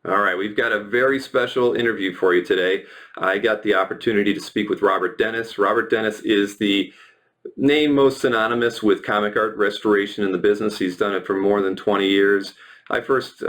All right, we've got a very special interview for you today. I got the opportunity to speak with Robert Dennis. Robert Dennis is the name most synonymous with comic art restoration in the business. He's done it for more than 20 years. I first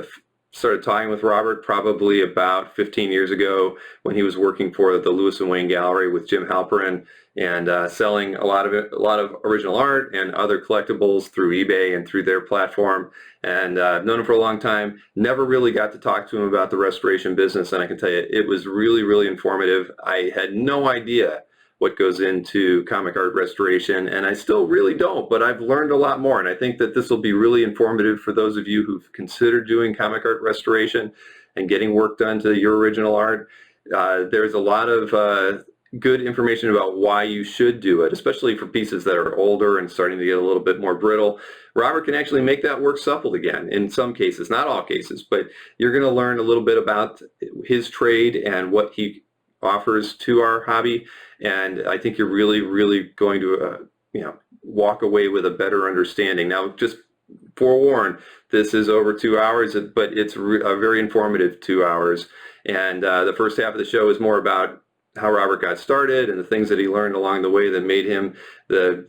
started talking with Robert probably about 15 years ago when he was working for the Lewis and Wayne Gallery with Jim Halperin and selling a lot of original art and other collectibles through eBay and through their platform. And I've known him for a long time. Never really got to talk to him about the restoration business, and I can tell you it was really, really informative. I had no idea what goes into comic art restoration, and I still really don't, but I've learned a lot more, and I think that this will be really informative for those of you who've considered doing comic art restoration and getting work done to your original art. There's a lot of good information about why you should do it, especially for pieces that are older and starting to get a little bit more brittle. Robert can actually make that work supple again in some cases, not all cases, but you're going to learn a little bit about his trade and what he offers to our hobby, and I think you're really, really going to walk away with a better understanding. Now, just forewarn, this is over 2 hours, but it's a very informative 2 hours, and the first half of the show is more about how Robert got started and the things that he learned along the way that made him the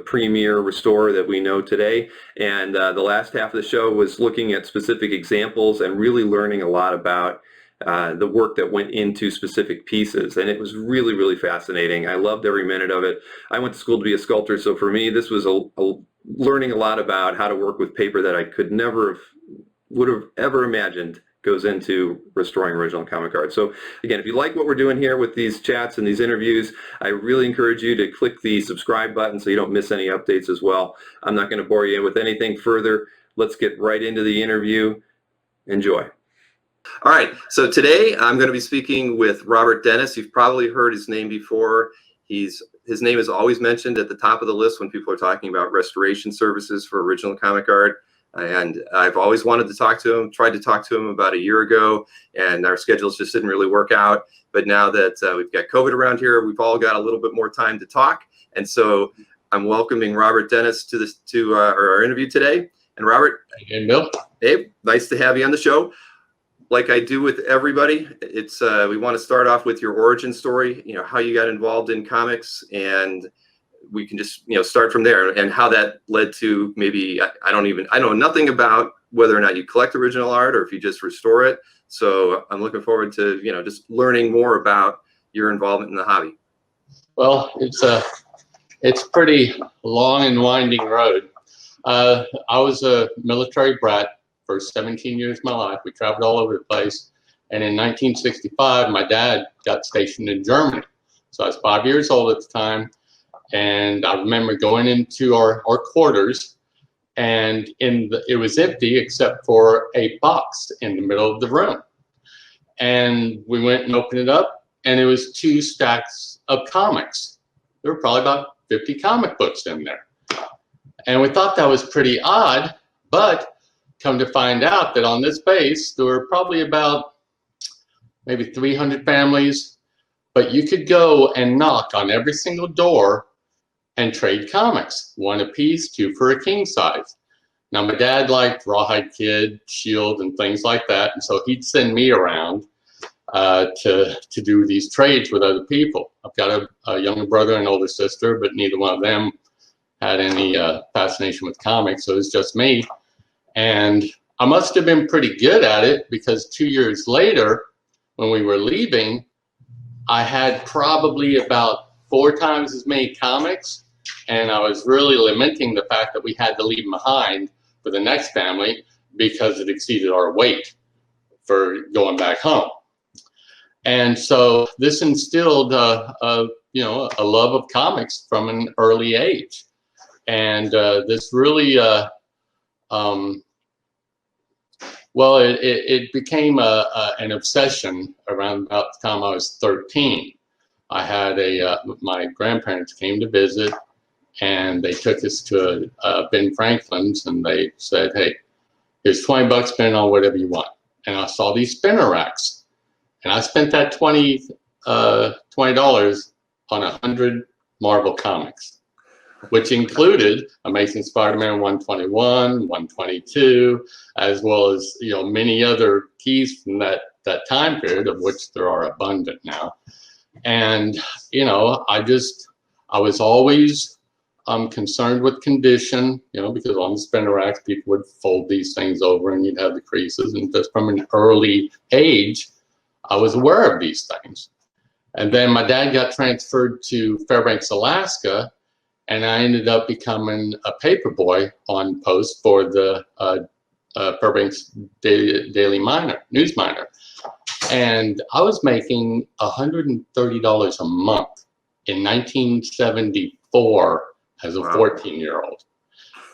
premier restorer that we know today. And the last half of the show was looking at specific examples and really learning a lot about the work that went into specific pieces, and it was really, really fascinating. I loved every minute of it. I went to school to be a sculptor, so for me this was learning a lot about how to work with paper that I would have ever imagined goes into restoring original comic art. So again, if you like what we're doing here with these chats and these interviews, I really encourage you to click the subscribe button so you don't miss any updates as well. I'm not going to bore you with anything further. Let's get right into the interview. Enjoy. All right, so today I'm going to be speaking with Robert Dennis. You've probably heard his name before. His name is always mentioned at the top of the list when people are talking about restoration services for original comic art. And I've always wanted to talk to him, tried to talk to him about a year ago, and our schedules just didn't really work out. But now that we've got COVID around here, we've all got a little bit more time to talk. And so I'm welcoming Robert Dennis to our interview today. And Robert, hey, Bill. Hey, nice to have you on the show. Like I do with everybody, it's we want to start off with your origin story, how you got involved in comics, and we can just start from there, and how that led to maybe I know nothing about whether or not you collect original art or if you just restore it. So I'm looking forward to just learning more about your involvement in the hobby. Well, it's pretty long and winding road. I was a military brat for 17 years of my life. We traveled all over the place. And in 1965, my dad got stationed in Germany. So I was 5 years old at the time. And I remember going into our quarters, and it was empty except for a box in the middle of the room. And we went and opened it up, and it was 2 stacks of comics. There were probably about 50 comic books in there. And we thought that was pretty odd, but come to find out that on this base, there were probably about maybe 300 families, but you could go and knock on every single door and trade comics, 1 a piece, 2 for a king size. Now, my dad liked Rawhide Kid, Shield, and things like that, and so he'd send me around to do these trades with other people. I've got a younger brother and older sister, but neither one of them had any fascination with comics, so it was just me. And I must have been pretty good at it, because 2 years later, when we were leaving, I had probably about 4 times as many comics, and I was really lamenting the fact that we had to leave them behind for the next family because it exceeded our weight for going back home. And so this instilled a love of comics from an early age. And this really well, it became an obsession around about the time I was 13. I had my grandparents came to visit, and they took us to Ben Franklin's, and they said, hey, here's $20, spend on whatever you want. And I saw these spinner racks, and I spent that $20 on 100 Marvel comics. which included Amazing Spider-Man 121, 122, as well as, you know, many other keys from that time period, of which there are abundant now. And, you know, I was always concerned with condition, you know, because on the spinner racks, people would fold these things over and you'd have the creases. And just from an early age, I was aware of these things. And then my dad got transferred to Fairbanks, Alaska, and I ended up becoming a paper boy on post for the Fairbanks Daily Miner, News Miner. And I was making $130 a month in 1974 as a 14-year-old.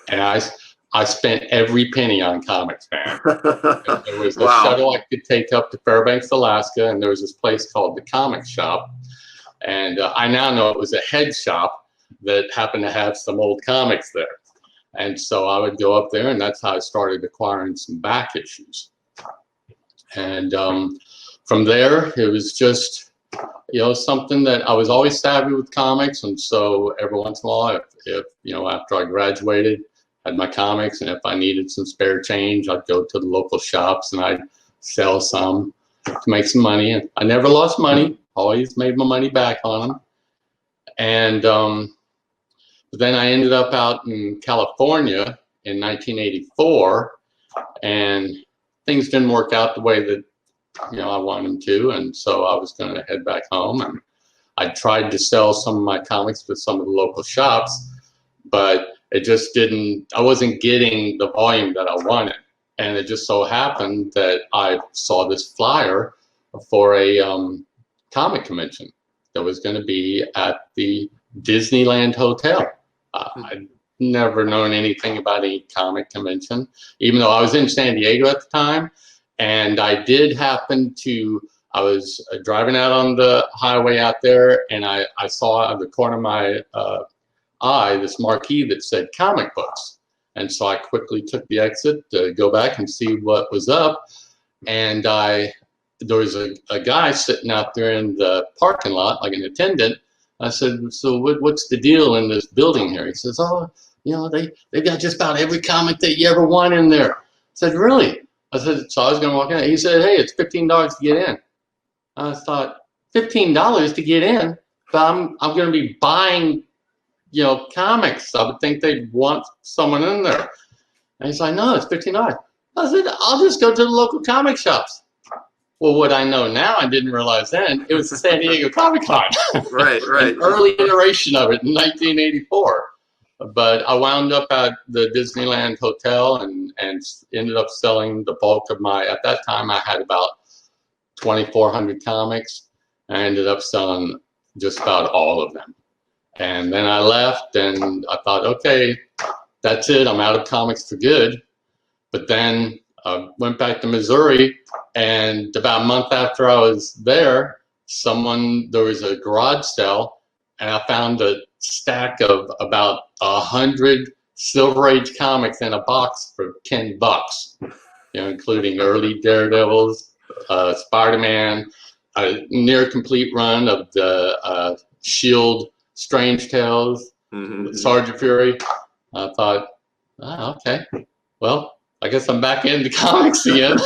And I spent every penny on comics, man. There was a shuttle I could take up to Fairbanks, Alaska, and there was this place called the Comic Shop. And I now know it was a head shop that happened to have some old comics there. And so I would go up there, and that's how I started acquiring some back issues. And from there, it was just, you know, something that I was always savvy with comics. And so every once in a while, if you know, after I graduated, I had my comics, and if I needed some spare change, I'd go to the local shops and I'd sell some to make some money. And I never lost money, always made my money back on them. And then I ended up out in California in 1984, and things didn't work out the way that, you know, I wanted them to. And so I was going to head back home, and I tried to sell some of my comics with some of the local shops, but it just didn't, I wasn't getting the volume that I wanted. And it just so happened that I saw this flyer for a comic convention that was going to be at the Disneyland Hotel. I'd never known anything about a comic convention, even though I was in San Diego at the time. And I did happen to, I was driving out on the highway out there, and I saw out of the corner of my eye this marquee that said comic books. And so I quickly took the exit to go back and see what was up. And there was a guy sitting out there in the parking lot, like an attendant. I said, so what's the deal in this building here? He says, oh, you know, they've got just about every comic that you ever want in there. I said, really? I said, so I was going to walk in. He said, hey, it's $15 to get in. I thought, $15 to get in? But I'm going to be buying, you know, comics. I would think they'd want someone in there. And he's like, no, it's $15. I said, I'll just go to the local comic shops. Well, what I know now, I didn't realize then, it was the San Diego Comic-Con. Right. An early iteration of it in 1984. But I wound up at the Disneyland Hotel and ended up selling the bulk of my, at that time I had about 2,400 comics. I ended up selling just about all of them. And then I left, and I thought, okay, that's it. I'm out of comics for good. But then I went back to Missouri, and about a month after I was there, there was a garage sale, and I found a stack of about 100 Silver Age comics in a box for $10, you know, including early Daredevils, Spider-Man, a near complete run of the Shield Strange Tales, Sergeant Fury. I thought, oh, okay, well, I guess I'm back into comics again.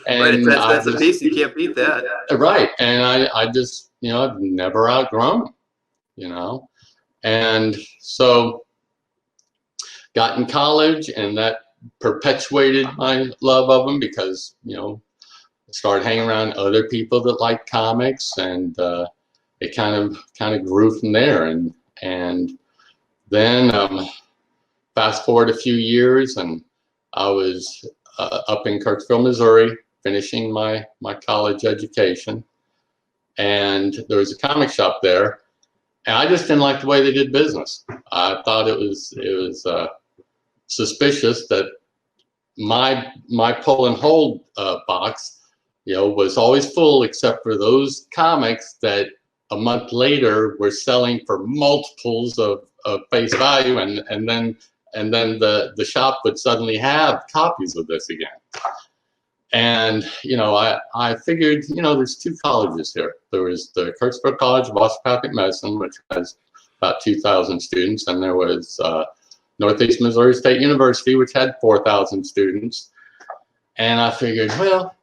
And right, that's a piece, you can't beat that. Right, and I just, you know, I've never outgrown them, you know. And so got in college, and that perpetuated my love of them because, you know, I started hanging around other people that liked comics, and it kind of grew from there. And then fast forward a few years, and I was up in Kirksville, Missouri, finishing my college education, and there was a comic shop there, and I just didn't like the way they did business. I thought it was suspicious that my pull and hold box, you know, was always full except for those comics that a month later were selling for multiples of face value, and then the shop would suddenly have copies of this again. And, you know, I figured, you know, there's two colleges here. There was the Kirksville College of Osteopathic Medicine, which has about 2,000 students, and there was Northeast Missouri State University, which had 4,000 students. And I figured, well,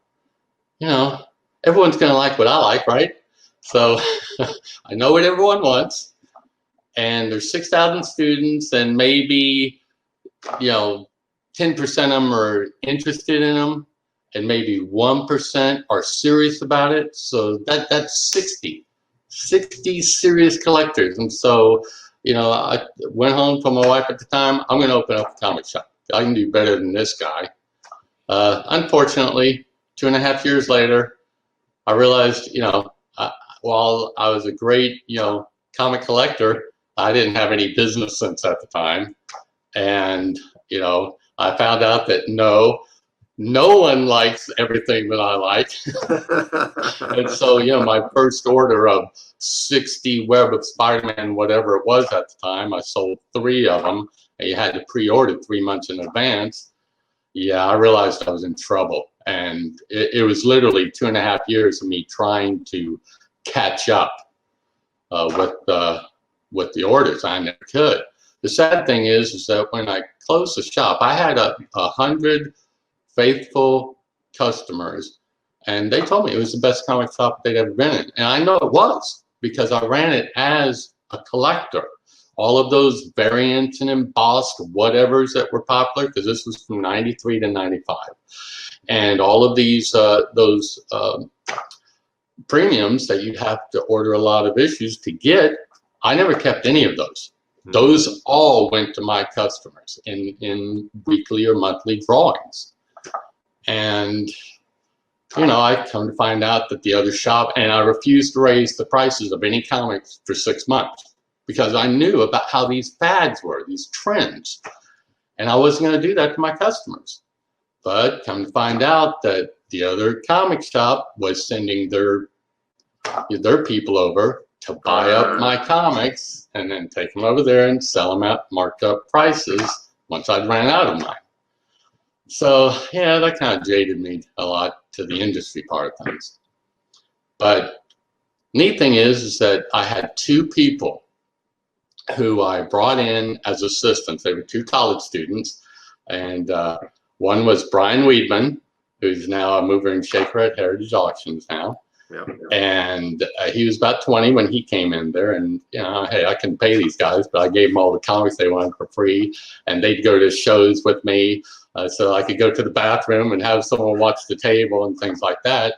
you know, everyone's going to like what I like, right? So I know what everyone wants, and there's 6,000 students, and maybe, you know, 10% of them are interested in them, and maybe 1% are serious about it. So that's 60 serious collectors. And so, you know, I went home to my wife at the time. I'm going to open up a comic shop. I can do better than this guy. Unfortunately, 2.5 years later, I realized, you know, while I was a great, you know, comic collector, I didn't have any business sense at the time. And, you know, I found out that no one likes everything that I like. And so, you know, my first order of 60 Web of Spider-Man, whatever it was at the time, I sold 3 of them, and you had to pre-order 3 months in advance. Yeah, I realized I was in trouble. And it was literally 2.5 years of me trying to catch up with the orders. I never could. The sad thing is that when I closed the shop, I had 100 faithful customers, and they told me it was the best comic shop they'd ever been in. And I know it was, because I ran it as a collector. All of those variants and embossed whatevers that were popular, because this was from 93 to 95. And all of these, those premiums that you'd have to order a lot of issues to get, I never kept any of those. Those all went to my customers in weekly or monthly drawings. And, you know, I come to find out that the other shop, and I refused to raise the prices of any comics for 6 months, because I knew about how these fads were, these trends. And I wasn't going to do that to my customers. But come to find out that the other comic shop was sending their people over to buy up my comics and then take them over there and sell them at marked up prices once I'd ran out of mine. So yeah, that kind of jaded me a lot to the industry part of things. But neat thing is that I had 2 people who I brought in as assistants. They were 2 college students, and one was Brian Weedman, who's now a mover and shaker at Heritage Auctions now. Yeah. And he was about 20 when he came in there, and, you know, hey, I can pay these guys, but I gave them all the comics they wanted for free, and they'd go to shows with me, so I could go to the bathroom and have someone watch the table and things like that.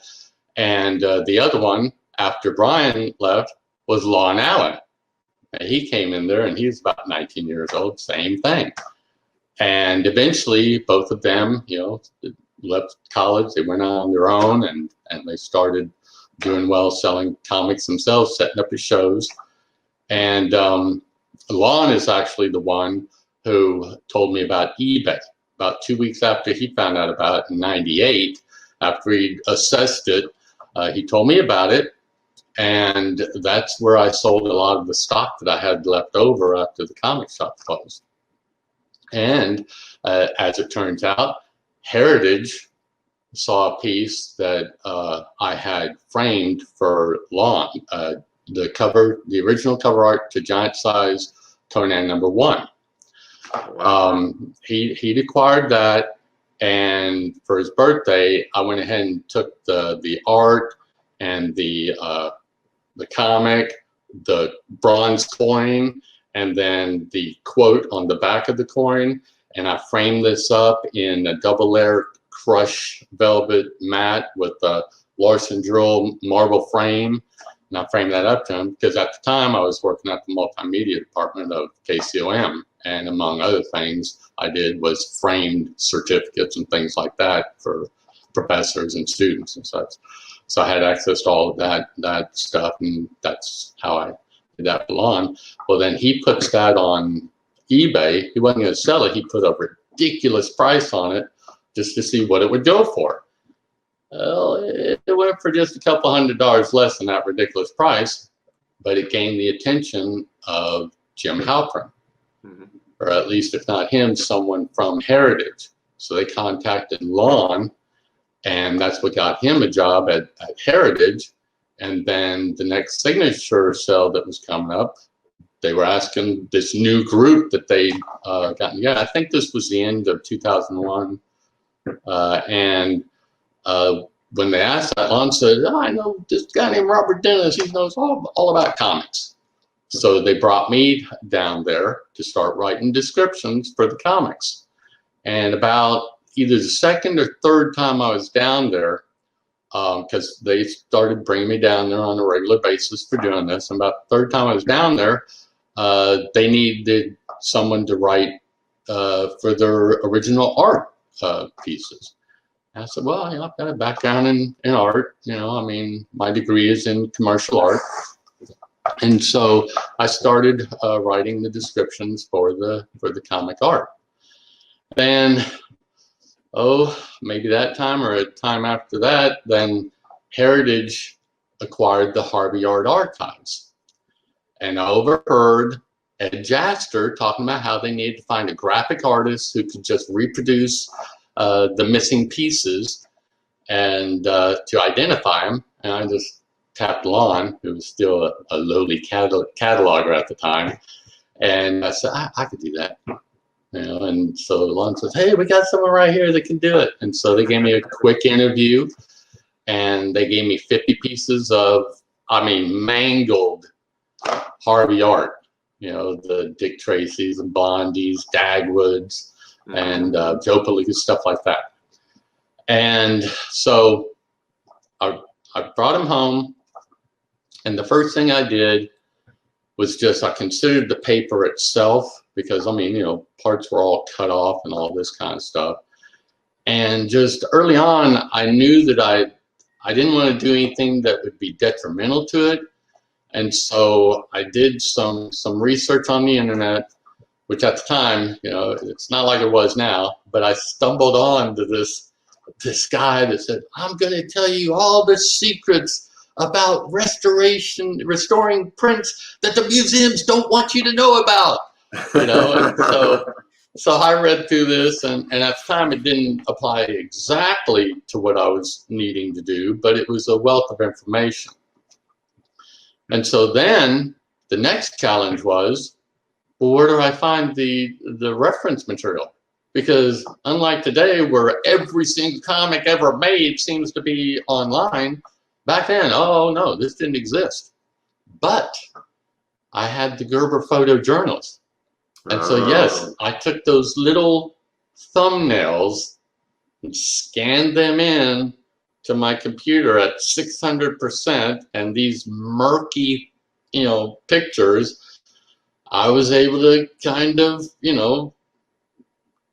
And the other one, after Brian left, was Lon Allen. And he came in there, and he was about 19 years old, same thing. And eventually, both of them, you know, left college. They went on their own, and they started doing well, selling comics themselves, setting up the shows. And Lon is actually the one who told me about eBay. About 2 weeks after he found out about it in '98, after he assessed it, he told me about it. And that's where I sold a lot of the stock that I had left over after the comic shop closed. And as it turns out, Heritage saw a piece that I had framed for Lon, the original cover art to Giant Size Conan #1. He'd acquired that, and for his birthday, I went ahead and took the art and the comic, the bronze coin, and then the quote on the back of the coin, and I framed this up in a double layer crushed velvet mat with a Larson Drill marble frame. And I framed that up to him because at the time I was working at the multimedia department of KCOM, and among other things I did was framed certificates and things like that for professors and students and such. So I had access to all of that stuff, and that's how I did that for Lon. Well, then he puts that on eBay. He wasn't going to sell it. He put a ridiculous price on it just to see what it would go for. Well, it went for just a couple $100 less than that ridiculous price, but it gained the attention of Jim Halpern, or at least if not him, someone from Heritage. So they contacted Lon, and that's what got him a job at Heritage. And then the next signature sale that was coming up, they were asking this new group that they gotten together. I think this was the end of 2001. When they asked that, Lon said, oh, I know this guy named Robert Dennis. He knows all about comics. So they brought me down there to start writing descriptions for the comics. And about either the second or third time I was down there, because they started bringing me down there on a regular basis for doing this. And about the third time I was down there, they needed someone to write for their original art pieces. And I said, well, you know, I've got a background in art. You know, I mean, my degree is in commercial art. And so I started writing the descriptions for the comic art. Then, maybe that time or a time after that, then Heritage acquired the Harvey Art Archives. And I overheard Ed Jaster talking about how they needed to find a graphic artist who could just reproduce the missing pieces and to identify them. And I just tapped Lon, who was still a lowly cataloger at the time, and I said, I could do that. You know, and so Lon says, hey, we got someone right here that can do it. And so they gave me a quick interview, and they gave me 50 pieces of, I mean, mangled Harvey art. You know, the Dick Tracys and Blondies, Dagwoods, and Joe Palooka, stuff like that. And so I brought them home, and the first thing I did was I considered the paper itself, because I mean, you know, parts were all cut off and all this kind of stuff. And just early on, I knew that I didn't want to do anything that would be detrimental to it. And so I did some research on the internet, which at the time, you know, it's not like it was now, but I stumbled on to this guy that said, I'm going to tell you all the secrets about restoring prints that the museums don't want you to know about. You know, and so I read through this, and at the time it didn't apply exactly to what I was needing to do, but it was a wealth of information. And so then the next challenge was, well, where do I find the reference material? Because unlike today, where every single comic ever made seems to be online, back then, oh no, this didn't exist. But I had the Gerber photojournals. And so yes, I took those little thumbnails and scanned them in to my computer at 600%, and these murky, you know, pictures, I was able to kind of, you know,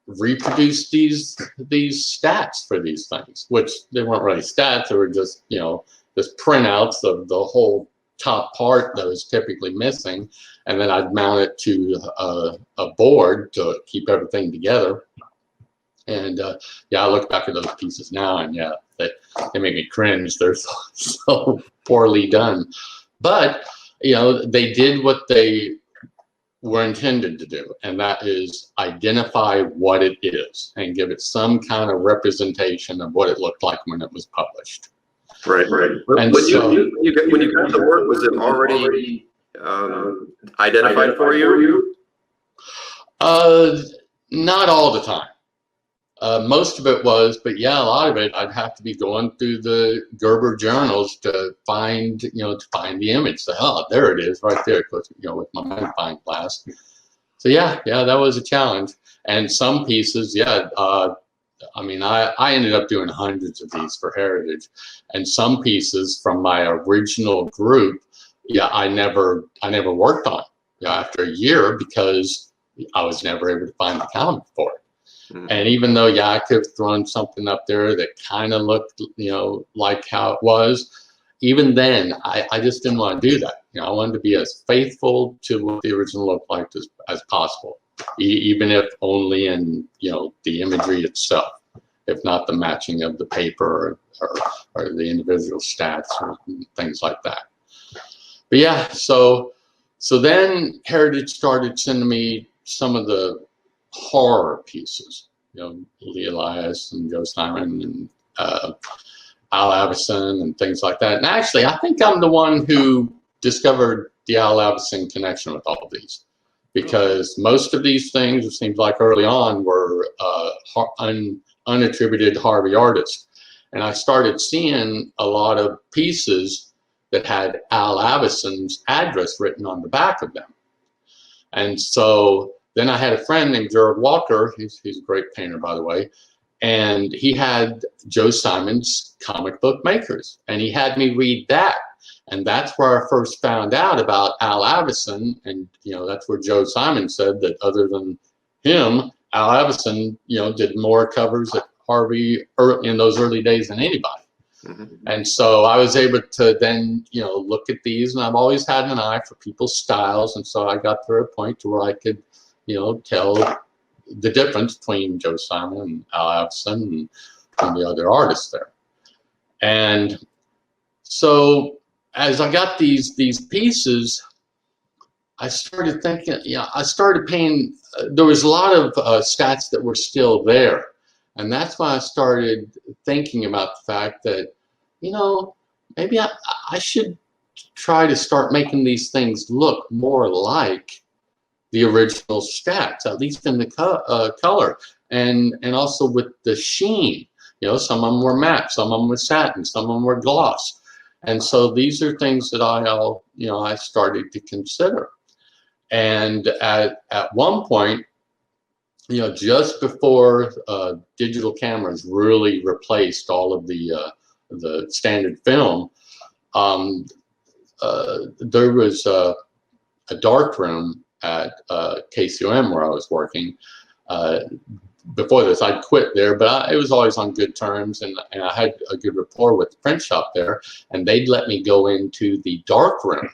reproduce these stats for these things, which they weren't really stats. They were just, you know, just printouts of the whole top part that was typically missing, and then I'd mount it to a board to keep everything together. And yeah, I look back at those pieces now, and yeah, they make me cringe. They're so poorly done. But you know, they did what they were intended to do, and that is identify what it is and give it some kind of representation of what it looked like when it was published. Right. And when you got the work, was it already identified for you? Not all the time. Most of it was, but yeah, a lot of it I'd have to be going through the Gerber journals to find, you know, to find the image. So, oh, there it is, right there, you know, with my magnifying glass. So yeah, that was a challenge. And some pieces, yeah, I mean, I ended up doing hundreds of these for Heritage, and some pieces from my original group, yeah, I never worked on, you know, after a year, because I was never able to find the comic for it. And even though, yeah, I could have thrown something up there that kind of looked, you know, like how it was, even then, I just didn't want to do that. You know, I wanted to be as faithful to what the original looked like as possible, even if only in, you know, the imagery itself, if not the matching of the paper or the individual stats or things like that. But yeah, so then Heritage started sending me some of the horror pieces, you know, Lee Elias and Joe Simon and Al Avison and things like that. And actually, I think I'm the one who discovered the Al Avison connection with all of these, because most of these things, it seems like early on, were unattributed Harvey artists. And I started seeing a lot of pieces that had Al Avison's address written on the back of them. And so then I had a friend named Gerald Walker, he's a great painter, by the way, and he had Joe Simon's Comic Book Makers, and he had me read that. And that's where I first found out about Al Avison, and that's where Joe Simon said that other than him, Al Avison, did more covers at Harvey in those early days than anybody. Mm-hmm. And so I was able to then, look at these, and I've always had an eye for people's styles, and so I got to a point to where I could, tell the difference between Joe Simon and Al Avison and the other artists there. And so as I got these pieces, I started thinking, I started paying, there was a lot of stats that were still there. And that's why I started thinking about the fact that, maybe I should try to start making these things look more like the original stats, at least in the color, and also with the sheen. Some of them were matte, some of them were satin, some of them were gloss. And so these are things that I started to consider. And at one point, just before digital cameras really replaced all of the standard film, there was a dark room at KCOM where I was working. Before this, I'd quit there, but it was always on good terms, and I had a good rapport with the print shop there, and they'd let me go into the dark room,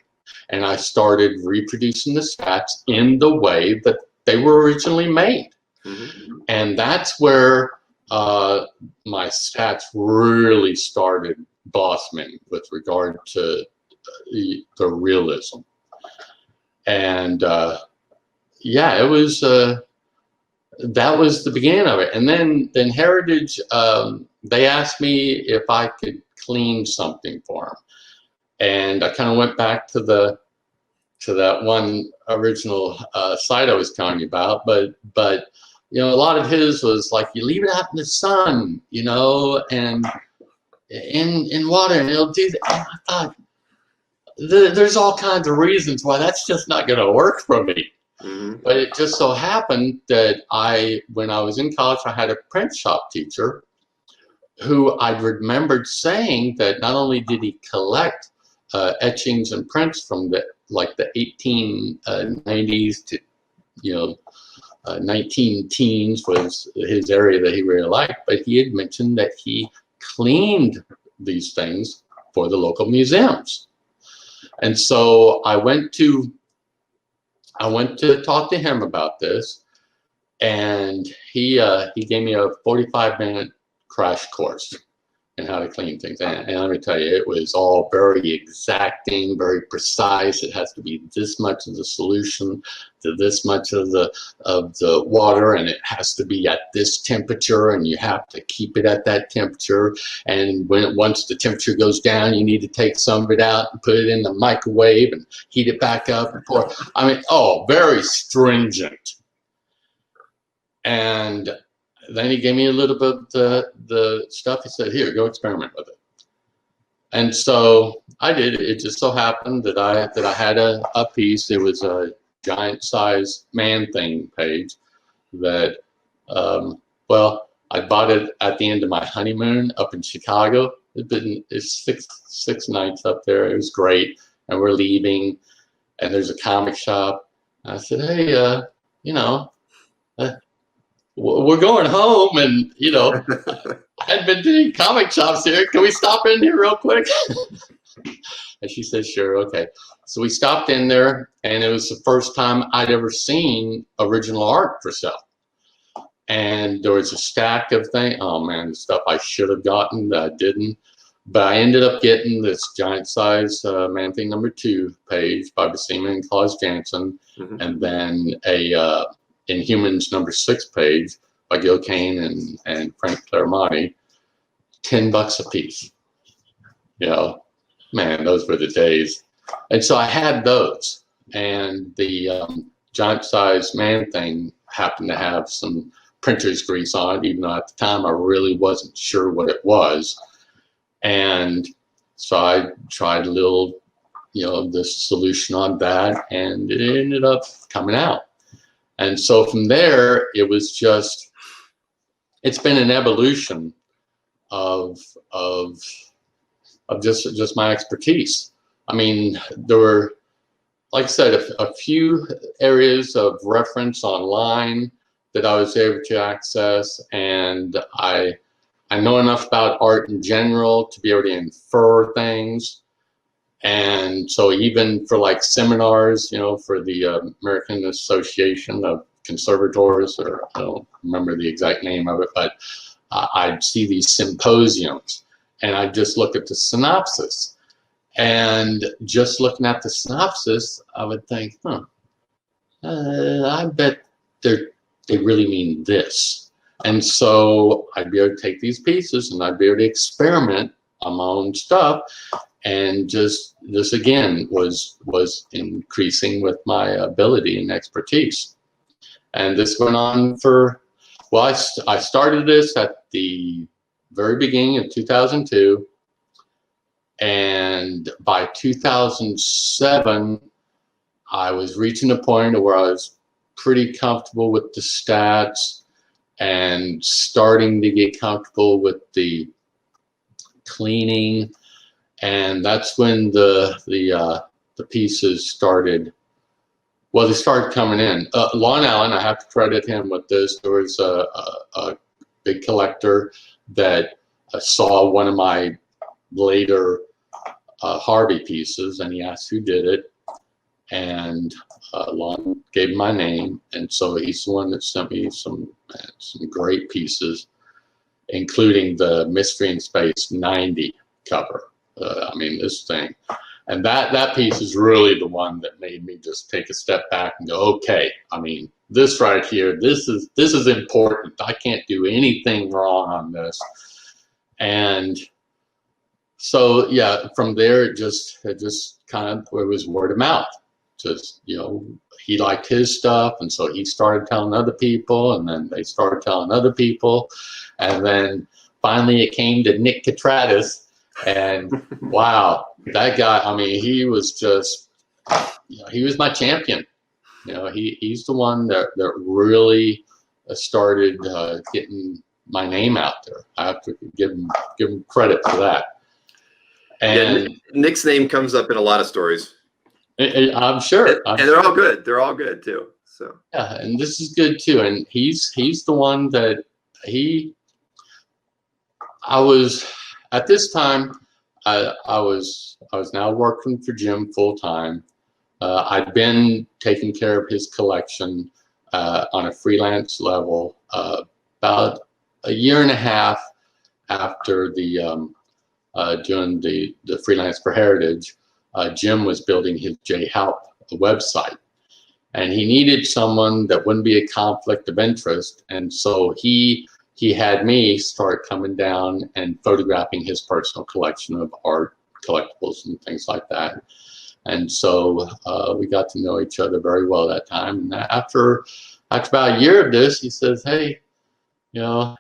and I started reproducing the stats in the way that they were originally made. Mm-hmm. And that's where my stats really started blossoming with regard to the realism. And it was that was the beginning of it. And then Heritage, they asked me if I could clean something for them, and I kind of went back to that one original site I was telling you about, but a lot of his was like, you leave it out in the sun, and in water, and it'll do that. And I thought, there's all kinds of reasons why that's just not going to work for me. Mm-hmm. But it just so happened that when I was in college, I had a print shop teacher who I remembered saying that not only did he collect etchings and prints from the 1890s to 19 teens was his area that he really liked, but he had mentioned that he cleaned these things for the local museums. And so I went to talk to him about this, and he gave me a 45-minute crash course in how to clean things. And let me tell you, it was all very exacting, very precise. It has to be this much of the solution to this much of the water, and it has to be at this temperature, and you have to keep it at that temperature. And once the temperature goes down, you need to take some of it out and put it in the microwave and heat it back up and pour. Very stringent. And then he gave me a little bit of the stuff. He said, here, go experiment with it. And so I did. It just so happened that I had a piece. It was a giant size Man-Thing page that, I bought it at the end of my honeymoon up in Chicago. It's six nights up there. It was great. And we're leaving, and there's a comic shop. And I said, hey, we're going home, and I'd been doing comic shops here. Can we stop in here real quick? And she said, sure, okay. So we stopped in there, and it was the first time I'd ever seen original art for sale. And there was a stack of things. Oh man, the stuff I should have gotten that I didn't. But I ended up getting this giant size Man-Thing #2 page by Buscema and Claus Janson, mm-hmm. and then a Inhumans #6 page by Gil Kane and Frank Claremonti, $10 a piece. Man, those were the days. And so I had those, and the giant size man thing happened to have some printer's grease on it, even though at the time I really wasn't sure what it was. And so I tried a little, this solution on that, and it ended up coming out. And so from there, it was just, it's been an evolution of just my expertise. I mean, there were, like I said, a few areas of reference online that I was able to access, and I know enough about art in general to be able to infer things. And so even for like seminars, for the American Association of Conservators, or I don't remember the exact name of it, but I'd see these symposiums, and I'd just look at the synopsis. And just looking at the synopsis, I would think, I bet they really mean this. And so I'd be able to take these pieces and I'd be able to experiment on my own stuff. And just this again was increasing with my ability and expertise. And this went on for, well, I started this at the very beginning of 2002. And by 2007, I was reaching a point where I was pretty comfortable with the stats and starting to get comfortable with the cleaning. And that's when the pieces started. Well, they started coming in. Lon Allen, I have to credit him with this. There was a big collector that saw one of my later Harvey pieces, and he asked who did it, and Lon gave him my name, and so he's the one that sent me some great pieces, including the Mystery in Space 90 cover. I mean, this thing, and that piece is really the one that made me just take a step back and go, okay, I mean, this right here, this is important. I can't do anything wrong on this. And so yeah, from there it just kind of, it was word of mouth. Just, he liked his stuff, and so he started telling other people, and then they started telling other people, and then finally it came to Nick Catratis, and wow, that guy, I mean, he was just, he was my champion. He's the one that really started getting my name out there. I have to give him credit for that. And yeah, Nick's name comes up in a lot of stories. I'm sure. And they're all good. They're all good too. So yeah, and this is good too. And he's the one that I was at this time. I was now working for Jim full time. I'd been taking care of his collection on a freelance level about a year and a half after the doing the freelance for Heritage. Jim was building his J Halp website, and he needed someone that wouldn't be a conflict of interest, and so he had me start coming down and photographing his personal collection of art, collectibles, and things like that. And so we got to know each other very well that time. And after about a year of this, he says, hey, I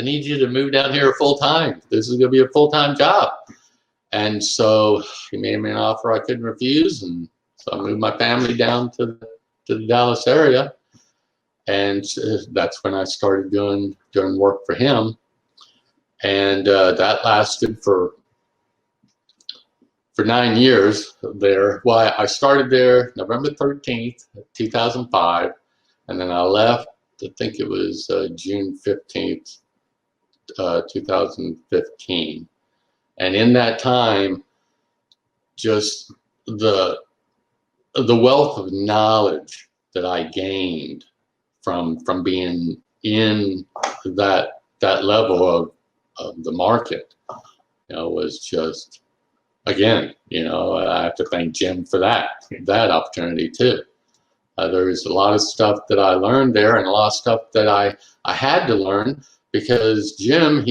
need you to move down here full time. This is going to be a full-time job. And so he made me an offer I couldn't refuse. And so I moved my family down to the Dallas area. And that's when I started doing work for him. And that lasted for 9 years there. Well, I started there November 13th, 2005. And then I left, I think it was June 15th, 2015. And in that time, just the wealth of knowledge that I gained from being in that level of the market, was just, again, I have to thank Jim for that opportunity too. There was a lot of stuff that I learned there, and a lot of stuff that I had to learn, because Jim,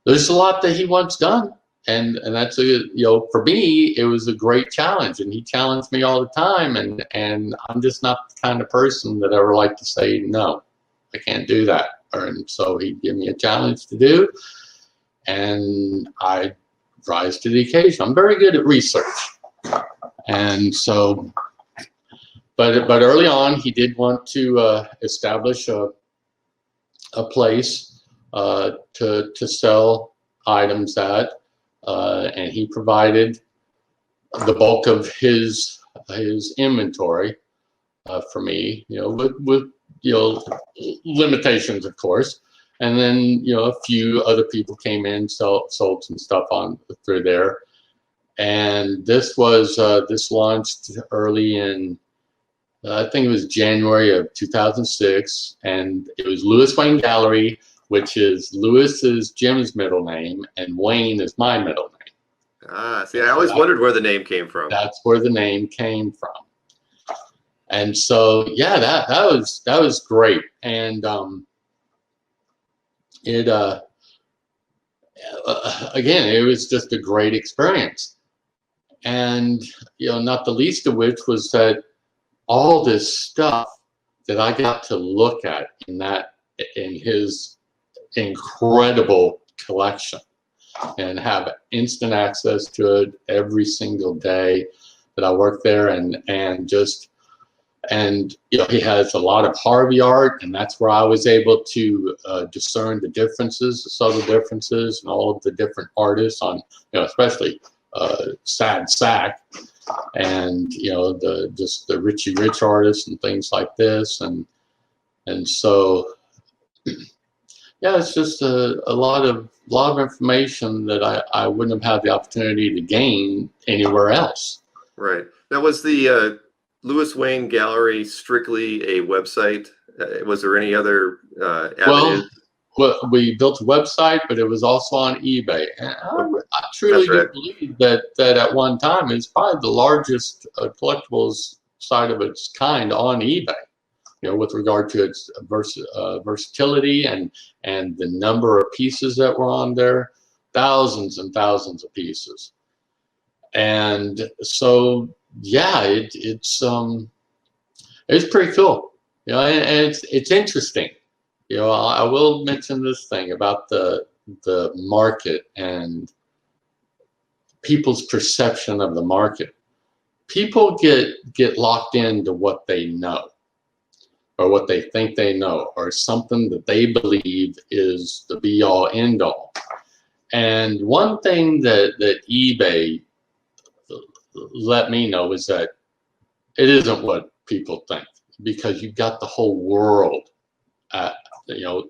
there's a lot that he wants done, and that's for me, it was a great challenge, and he challenged me all the time, and I'm just not the kind of person that ever like to say no, I can't do that. And so he'd give me a challenge to do, and I rise to the occasion. I'm very good at research, and so, but early on, he did want to establish a place to sell items at, and he provided the bulk of his inventory for me, with limitations, of course. And then a few other people came in, sold some stuff on through there. And this launched early in, I think it was January of 2006, and it was Lewis Wayne Gallery, which is Lewis is Jim's middle name, and Wayne is my middle name. Ah, see, I always wondered where the name came from. That's where the name came from. And so, yeah, that was great. And again, it was just a great experience. And not the least of which was that all this stuff that I got to look at in his incredible collection, and have instant access to it every single day that I work there, and he has a lot of Harvey art, and that's where I was able to discern the differences, the subtle differences, and all of the different artists on, especially Sad Sack, and the Richie Rich artists and things like this, and so yeah, it's just a lot of information that I wouldn't have had the opportunity to gain anywhere else. Right. Now, was the Lewis Wayne Gallery strictly a website? Was there any other avenues? Well, we built a website, but it was also on eBay. And I truly do believe that at one time it's probably the largest collectibles site of its kind on eBay. With regard to its versatility and the number of pieces that were on there, thousands and thousands of pieces. And so, yeah, it's pretty cool, and it's interesting. I will mention this thing about the market and people's perception of the market. People get locked into what they know, or what they think they know, or something that they believe is the be-all, end-all. And one thing that eBay let me know is that it isn't what people think, because you've got the whole world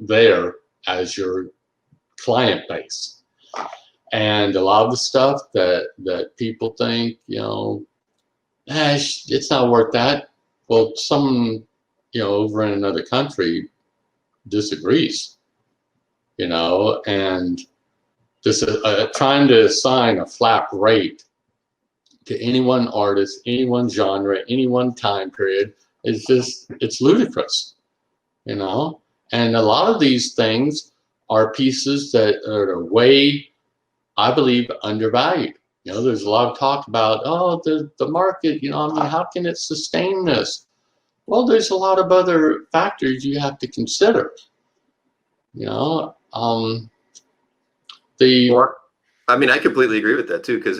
there as your client base. And a lot of the stuff that people think, it's not worth that. Well, someone over in another country disagrees, and just trying to assign a flat rate to any one artist, any one genre, any one time period it's ludicrous, and a lot of these things are pieces that are way, I believe, undervalued. There's a lot of talk about, the market, how can it sustain this? Well, there's a lot of other factors you have to consider. Well, I mean, I completely agree with that too, because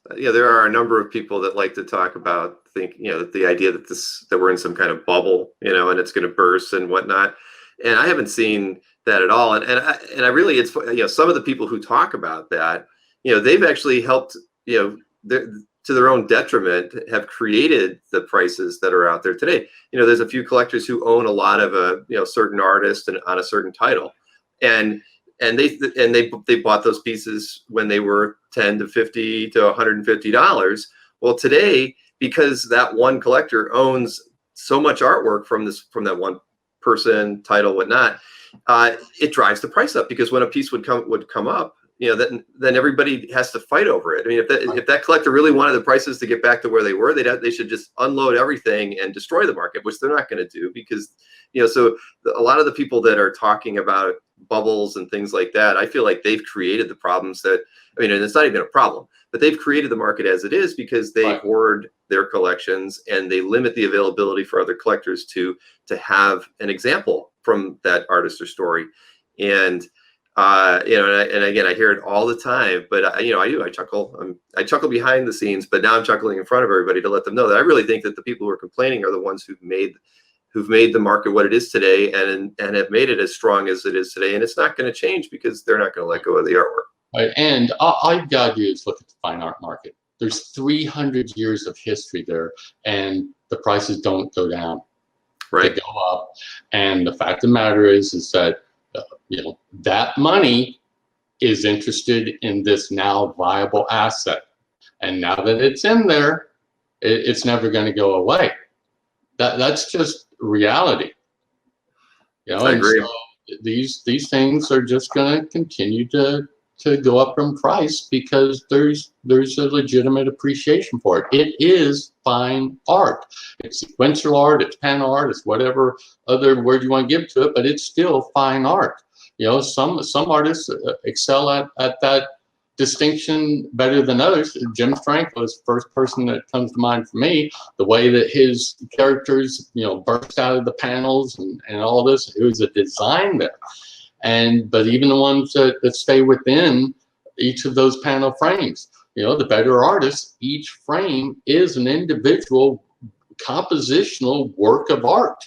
there are a number of people that like to talk about the idea that we're in some kind of bubble, and it's going to burst and whatnot. And I haven't seen that at all. And I really, it's some of the people who talk about that, they've actually helped, to their own detriment, have created the prices that are out there today. There's a few collectors who own a lot of a certain artist and on a certain title, and they bought those pieces when they were $10 to $50 to $150. Well, today, because that one collector owns so much artwork from that one person, title, whatnot, it drives the price up, because when a piece would come up, then everybody has to fight over it. I mean, if that collector really wanted the prices to get back to where they were, they should just unload everything and destroy the market, which they're not going to do, because so a lot of the people that are talking about bubbles and things like that. I feel like they've created the problems that, I mean, and it's not even a problem, but they've created the market as it is because they hoard their collections and they limit the availability for other collectors to have an example from that artist or story. And you know, and again, I hear it all the time, but you know, I chuckle. I chuckle behind the scenes, but now I'm chuckling in front of everybody to let them know that I really think that the people who are complaining are the ones who've made the market what it is today, and have made it as strong as it is today. And it's not going to change because they're not going to let go of the artwork. Right. And all you've got to do is look at the fine art market. There's 300 years of history there, and the prices don't go down. Right. They go up. And the fact of the matter is that you know, that money is interested in this now viable asset. And now that it's in there, it's never going to go away. That's just reality. You know, I agree. So these things are just going to continue to go up in price because there's a legitimate appreciation for it. It is fine art. It's sequential art, it's pen art, it's whatever other word you want to give to it, but it's still fine art. You know, some artists excel at that distinction better than others. Jim Franco is the first person that comes to mind for me. The way that his characters, you know, burst out of the panels and all this, it was a design there. But even the ones that stay within each of those panel frames, you know, the better artists, each frame is an individual compositional work of art.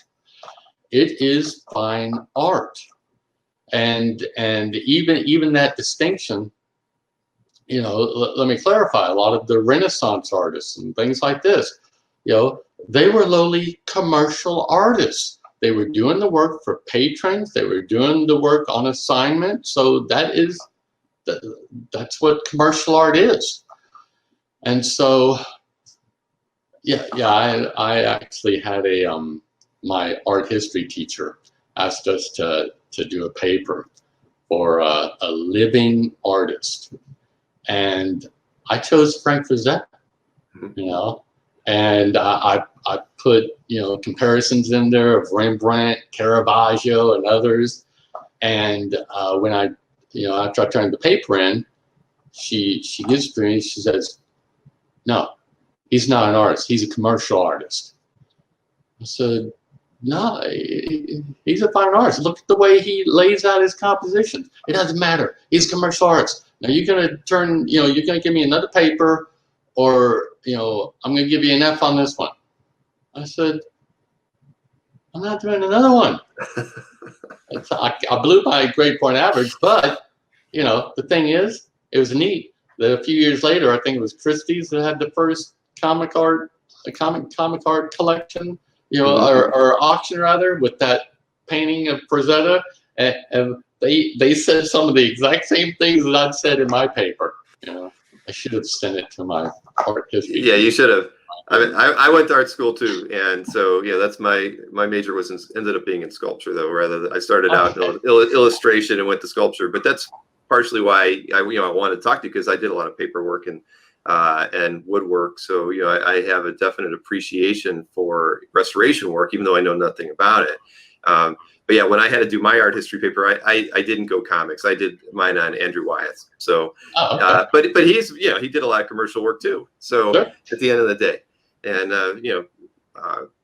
It is fine art. And even that distinction, you know, let me clarify, a lot of the Renaissance artists and things like this, you know, they were lowly commercial artists. They were doing the work for patrons. They were doing the work on assignment. So that's what commercial art is. And so, I actually had my art history teacher asked us to do a paper for a living artist. And I chose Frank Frazetta, you know, and I put, you know, comparisons in there of Rembrandt, Caravaggio, and others. And when after I turned the paper in, she gives it to me. She says, "No, he's not an artist. He's a commercial artist." I said, "No, he's a fine artist. Look at the way he lays out his compositions. It doesn't matter. He's a commercial artist. Now you're going to give me another paper, or, you know, I'm going to give you an F on this one." I said, "I'm not doing another one." I blew my grade point average, but, you know, the thing is, it was neat that a few years later, I think it was Christie's that had the first comic art collection, you know, or auction rather, with that painting of Frazetta, and they said some of the exact same things that I'd said in my paper. You know, I should have sent it to my art history. Yeah, you should have. I mean, I went to art school too, and so yeah, that's my major ended up being in sculpture though. Rather, I started out in illustration and went to sculpture, but that's partially why I wanted to talk to you, because I did a lot of paperwork and woodwork. So, you know, I have a definite appreciation for restoration work, even though I know nothing about it. But yeah, when I had to do my art history paper, I didn't go comics. I did mine on Andrew Wyeth. So, but he's, you know, he did a lot of commercial work too. So sure. At the end of the day, and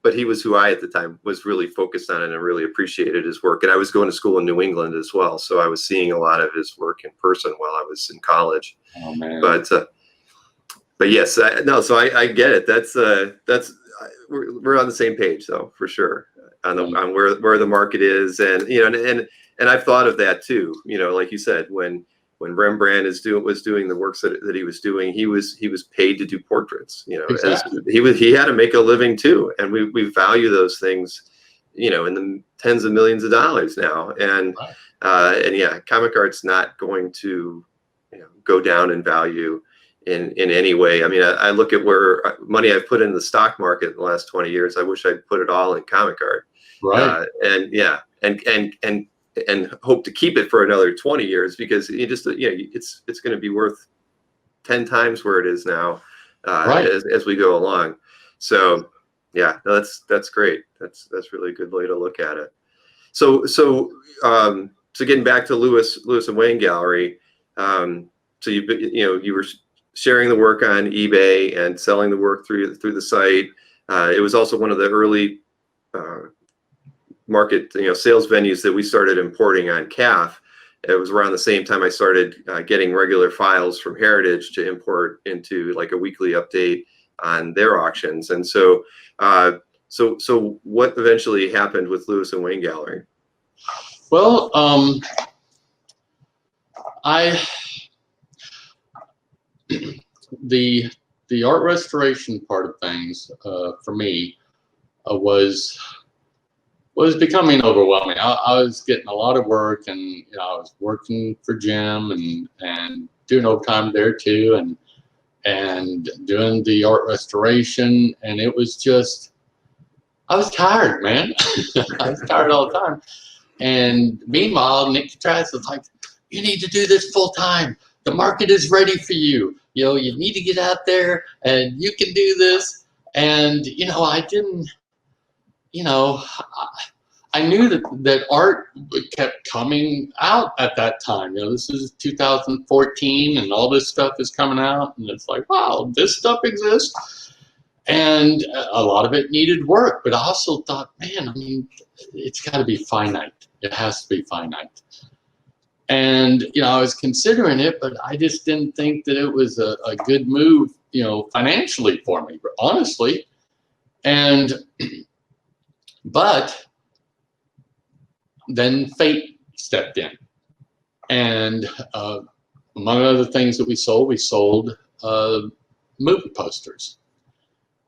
but he was who I at the time was really focused on, and I really appreciated his work. And I was going to school in New England as well, so I was seeing a lot of his work in person while I was in college. Oh man! But yes, so I get it. That's we're on the same page though, for sure, on where the market is, and you know, and I've thought of that too. You know, like you said, when Rembrandt was doing the works that he was doing, he was paid to do portraits. You know, exactly. He had to make a living too, and we value those things, you know, in the tens of millions of dollars now, and yeah, comic art's not going to, you know, go down in value in any way. I mean, I look at where money I've put in the stock market in the last 20 years. I wish I'd put it all in comic art. Right. And yeah, and hope to keep it for another 20 years, because it's going to be worth 10 times where it is now, as we go along. So yeah, that's great. That's really a good way to look at it. So so getting back to Lewis and Wayne Gallery, so you were sharing the work on eBay and selling the work through the site. It was also one of the early market sales venues that we started importing on CAF. It was around the same time I started getting regular files from Heritage to import into like a weekly update on their auctions. And so so what eventually happened with Lewis and Wayne Gallery? Well, the art restoration part of things for me was becoming overwhelming. I was getting a lot of work, and I was working for Jim and doing overtime there too, and doing the art restoration, and it was just, I was tired, man. I was tired all the time. And meanwhile, Nick Travis was like, "You need to do this full time. The market is ready for you. You need to get out there, and you can do this." And I didn't. I knew that art kept coming out at that time. This is 2014, and all this stuff is coming out, and it's like, wow, this stuff exists. And a lot of it needed work, but I also thought, man, I mean, it's got to be finite. It has to be finite. And I was considering it, but I just didn't think that it was a good move, financially for me, honestly. And but then fate stepped in, and among other things that we sold movie posters.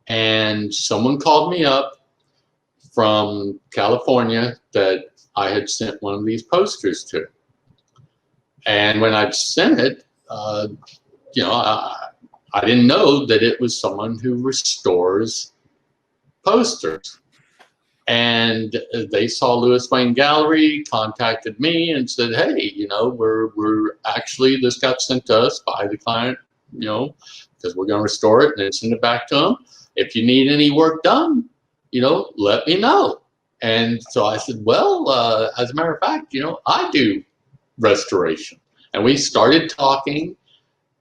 And someone called me up from California that I had sent one of these posters to. And when I sent it, I didn't know that it was someone who restores posters. And they saw Lewis Wayne Gallery, contacted me and said, "Hey, we're actually, this got sent to us by the client, because we're going to restore it and then send it back to them. If you need any work done, let me know." And so I said, well, as a matter of fact, I do restoration. And we started talking,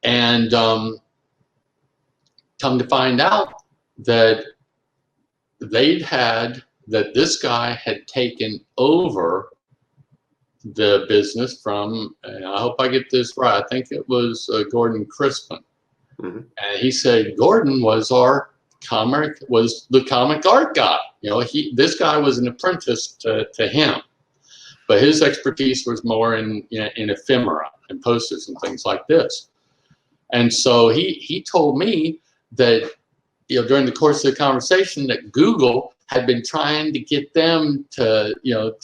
and come to find out that that this guy had taken over the business from, and I hope I get this right, I think it was Gordon Crispin. Mm-hmm. And he said Gordon was the comic art guy. This guy was an apprentice to him, but his expertise was more in ephemera and posters and things like this. And so he told me that during the course of the conversation that Google had been trying to get them to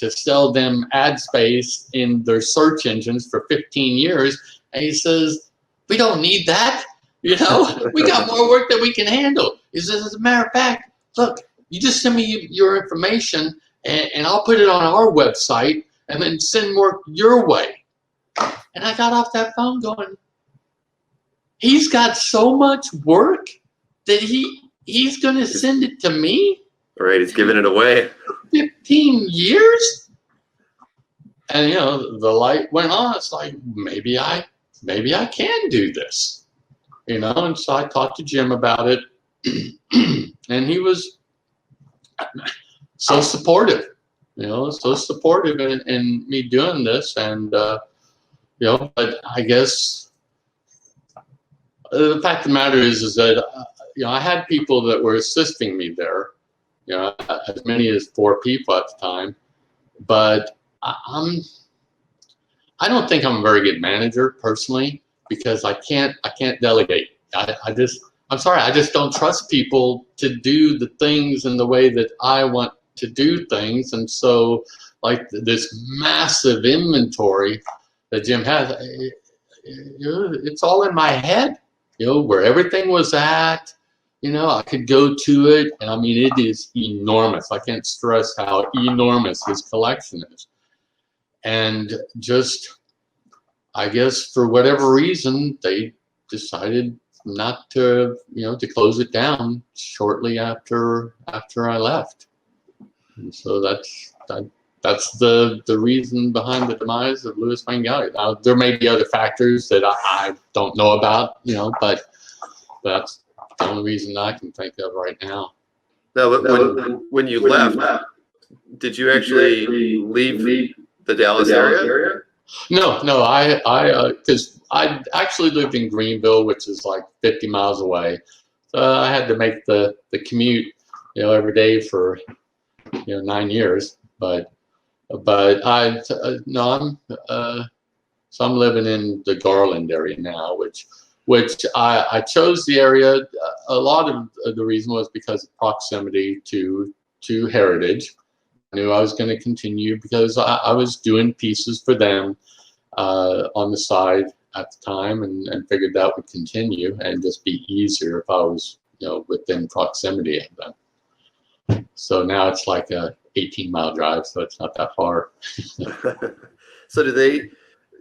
sell them ad space in their search engines for 15 years. And he says, "We don't need that. We got more work that we can handle." He says, "As a matter of fact, look, you just send me your information and I'll put it on our website and then send work your way." And I got off that phone going, he's got so much work that he's going to send it to me? Right, he's giving it away. 15 years? And the light went on. It's like, maybe I can do this. And so I talked to Jim about it, and he was so supportive, in me doing this. And but I guess the fact of the matter is that I had people that were assisting me there, as many as 4 people at the time. But I don't think I'm a very good manager personally, because I can't delegate. I'm sorry, I just don't trust people to do the things in the way that I want to do things. And so, like, this massive inventory that Jim has, it's all in my head, where everything was at. I could go to it, and I mean, it is enormous. I can't stress how enormous his collection is. And just, I guess for whatever reason, they decided not to, to close it down shortly after I left. And so that's that's the reason behind the demise of Lewis Wayne Gallery. Now, there may be other factors that I don't know about, but that's the only reason I can think of right now. Now, when you left, did you actually leave the Dallas area? No, because I actually lived in Greenville, which is like 50 miles away. So I had to make the commute, every day for, 9 years. But no, so I'm living in the Garland area now, which I chose the area. A lot of the reason was because of proximity to Heritage. I knew I was going to continue because I was doing pieces for them on the side at the time, and figured that would continue and just be easier if I was, within proximity of them. So now it's like a 18-mile drive, so it's not that far.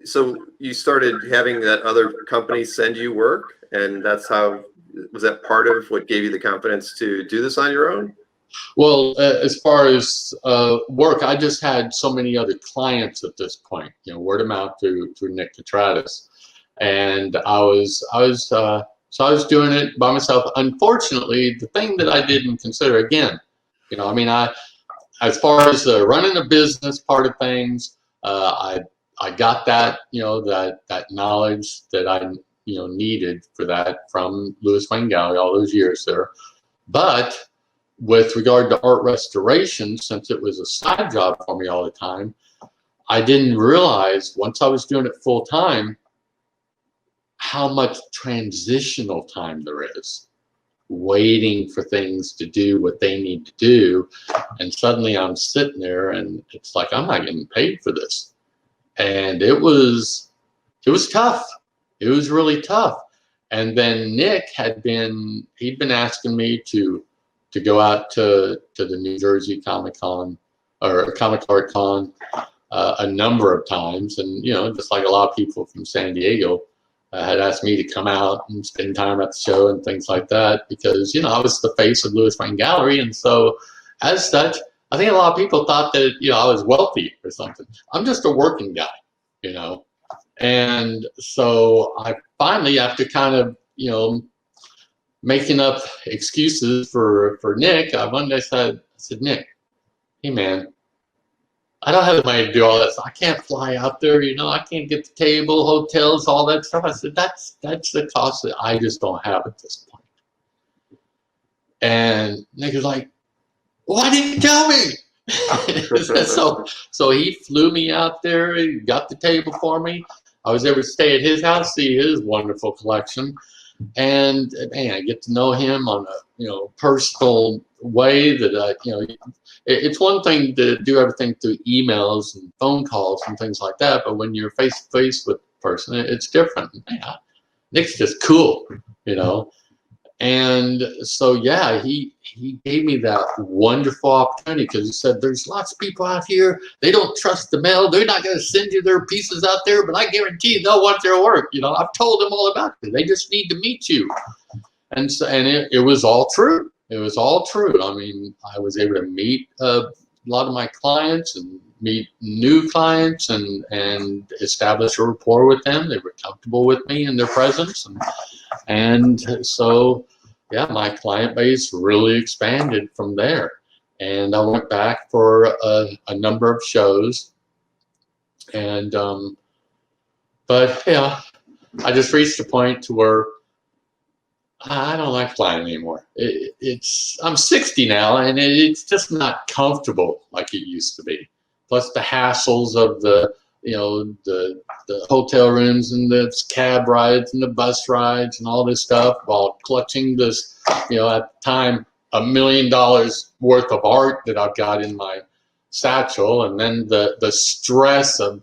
So you started having that other company send you work, and was that part of what gave you the confidence to do this on your own? Well, as far as work, I just had so many other clients at this point, word of mouth through Nick Petratus, and I was doing it by myself. Unfortunately, the thing that I didn't consider, again, as far as the running a business part of things, I got that, that knowledge that I needed for that from Lewis Wayne Gallery all those years there, but with regard to art restoration, since it was a side job for me all the time, I didn't realize once I was doing it full time how much transitional time there is, waiting for things to do what they need to do. And suddenly I'm sitting there and it's like, I'm not getting paid for this. And it was tough. It was really tough. And then Nick he'd been asking me to go out to the New Jersey Comic Con or Comic Art Con a number of times, and just like a lot of people from San Diego had asked me to come out and spend time at the show and things like that, because I was the face of Lewis Wayne Gallery, and so as such, I think a lot of people thought that I was wealthy or something. I'm just a working guy, and so I finally, after kind of making up excuses for Nick, one day I said, Nick, hey man, I don't have the money to do all this. I can't fly out there, I can't get the table, hotels, all that stuff. I said, that's the cost that I just don't have at this point. And Nick was like, why didn't you tell me? so he flew me out there, he got the table for me. I was able to stay at his house, see his wonderful collection. And man, I get to know him on a personal way that it's one thing to do everything through emails and phone calls and things like that, but when you're face to face with a person, it's different. Man, Nick's just cool, And so yeah, he gave me that wonderful opportunity, because he said there's lots of people out here, they don't trust the mail, they're not going to send you their pieces out there, but I guarantee they'll want their work. I've told them all about it. They just need to meet you. And so, it was all true. It was all true. I was able to meet a lot of my clients and meet new clients and establish a rapport with them. They were comfortable with me in their presence, and so yeah, my client base really expanded from there. And I went back for a number of shows, and but yeah, I just reached a point to where I don't like flying anymore. I'm 60 now, and it's just not comfortable like it used to be. Plus the hassles of the hotel rooms and the cab rides and the bus rides and all this stuff, while clutching this, at the time, $1 million worth of art that I've got in my satchel, and then the stress of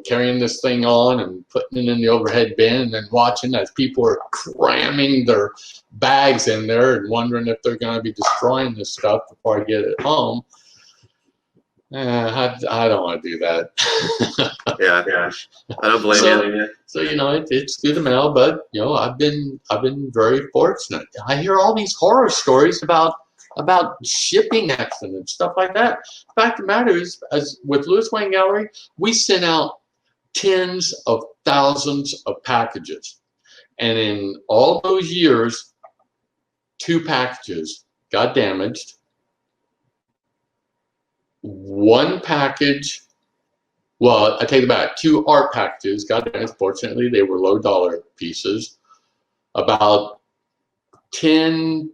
carrying this thing on and putting it in the overhead bin, and then watching as people are cramming their bags in there and wondering if they're going to be destroying this stuff before I get it home. I don't want to do that. Yeah, I don't blame you. So it's through the mail, but I've been very fortunate. I hear all these horror stories about about shipping accidents, stuff like that. The fact of the matter is, as with Lewis Wayne Gallery, we sent out tens of thousands of packages. And in all those years, 2 packages got damaged. 1 package, well, I take it back, 2 art packages got damaged. Fortunately, they were low dollar pieces. About 10,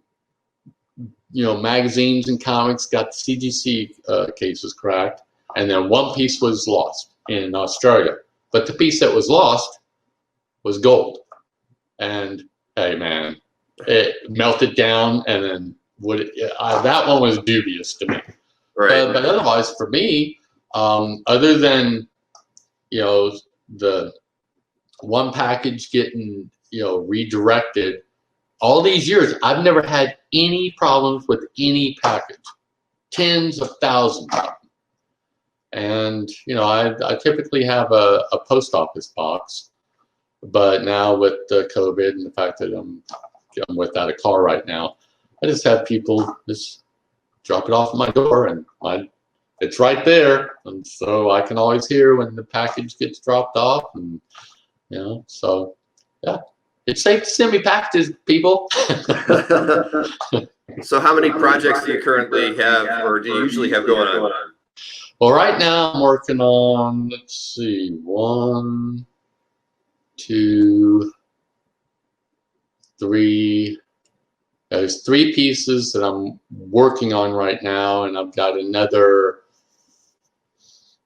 magazines and comics got the CGC cases cracked, and then 1 piece was lost in Australia. But the piece that was lost was gold. And hey, man, it melted down, and then that one was dubious to me. Right. But otherwise, for me, other than the 1 package getting redirected, all these years, I've never had any problems with any package. Tens of thousands of them. And I typically have a post office box, but now with the COVID and the fact that I'm without a car right now, I just have people just drop it off at my door, and it's right there, and so I can always hear when the package gets dropped off, and so yeah, it's safe to send me packages, people. So how many projects do you currently have, or do you usually have going on? Well, right now I'm working on, let's see, 1, 2, 3. There's 3 pieces that I'm working on right now, and I've got another,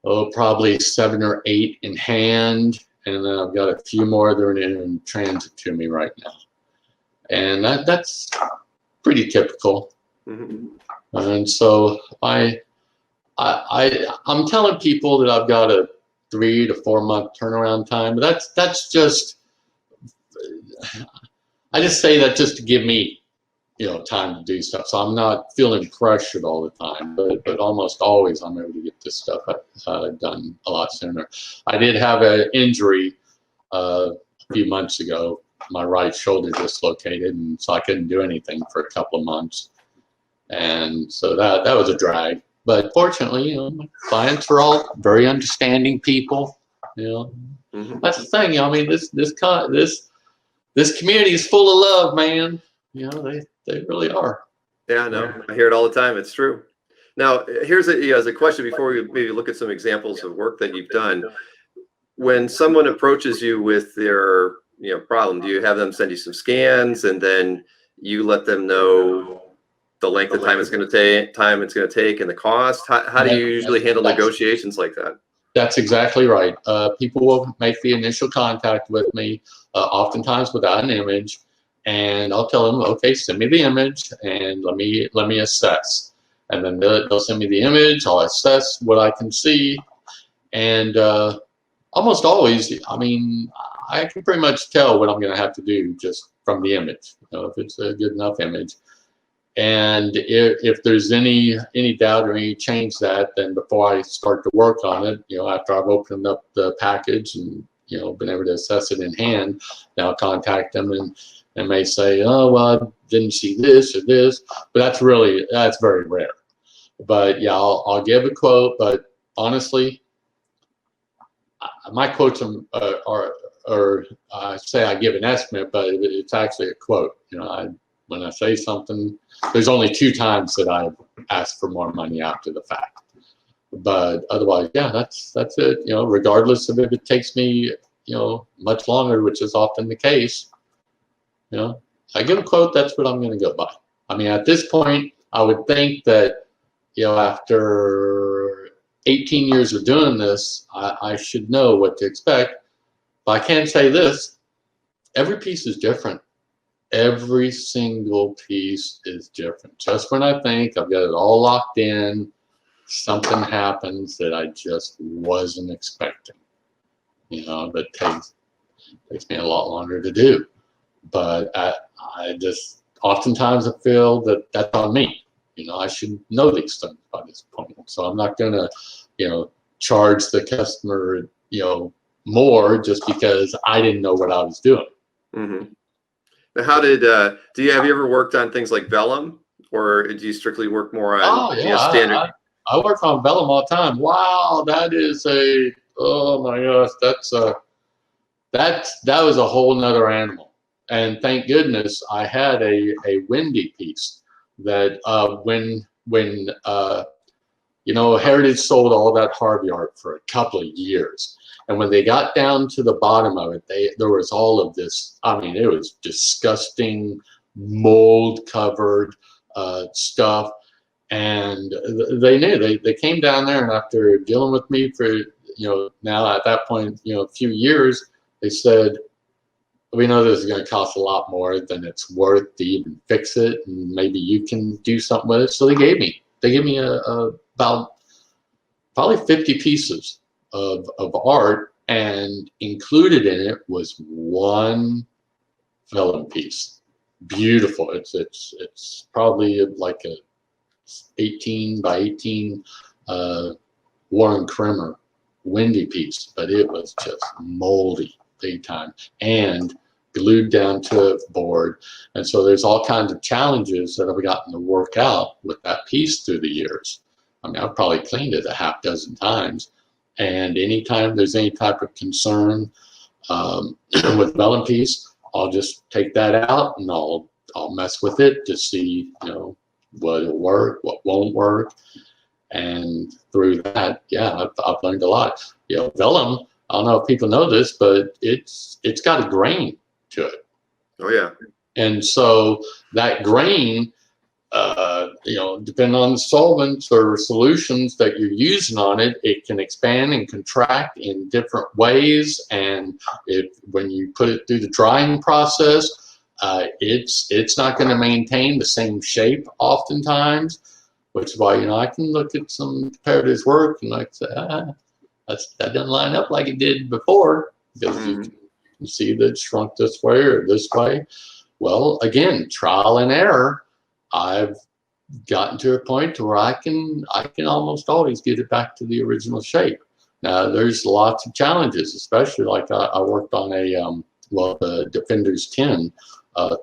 probably 7 or 8 in hand, and then I've got a few more that are in transit to me right now. And that's pretty typical. Mm-hmm. And so I'm telling people that I've got a 3 to 4 month turnaround time, but that's just, I just say that just to give me time to do stuff. So I'm not feeling pressured all the time, but almost always I'm able to get this stuff done a lot sooner. I did have an injury a few months ago. My right shoulder dislocated, and so I couldn't do anything for a couple of months. And so that was a drag. But fortunately, my clients are all very understanding people. Mm-hmm. That's the thing. I mean, this community is full of love, man. They really are. Yeah, no, I hear it all the time. It's true. Now, here's a question before we maybe look at some examples of work that you've done. When someone approaches you with their problem, do you have them send you some scans, and then you let them know the length of time it's going to take, and the cost? How do you usually handle negotiations like that? That's exactly right. People will make the initial contact with me, oftentimes without an image, and I'll tell them, okay, send me the image and let me assess. And then they'll send me the image. I'll assess what I can see, and almost always, I mean, I can pretty much tell what I'm going to have to do just from the image, if it's a good enough image. And if there's any doubt or any change that, then before I start to work on it, after I've opened up the package and been able to assess it in hand, then I'll contact them and may say, oh well, I didn't see this or this, but that's very rare. But yeah, I'll give a quote, but honestly, my quotes are I say I give an estimate, but it's actually a quote. When I say something, there's only 2 times that I've asked for more money after the fact. But otherwise, yeah, that's it. Regardless of if it takes me, much longer, which is often the case, I give a quote, that's what I'm going to go by. I mean, at this point, I would think that, after 18 years of doing this, I should know what to expect. But I can say this, every piece is different. Every single piece is different. Just when I think I've got it all locked in, something happens that I just wasn't expecting. That takes me a lot longer to do. But I just oftentimes I feel that that's on me. I should know these things by this point. So I'm not going to, charge the customer, more just because I didn't know what I was doing. Mm-hmm. How did have you ever worked on things like vellum or do you strictly work more on, Oh you yeah, know, standard? I work on vellum all the time. Wow, that is oh my gosh, that was a whole nother animal. And thank goodness I had a windy piece that when you know, Heritage sold all that Harvey art for a couple of years. And when they got down to the bottom of it, there was all of this, I mean, it was disgusting, mold covered stuff. And they knew, they came down there, and after dealing with me for, you know, now at that point, you know, a few years, they said, we know this is going to cost a lot more than it's worth to even fix it, and maybe you can do something with it. So they gave me about probably 50 pieces of art, and included in it was one vellum piece. Beautiful. It's probably like a 18 by 18 Warren Kremer windy piece, but it was just moldy big time and glued down to a board. And so there's all kinds of challenges that I've gotten to work out with that piece through the years. I mean, I've probably cleaned it a half dozen times. And anytime there's any type of concern with vellum piece, I'll just take that out and I'll mess with it to see, you know, what'll work, what won't work. And through that, yeah, I've learned a lot. You know, vellum, I don't know if people know this, but it's got a grain to it. Oh yeah. And so that grain, you know, depending on the solvents or solutions that you're using on it, it can expand and contract in different ways. And when you put it through the drying process, it's not going to maintain the same shape oftentimes, which is why, you know, I can look at some comparatives work and I say, that doesn't line up like it did before, because you can see that it shrunk this way or this way. Well, again, trial and error. I've gotten to a point where I can almost always get it back to the original shape. Now, there's lots of challenges, especially like I worked on the Defender's 10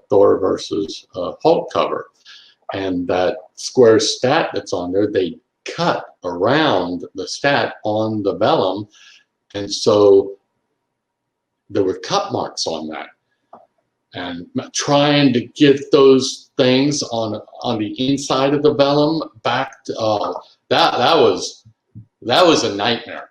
Thor versus Hulk cover. And that square stat that's on there, they cut around the stat on the vellum. And so there were cut marks on that. And trying to get those things on the inside of the vellum back to, that was a nightmare.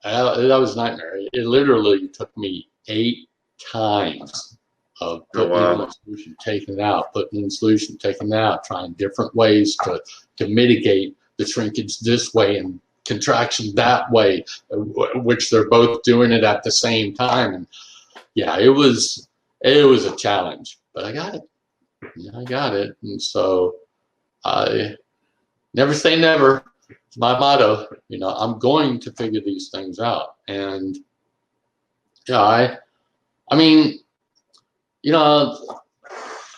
That was a nightmare. It literally took me 8 times of putting in the solution, taking it out, putting in the solution, taking it out, trying different ways to mitigate the shrinkage this way and contraction that way, which they're both doing it at the same time. And yeah, it was a challenge, but I got it. Yeah, I got it. And so I never say never. It's my motto. You know, I'm going to figure these things out. And yeah, I mean, you know,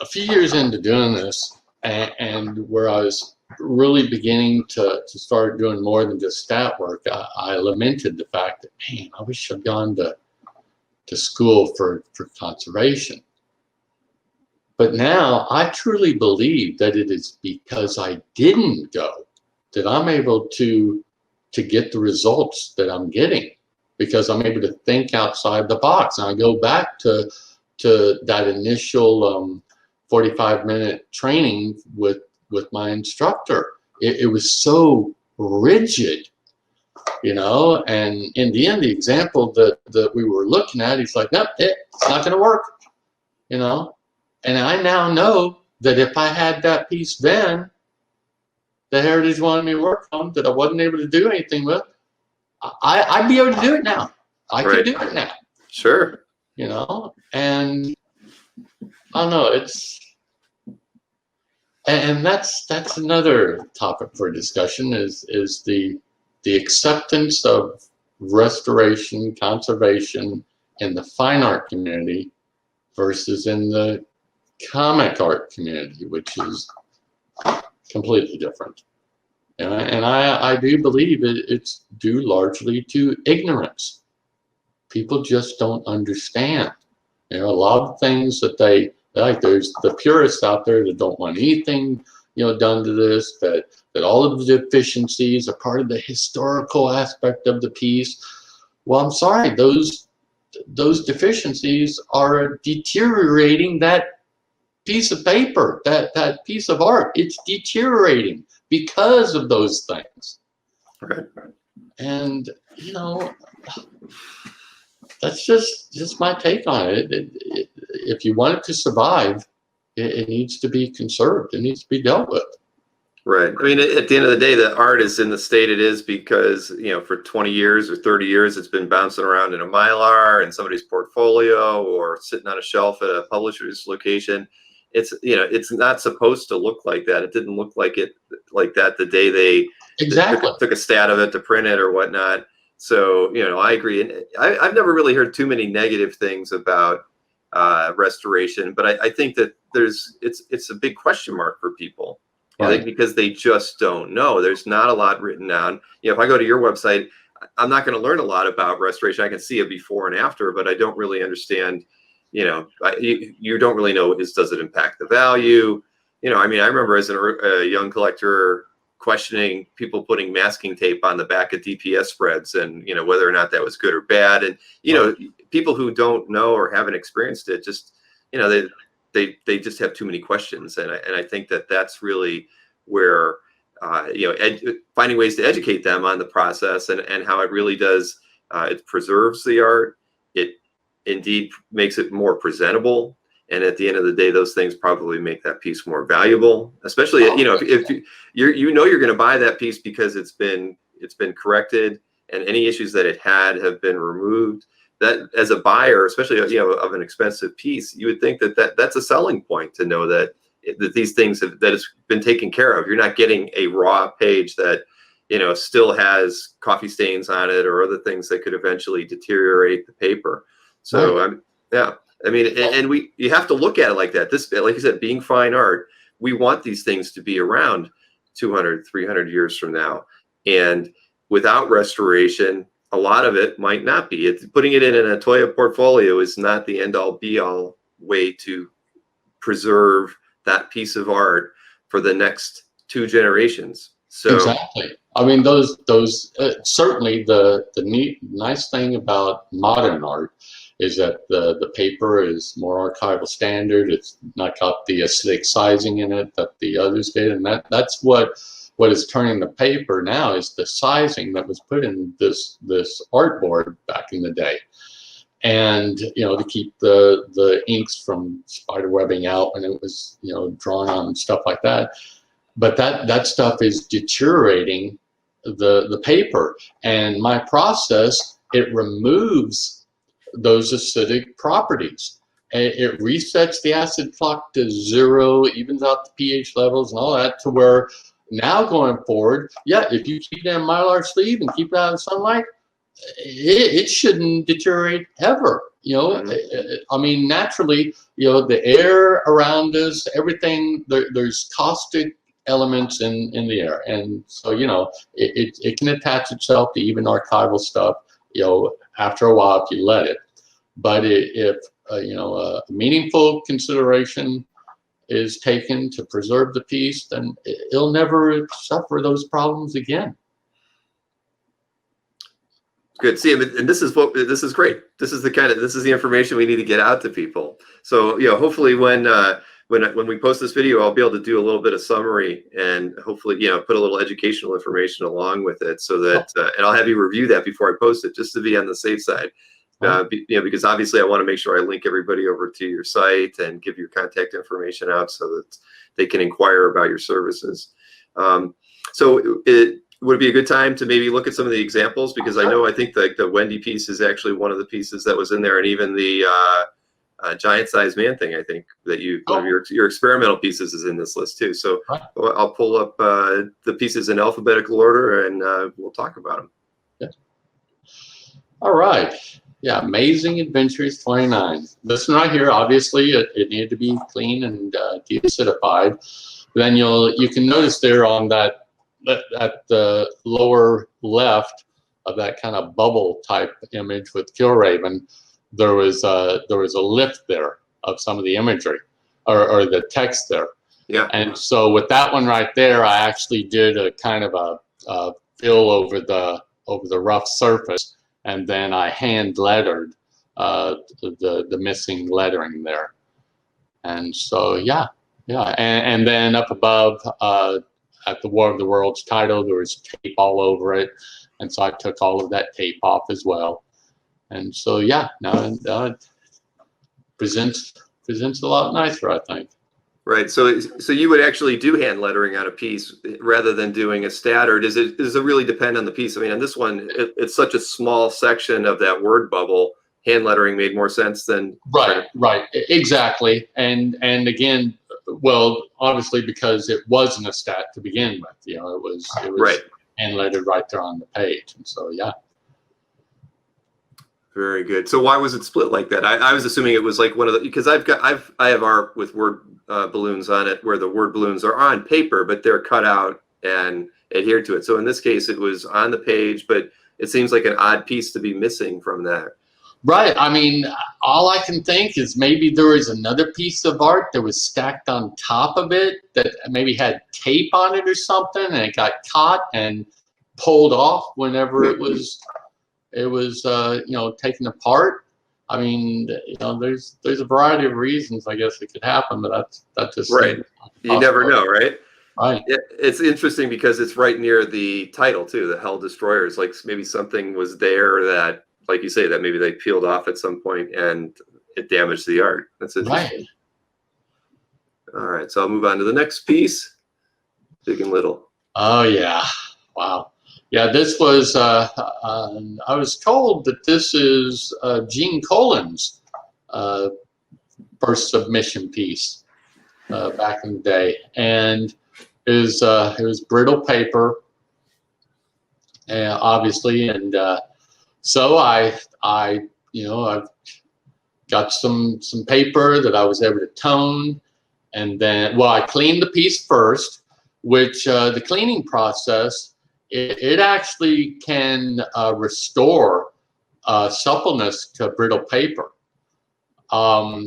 a few years into doing this, and where I was really beginning to start doing more than just stat work, I lamented the fact that, man, I wish I'd gone to school for conservation. But now I truly believe that it is because I didn't go that I'm able to get the results that I'm getting, because I'm able to think outside the box. And I go back to that initial 45-minute training with my instructor. It was so rigid, you know, and in the end, the example that we were looking at, he's like, nope, it's not going to work, you know. And I now know that if I had that piece then that Heritage wanted me to work on, that I wasn't able to do anything with, I'd be able to do it now. I could do it now. Sure. You know, and I don't know, and that's another topic for discussion is the acceptance of restoration, conservation in the fine art community versus in the comic art community, which is completely different. And I do believe it's due largely to ignorance. People just don't understand. You know, a lot of things that they like, there's the purists out there that don't want anything done to this, that all of the deficiencies are part of the historical aspect of the piece. Well, I'm sorry, those deficiencies are deteriorating that piece of paper, that piece of art. It's deteriorating because of those things. Right. And that's just my take on it. If you want it to survive, it needs to be conserved. It needs to be dealt with. Right. I mean, at the end of the day, the art is in the state it is because, for 20 years or 30 years, it's been bouncing around in a Mylar in somebody's portfolio or sitting on a shelf at a publisher's location. It's not supposed to look like that. It didn't look like that the day they Exactly. took a stat of it to print it or whatnot. So, I agree. And I've never really heard too many negative things about restoration, but I think that it's a big question mark for people. I think because they just don't know. There's not a lot written down. If I go to your website, I'm not going to learn a lot about restoration. I can see a before and after, but I don't really understand. You don't really know does it impact the value? I mean, I remember as a young collector questioning people putting masking tape on the back of DPS spreads and whether or not that was good or bad. And people who don't know or haven't experienced it just they just have too many questions, and I think that's really where finding ways to educate them on the process and how it really does it preserves the art. It indeed makes it more presentable, and at the end of the day, those things probably make that piece more valuable. Especially if you're going to buy that piece because it's been corrected and any issues that it had have been removed. That as a buyer, especially of an expensive piece, you would think that's a selling point to know that these things that it's been taken care of. You're not getting a raw page that still has coffee stains on it or other things that could eventually deteriorate the paper. So I mean, and you have to look at it like that. This, like you said, being fine art, we want these things to be around 200, 300 years from now, and without restoration, a lot of it might not be. Putting it in an Atoya portfolio is not the end-all be-all way to preserve that piece of art for the next 2 generations. So exactly. I mean, those certainly the nice thing about modern art is that the paper is more archival standard. It's not got the acidic sizing in it that the others did, and that's what is turning the paper now is the sizing that was put in this artboard back in the day. And to keep the inks from spider webbing out when it was drawn on and stuff like that. But that stuff is deteriorating the paper. And my process, it removes those acidic properties. It resets the acid clock to 0, evens out the pH levels and all that to where now going forward, if you keep that Mylar sleeve and keep it out in sunlight, it shouldn't deteriorate ever. I mean, naturally, the air around us, everything, there's caustic elements in the air, and so it can attach itself to even archival stuff. After a while, if you let it. But if a meaningful consideration is taken to preserve the piece, then it'll never suffer those problems again. Good. See, and this is great. This is the information we need to get out to people. So hopefully when we post this video, I'll be able to do a little bit of summary and hopefully put a little educational information along with it, so that and I'll have you review that before I post it, just to be on the safe side. Because obviously I want to make sure I link everybody over to your site and give your contact information out so that they can inquire about your services. So it would be a good time to maybe look at some of the examples, because I think the Wendy piece is actually one of the pieces that was in there, and even the giant sized man thing, I think that one of your experimental pieces is in this list too. So I'll pull up the pieces in alphabetical order and we'll talk about them. Yeah. All right. Yeah, Amazing Adventures 29. This one right here, obviously, it needed to be clean and deacidified. Then you can notice there on that at the lower left of that kind of bubble type image with Killraven, there was a lift there of some of the imagery or the text there. Yeah. And so with that one right there, I actually did a kind of a fill over the rough surface, and then I hand lettered the missing lettering there. And so yeah, and then up above at the War of the Worlds title, there was tape all over it, and so I took all of that tape off as well. And so yeah, now it presents a lot nicer, I think. Right. So you would actually do hand lettering on a piece rather than doing a stat, or does it really depend on the piece? I mean, on this one, it's such a small section of that word bubble. Hand lettering made more sense than right, exactly. And again, well, obviously because it wasn't a stat to begin with, you know, it was right. hand lettered right there on the page, and so yeah. Very good. So why was it split like that? I was assuming it was like one of the, because I have art with word balloons on it where the word balloons are on paper, but they're cut out and adhered to it. So in this case, it was on the page, but it seems like an odd piece to be missing from that. Right. I mean, all I can think is maybe there was another piece of art that was stacked on top of it that maybe had tape on it or something, and it got caught and pulled off whenever it was you know, taken apart. I mean, you know, there's a variety of reasons I guess it could happen, but that's just right. You never know, right? Right. It's interesting because it's right near the title too, the Hell Destroyers. Like maybe something was there that, like you say, that maybe they peeled off at some point and it damaged the art. That's interesting. Right. All right, so I'll move on to the next piece, Big and Little. Oh yeah, wow. Yeah, this was, I was told that this is Gene Colan's first submission piece back in the day. And it was brittle paper, obviously. And so you know, I've got some paper that I was able to tone. And then, well, I cleaned the piece first, which the cleaning process, it actually can restore suppleness to brittle paper. But,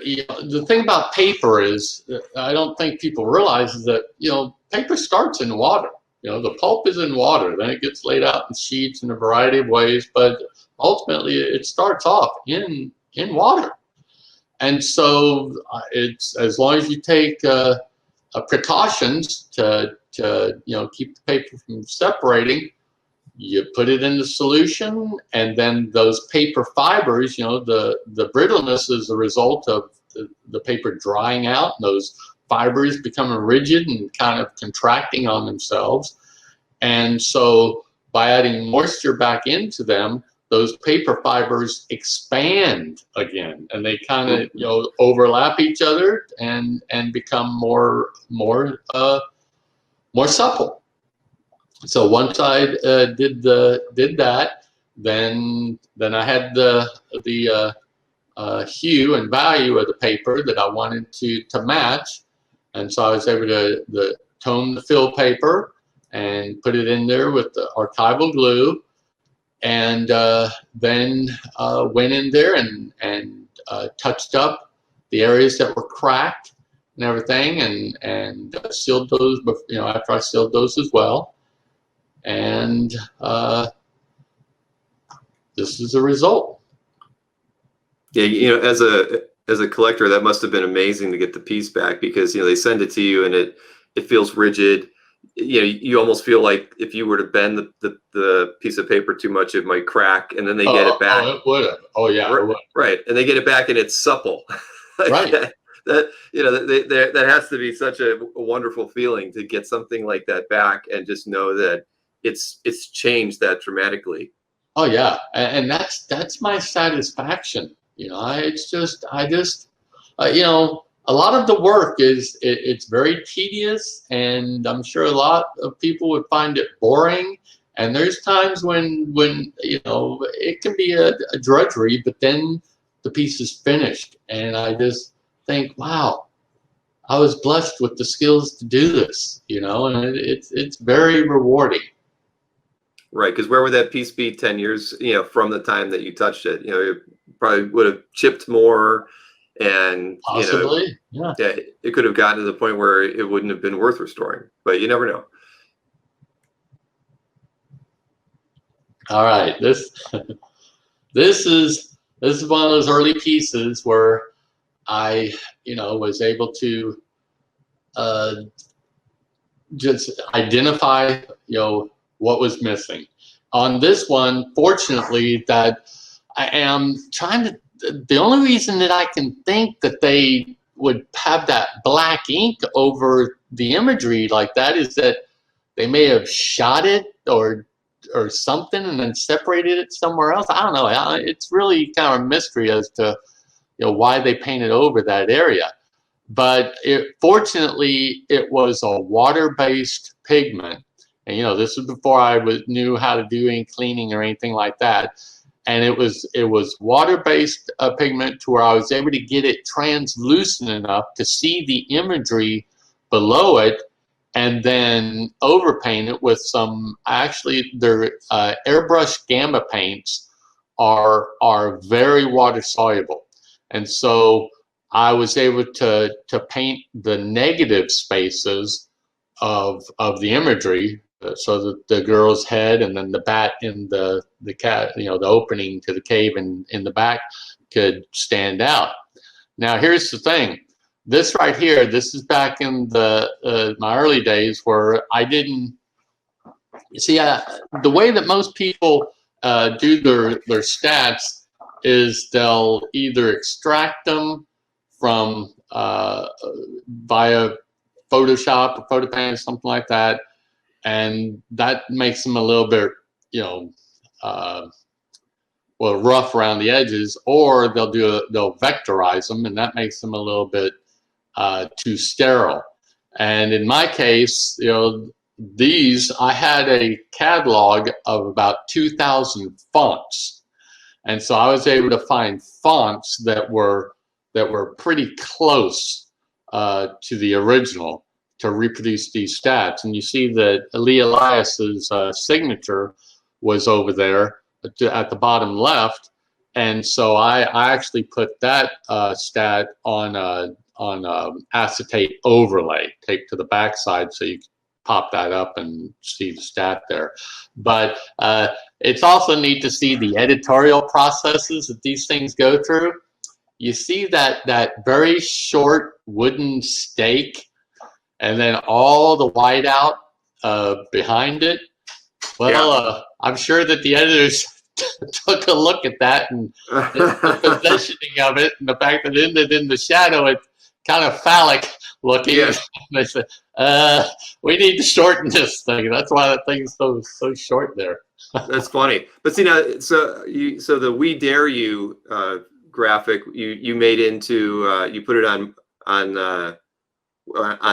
you know, the thing about paper is, I don't think people realize is that, you know, paper starts in water. You know, the pulp is in water, then it gets laid out in sheets in a variety of ways, but ultimately it starts off in water. And so it's, as long as you take precautions to you know, keep the paper from separating, you put it in the solution, and then those paper fibers, you know, the brittleness is a result of the paper drying out, and those fibers becoming rigid and kind of contracting on themselves. And so by adding moisture back into them, those paper fibers expand again, and they kind of, you know, overlap each other and become more supple. So once I did that, then I had the hue and value of the paper that I wanted to match, and so I was able to tone the fill paper and put it in there with the archival glue, and then went in there and touched up the areas that were cracked and everything, and sealed those, you know, after I sealed those as well. And this is the result. Yeah, you know, as a collector, that must have been amazing to get the piece back, because, you know, they send it to you and it feels rigid. You know, you almost feel like if you were to bend the piece of paper too much, it might crack, and then they get it back. Oh, it would have. Oh, yeah. Right, it would. right, and they get it back and it's supple. Right. That you know, that has to be such a wonderful feeling to get something like that back and just know that it's changed that dramatically. Oh yeah, and that's my satisfaction. You know, I just you know, a lot of the work is it's very tedious, and I'm sure a lot of people would find it boring. And there's times when you know, it can be a drudgery, but then the piece is finished, and I just think, wow, I was blessed with the skills to do this. You know, and it's very rewarding. Right, because where would that piece be 10 years, you know, from the time that you touched it? You know, it probably would have chipped more. and Possibly, yeah. yeah, it could have gotten to the point where it wouldn't have been worth restoring, but you never know. All right, this is one of those early pieces where I, was able to just identify, what was missing. On this one, fortunately, that I am trying to, the only reason that I can think that they would have that black ink over the imagery like that is that they may have shot it or something and then separated it somewhere else. I don't know. It's really kind of a mystery as to why they painted over that area. But fortunately, it was a water-based pigment, and this was before I knew how to do ink cleaning or anything like that. And it was water-based pigment to where I was able to get it translucent enough to see the imagery below it, and then overpaint it with some. Actually, their airbrush gamma paints are very water soluble, and so I was able to paint the negative spaces of the imagery, so that the girl's head and then the bat in the cat, the opening to the cave in the back could stand out. Now here's the thing. This right here, this is back in my early days where I didn't see the way that most people do their stats is they'll either extract them from via Photoshop or PhotoPaint or something like that, and that makes them a little bit, rough around the edges, or they'll vectorize them, and that makes them a little bit too sterile. And in my case, these, I had a catalog of about 2,000 fonts, and so I was able to find fonts that were pretty close to the original to reproduce these stats. And you see that Lee Elias's signature was over there at the bottom left, and so I actually put that stat on acetate overlay taped to the backside, so you can pop that up and see the stat there. But it's also neat to see the editorial processes that these things go through. You see that very short wooden stake and then all the whiteout behind it. Well, I'm sure that the editors took a look at that and the positioning of it, and the fact that it ended in the shadow, it's kind of phallic looking. Yeah. They said, we need to shorten this thing. That's why that thing's so short there. That's funny. But see, now, so the "We Dare You" graphic you made into you put it on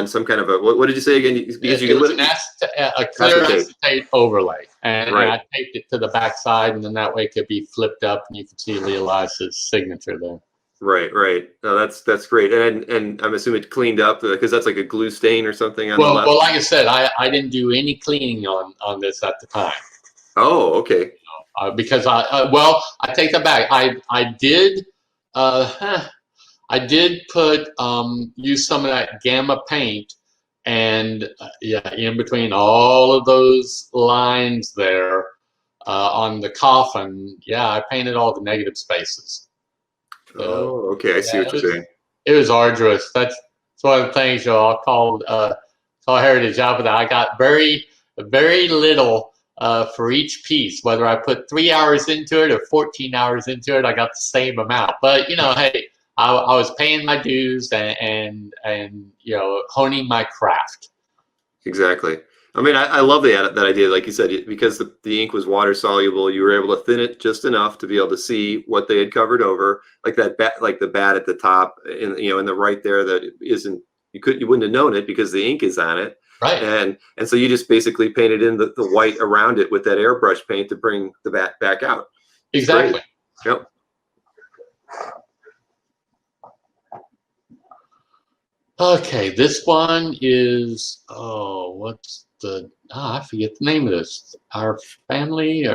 some kind of a, what did you say again? Because it was a clear acetate overlay, and I taped it to the backside, and then that way it could be flipped up, and you could see Lee Elias's signature there. Right. No, that's great, and I'm assuming it cleaned up because that's like a glue stain or something on the left. Well, like I said, I didn't do any cleaning on this at the time. Oh, okay. Because I take that back. I did put use some of that gamma paint, and in between all of those lines there on the coffin, I painted all the negative spaces. Oh, okay. I see what you're saying. It was arduous. That's one of the things I'll call heritage out of that. I got very little for each piece. Whether I put 3 hours into it or 14 hours into it, I got the same amount. But hey, I was paying my dues and honing my craft. Exactly. I mean, I love that idea, like you said, because the ink was water soluble. You were able to thin it just enough to be able to see what they had covered over, like that bat, like the bat at the top, in the right there that isn't. You wouldn't have known it because the ink is on it. Right. And so you just basically painted in the white around it with that airbrush paint to bring the bat back out. Exactly. Yep. Okay, this one is I forget the name of this. Our family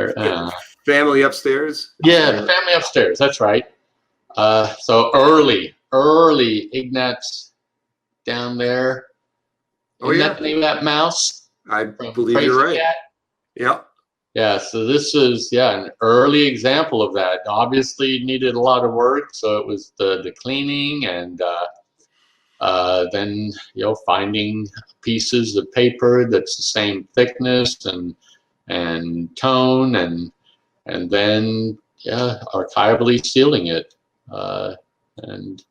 Family Upstairs. Yeah, the Family Upstairs. That's right. So early early Ignatz down there. Oh, Isn't yeah. that the name of that mouse I from believe you're Crazy right. Cat? Yeah. Yeah, so this is, yeah, an early example of that. Obviously needed a lot of work, so it was the cleaning and then, you know, finding pieces of paper that's the same thickness and tone, and then, yeah, archivally sealing it. And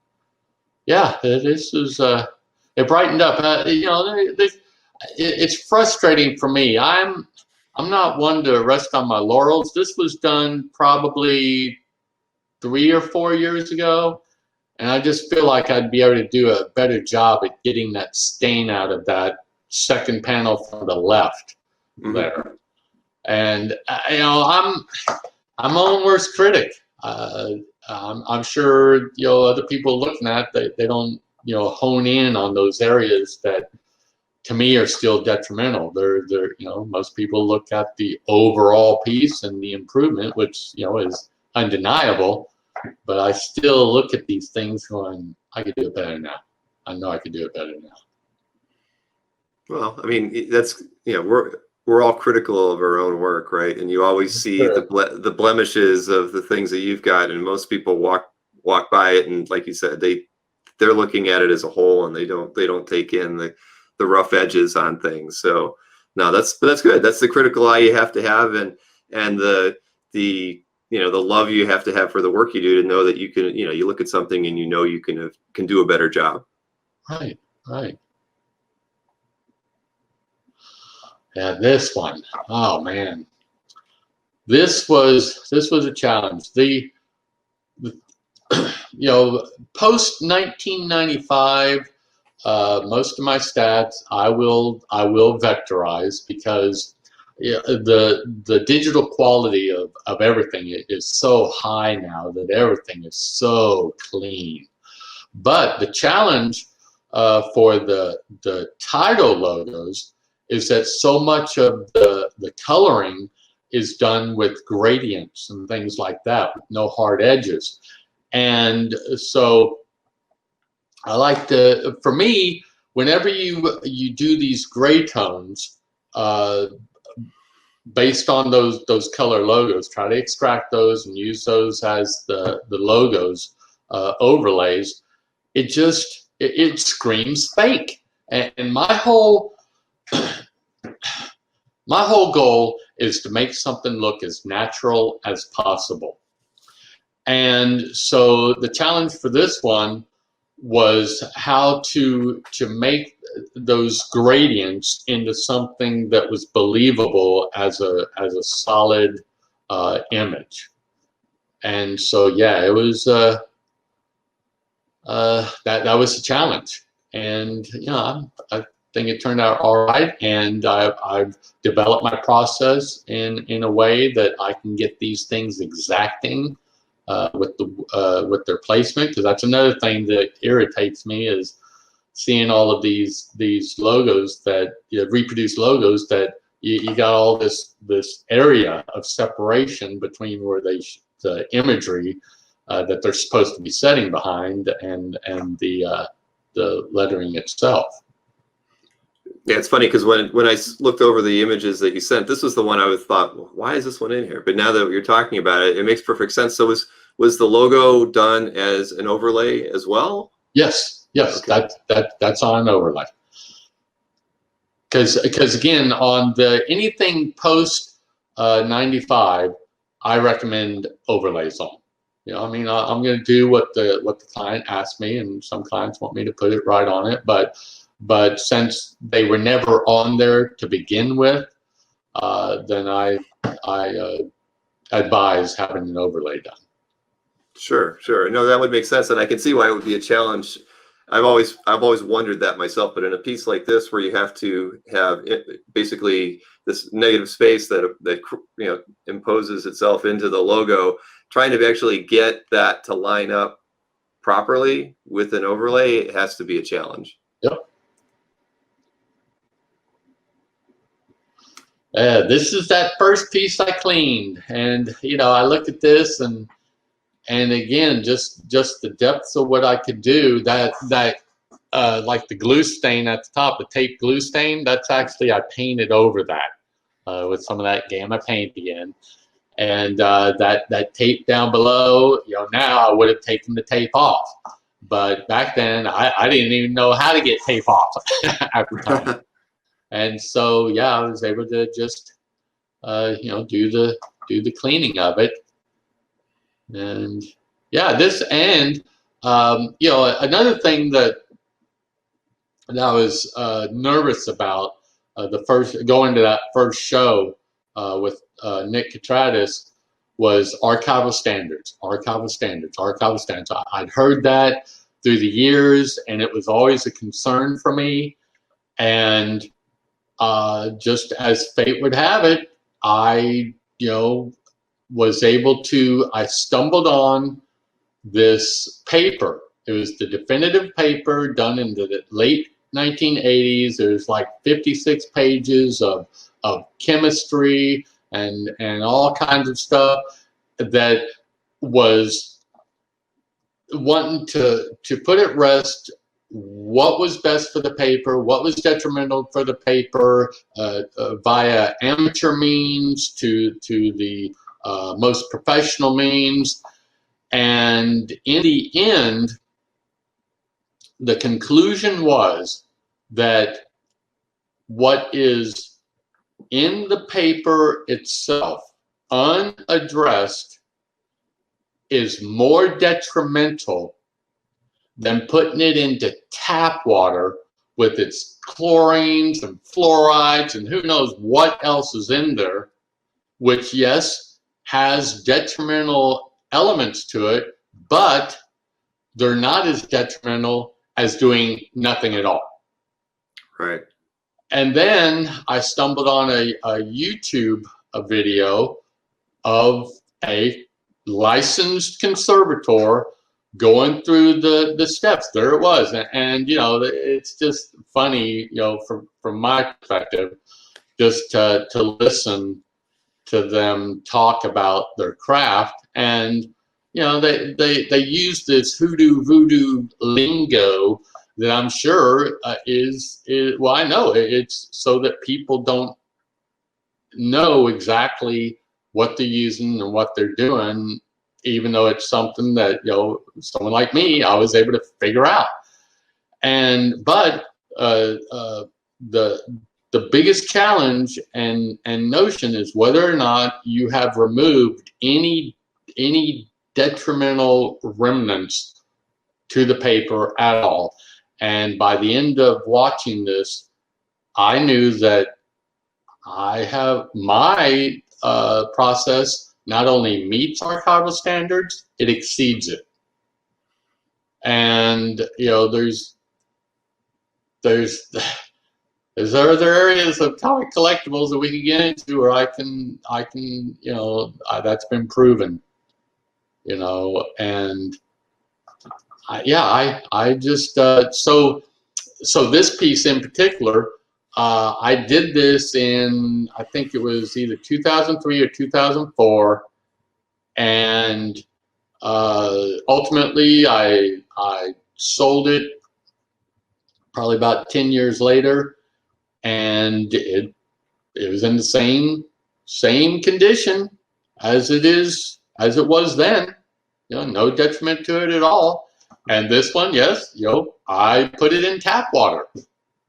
yeah, this is, it brightened up. You know, it's frustrating for me. I'm not one to rest on my laurels. This was done probably 3 or 4 years ago, and I just feel like I'd be able to do a better job at getting that stain out of that second panel from the left there. And you know, I'm my own worst critic. I'm sure, you know, other people looking at they don't, you know, hone in on those areas that to me are still detrimental. They're you know, most people look at the overall piece and the improvement, which, you know, is undeniable. But I still look at these things going, I could do it better now. I know I could do it better now. Well, I mean, that's, you know, we're all critical of our own work, right? And you always see Sure. the blemishes of the things that you've got, and most people walk by it, and like you said, they're looking at it as a whole, and they don't take in the rough edges on things. So no, that's good. That's the critical eye you have to have, and the you know, the love you have to have for the work you do to know that you can, you know, you look at something and you know you can do a better job. Right, right. Yeah, this one. Oh man, this was a challenge. The you know, post 1995, most of my stats I will vectorize because, yeah, the digital quality of everything is so high now that everything is so clean. But the challenge for the title logos is that so much of the coloring is done with gradients and things like that, with no hard edges. And so I like to, for me, whenever you do these gray tones, uh, based on those color logos, try to extract those and use those as the logos overlays. It screams fake. And my whole goal is to make something look as natural as possible. And so the challenge for this one was how to make those gradients into something that was believable as a solid image. And so yeah, it was that was a challenge. And you know, I think it turned out all right. And I've developed my process in a way that I can get these things exacting with their placement, because that's another thing that irritates me is seeing all of these logos that, you know, reproduced logos that you got all this area of separation between where the imagery that they're supposed to be setting behind and the lettering itself. Yeah, it's funny because when I looked over the images that you sent, this was the one I thought, well, why is this one in here? But now that you're talking about it, it makes perfect sense. So was the logo done as an overlay as well? Yes, okay. That's on an overlay. Because again, on anything post 95, I recommend overlays on. You know, I mean, I'm going to do what the client asked me, and some clients want me to put it right on it, but since they were never on there to begin with, then I advise having an overlay done. Sure. No, that would make sense, and I can see why it would be a challenge. I've always wondered that myself, but in a piece like this where you have to have basically this negative space that you know, imposes itself into the logo, trying to actually get that to line up properly with an overlay, it has to be a challenge. Yep. This is that first piece I cleaned, and you know, I looked at this and and again, just the depths of what I could do. That like the glue stain at the top, the tape glue stain. That's actually I painted over that with some of that gamma paint again. And that tape down below, now I would have taken the tape off. But back then, I didn't even know how to get tape off after time. And so, yeah, I was able to just, do the cleaning of it. And yeah, another thing that I was nervous about going to that first show with Nick Catradis was archival standards. I'd heard that through the years, and it was always a concern for me. And just as fate would have it, I stumbled on this paper. It was the definitive paper done in the late 1980s. There's like 56 pages of chemistry and all kinds of stuff that was wanting to put at rest what was best for the paper, what was detrimental for the paper, via amateur means to the most professional means. And in the end, the conclusion was that what is in the paper itself, unaddressed, is more detrimental than putting it into tap water with its chlorines and fluorides and who knows what else is in there, which, yes, has detrimental elements to it, but they're not as detrimental as doing nothing at all. Right. And then I stumbled on a YouTube video of a licensed conservator going through the steps. There it was. And it's just funny, from my perspective, just to listen to them talk about their craft. And they use this hoodoo voodoo lingo that I'm sure is well, I know it's so that people don't know exactly what they're using and what they're doing, even though it's something that someone like me, I was able to figure out. But the biggest challenge and notion is whether or not you have removed any detrimental remnants to the paper at all. And by the end of watching this, I knew that I have my process not only meets archival standards, it exceeds it. And there's other areas of comic collectibles that we can get into where I can that's been proven, and I just so this piece in particular, I did this in, I think it was either 2003 or 2004, and ultimately I sold it probably about 10 years later, and it was in the same condition as it was then. No detriment to it at all. And this one, yes, I put it in tap water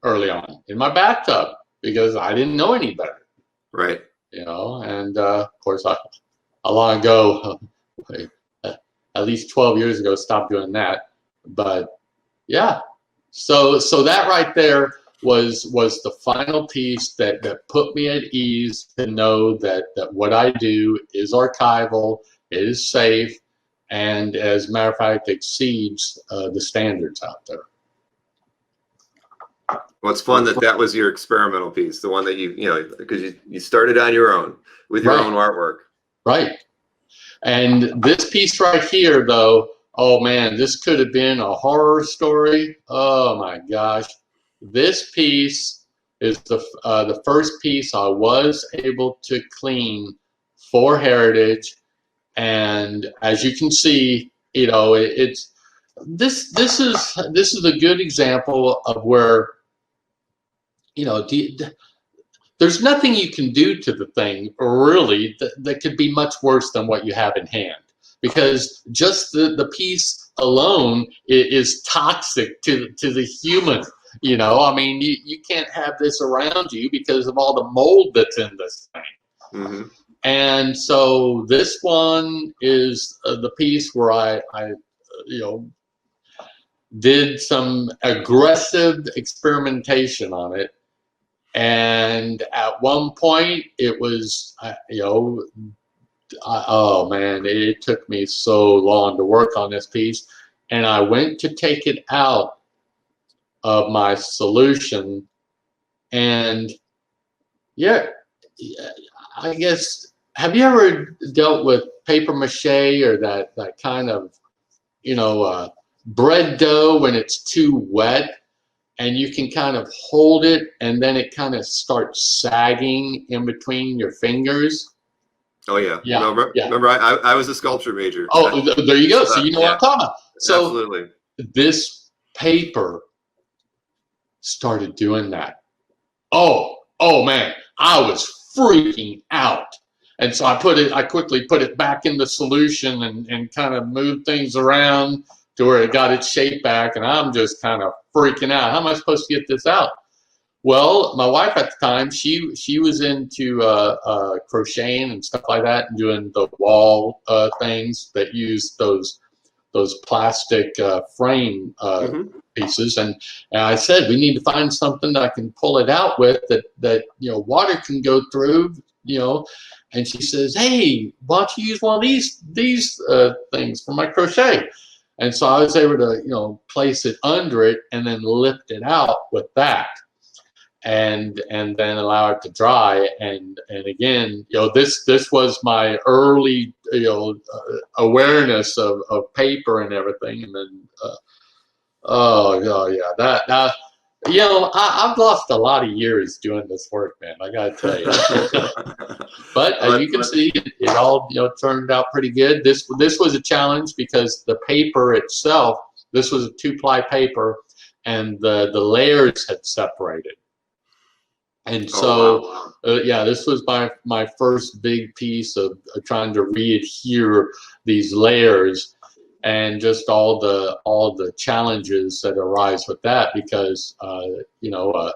early on in my bathtub because I didn't know any better. Right. And of course, I long ago, at least 12 years ago, stopped doing that. But yeah, so that right there was the final piece that put me at ease to know that what I do is archival, is safe, and as a matter of fact exceeds the standards out there. Well, it's fun that was your experimental piece, the one that because you started on your own with your own artwork. Right. And this piece right here, though, oh man, this could have been a horror story. Oh my gosh. This piece is the first piece I was able to clean for Heritage, And as you can see, you know, this is a good example of where, you know, there's nothing you can do to the thing really that could be much worse than what you have in hand, because just the piece alone is toxic to the human. You know, I mean, you can't have this around you because of all the mold that's in this thing. Mm-hmm. And so this one is the piece where I you know, did some aggressive experimentation on it. And at one point it was, you know, oh man, it took me so long to work on this piece. And I went to take it out of my solution, and yeah, I guess, have you ever dealt with paper mache or that kind of, you know, bread dough when it's too wet and you can kind of hold it and then it kind of starts sagging in between your fingers? Oh yeah. Yeah, No, yeah. remember I was a sculpture major. Oh, there you go. So you know what Yeah, I'm talking about. So absolutely. this paper started doing that. Oh man, I was freaking out. And so I quickly put it back in the solution and kind of moved things around to where it got its shape back. And I'm just kind of freaking out. How am I supposed to get this out? Well, my wife at the time, she was into crocheting and stuff like that, and doing the wall things that use those plastic frame pieces. And I said, we need to find something that I can pull it out with that you know, water can go through, you know. And she says, hey, why don't you use one of these things for my crochet? And so I was able to, you know, place it under it and then lift it out with that, and then allow it to dry. And again, you know, this was my early, you know, awareness of paper and everything. And then oh yeah, that you know, I've lost a lot of years doing this work, man, I gotta tell you. But as you can see, it all, you know, turned out pretty good. This was a challenge because the paper itself, this was a 2-ply paper, and the layers had separated. And so, yeah, this was my first big piece of trying to readhere these layers, and just all the challenges that arise with that, because you know,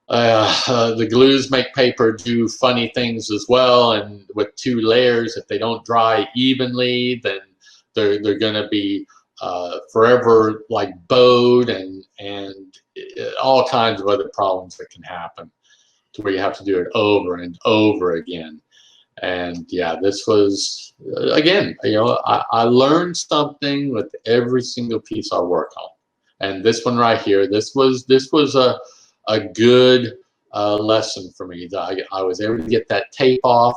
the glues make paper do funny things as well. And with 2 layers, if they don't dry evenly, then they're going to be forever like bowed, and all kinds of other problems that can happen, to where you have to do it over and over again. And yeah, this was, again, you know, I learned something with every single piece I work on. And this one right here, this was a good lesson for me. I was able to get that tape off,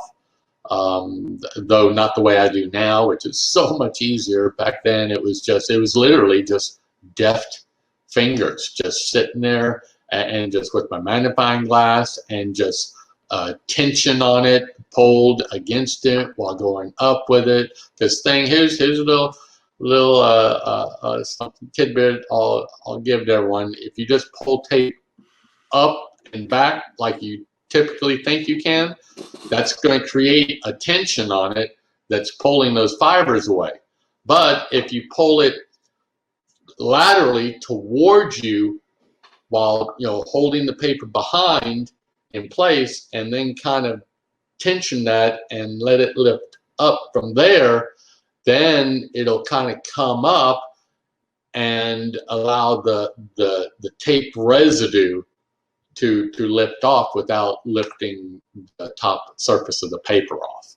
though not the way I do now, which is so much easier. Back then it was literally just deft fingers, just sitting there and just with my magnifying glass and just tension on it, pulled against it while going up with it. This thing, here's a little something tidbit I'll give to everyone. If you just pull tape up and back like you typically think you can, that's going to create a tension on it that's pulling those fibers away. But if you pull it laterally towards you while, you know, holding the paper behind in place, and then kind of tension that and let it lift up from there, then it'll kind of come up and allow the tape residue to lift off without lifting the top surface of the paper off.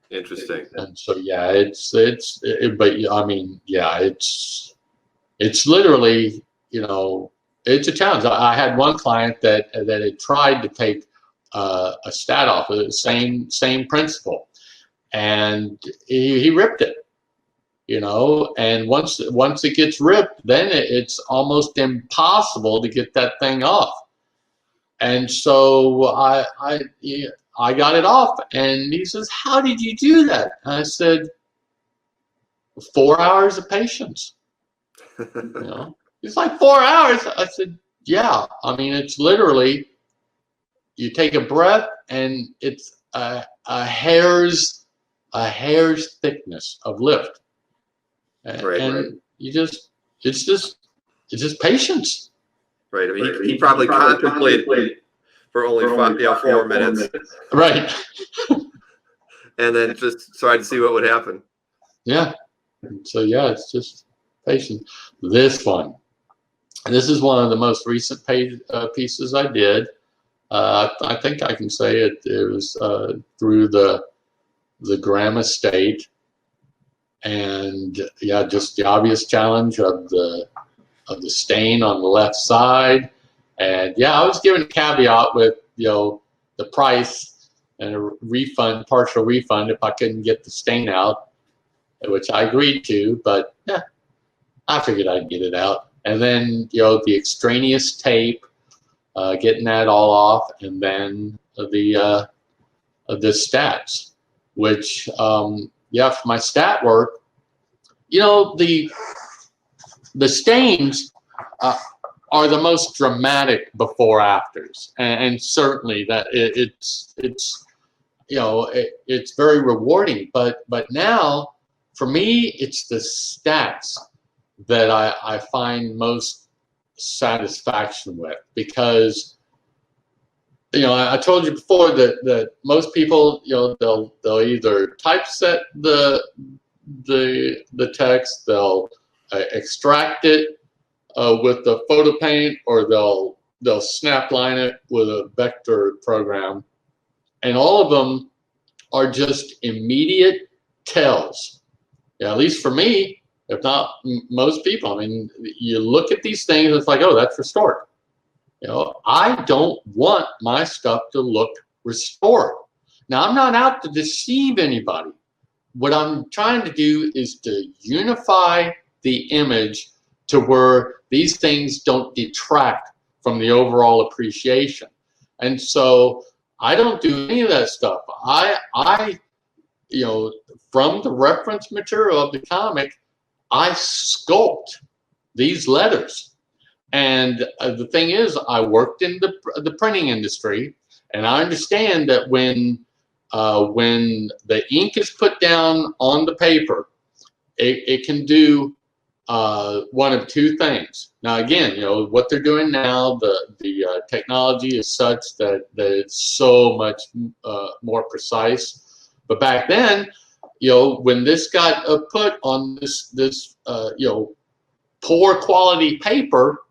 Interesting. And so yeah, but I mean, yeah, it's literally, you know, it's a challenge. I had one client that had tried to take a stat off of the same principle, and he ripped it, you know. And once it gets ripped, then it's almost impossible to get that thing off. And so I got it off, and he says, "How did you do that?" And I said, 4 hours of patience. It's like 4 hours. I said, "Yeah." I mean, it's literally, you take a breath, and it's a hair's thickness of lift, and you just it's just patience. Right. I mean, he probably contemplated for only 4 minutes, Right. and then just tried to see what would happen. Yeah. So yeah, it's just patience. This is one of the most recent pieces I did. I think I can say it was through the Graham estate, and yeah, just the obvious challenge of the stain on the left side. And yeah, I was given a caveat with the price and a refund, partial refund, if I couldn't get the stain out, which I agreed to. But yeah, I figured I'd get it out. And then the extraneous tape, getting that all off, and then the stats, which yeah, for my stat work, the stains are the most dramatic before afters, and certainly that it's it's very rewarding. But now, for me, it's the stats that I find most satisfaction with, because I told you before that most people they'll either typeset the text, they'll extract it with the photo paint, or they'll snap line it with a vector program, and all of them are just immediate tells. At least for me, if not most people. I mean, you look at these things, it's like, oh, that's restored. I don't want my stuff to look restored. Now, I'm not out to deceive anybody. What I'm trying to do is to unify the image to where these things don't detract from the overall appreciation. And so I don't do any of that stuff. I from the reference material of the comic, I sculpt these letters. And the thing is, I worked in the printing industry, and I understand that when the ink is put down on the paper, it can do one of two things. Now, again, what they're doing now, the technology is such that it's so much more precise. But back then, when this got put on this poor quality paper,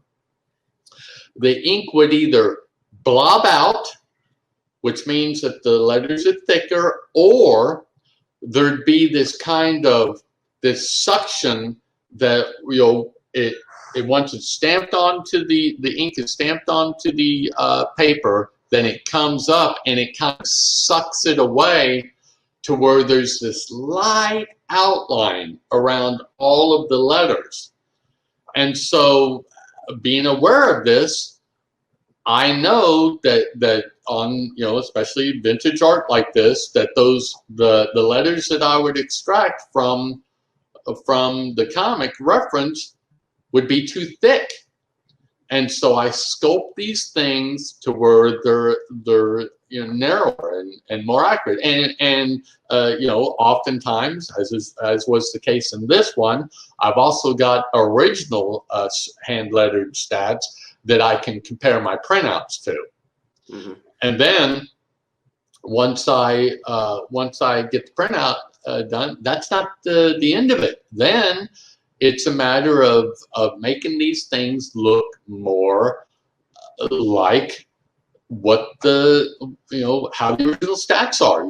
the ink would either blob out, which means that the letters are thicker, or there'd be this kind of suction that it once it's stamped onto the ink is stamped onto the paper, then it comes up and it kind of sucks it away to where there's this light outline around all of the letters. And so, being aware of this, I know that on especially vintage art like this, that the letters that I would extract from the comic reference would be too thick, and so I sculpt these things to where they're narrower and more accurate. And oftentimes, as was the case in this one, I've also got original hand lettered stats that I can compare my printouts to. Mm-hmm. And then once I get the printout done, that's not the end of it. Then it's a matter of making these things look more like what how the original stats are.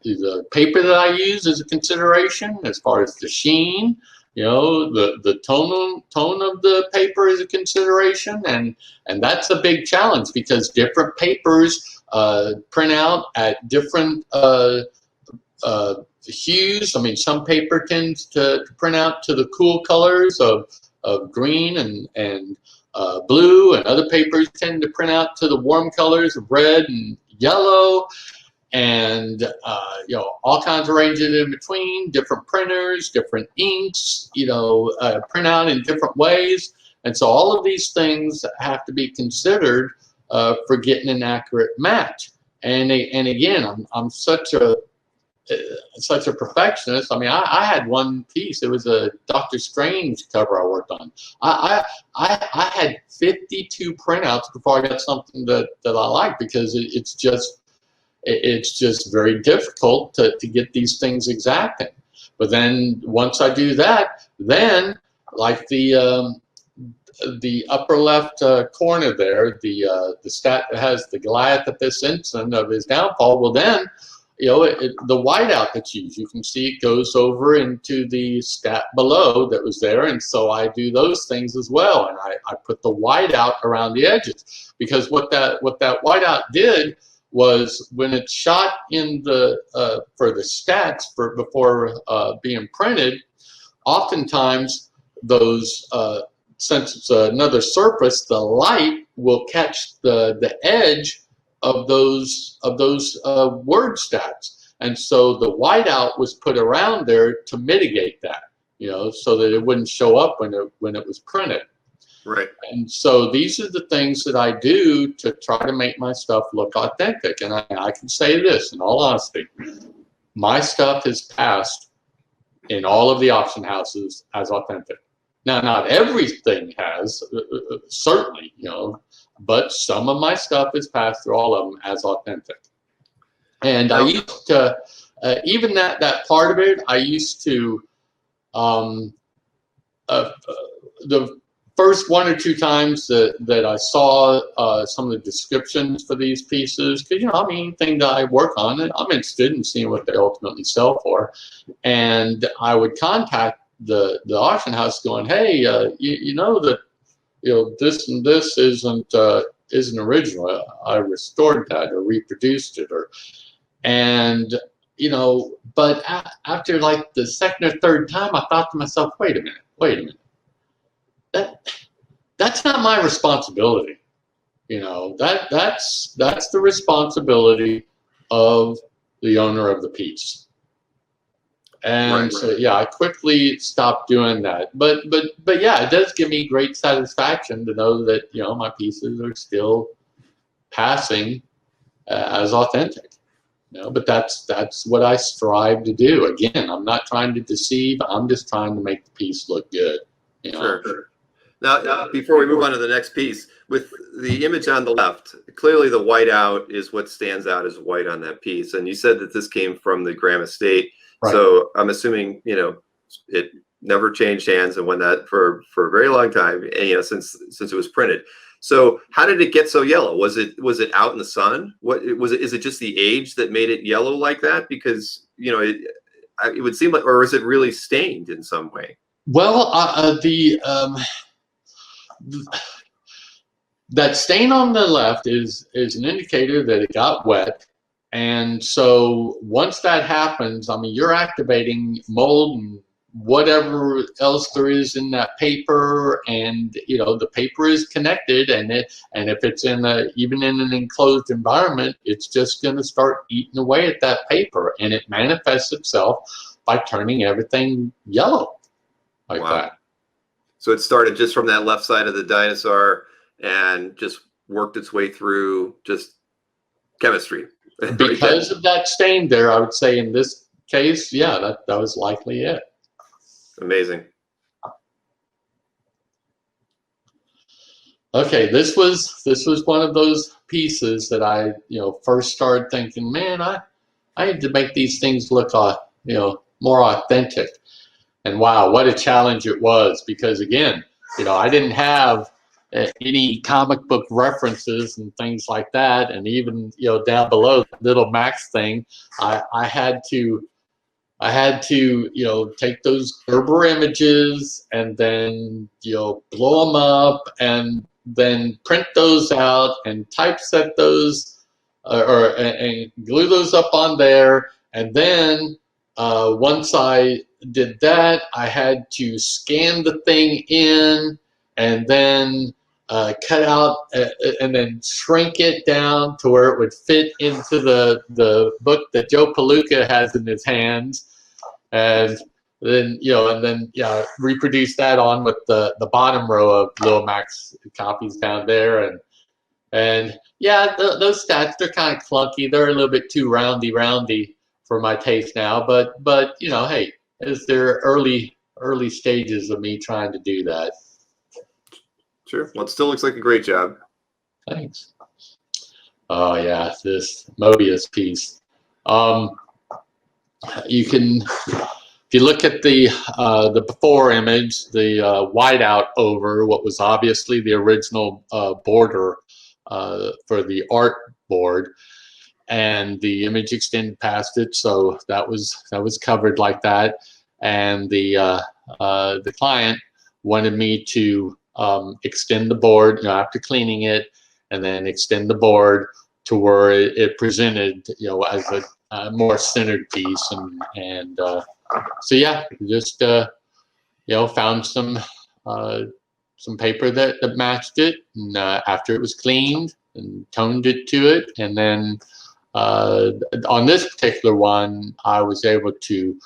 The paper that I use is a consideration as far as the sheen. The tone of the paper is a consideration, and that's a big challenge, because different papers print out at different hues. I mean, some paper tends to print out to the cool colors of green and blue, and other papers tend to print out to the warm colors of red and yellow, and all kinds of ranges in between, different printers, different inks, print out in different ways. And so all of these things have to be considered for getting an accurate match. And again, I'm such a perfectionist. I mean, I had one piece. It was a Doctor Strange cover I worked on. I had 52 printouts before I got something that I liked, because it's just very difficult to get these things exacting. But then once I do that, then like the upper left corner there, the stat that has the Goliath at this instant of his downfall, well then, the whiteout that's used, you can see it goes over into the stat below that was there, and so I do those things as well, and I put the whiteout around the edges, because what that whiteout did was, when it's shot in the for the stats before being printed, oftentimes those since it's another surface, the light will catch the edge of those word stats, and so the whiteout was put around there to mitigate that, so that it wouldn't show up when it was printed. Right. And so these are the things that I do to try to make my stuff look authentic. And I can say this in all honesty, my stuff is passed in all of the auction houses as authentic. Now, not everything has, certainly, but some of my stuff is passed through all of them as authentic. And I used to, even that part of it, I used to, the first one or two times that I saw some of the descriptions for these pieces, because, anything that I work on, I'm interested in seeing what they ultimately sell for. And I would contact the auction house going, hey, you know that, this and this isn't original. I restored that or reproduced it, but after like the second or third time, I thought to myself, wait a minute. That's not my responsibility. That's the responsibility of the owner of the piece. And so, yeah, I quickly stopped doing that. But yeah, it does give me great satisfaction to know that, my pieces are still passing as authentic. But that's what I strive to do. Again, I'm not trying to deceive. I'm just trying to make the piece look good. Sure. Now, before we move on to the next piece, with the image on the left, clearly the whiteout is what stands out as white on that piece. And you said that this came from the Graham estate. Right. So I'm assuming, it never changed hands and went that for a very long time, since it was printed. So how did it get so yellow? Was it out in the sun? Is it just the age that made it yellow like that? Because, it would seem like, or is it really stained in some way? Well, that stain on the left is an indicator that it got wet. And so once that happens, you're activating mold and whatever else there is in that paper, and the paper is connected, and if it's even in an enclosed environment, it's just going to start eating away at that paper, and it manifests itself by turning everything yellow like that. So it started just from that left side of the dinosaur and just worked its way through just chemistry. Because of that stain there, I would say in this case, yeah, that was likely it. Amazing. Okay, this was one of those pieces that I first started thinking, man, I need to make these things look more authentic. And wow, what a challenge it was, because again, I didn't have any comic book references and things like that, and even down below the little Max thing, I had to take those Gerber images and then blow them up and then print those out and typeset those and glue those up on there, and then once I did that, I had to scan the thing in and then cut out and then shrink it down to where it would fit into the book that Joe Palooka has in his hands, and then reproduce that on with the bottom row of Lil Max copies down there, and yeah, those stats, they're kind of clunky. They're a little bit too roundy for my taste now, but hey, it's their early stages of me trying to do that. Sure. Well, it still looks like a great job. Thanks. Oh yeah, this Mobius piece. You can, if you look at the before image, the whiteout over what was obviously the original border for the art board, and the image extended past it, so that was covered like that. And the client wanted me to extend the board, after cleaning it, and then extend the board to where it presented, as a more centered piece, and so yeah, just found some paper that matched it, and after it was cleaned and toned it to it, and then on this particular one, I was able to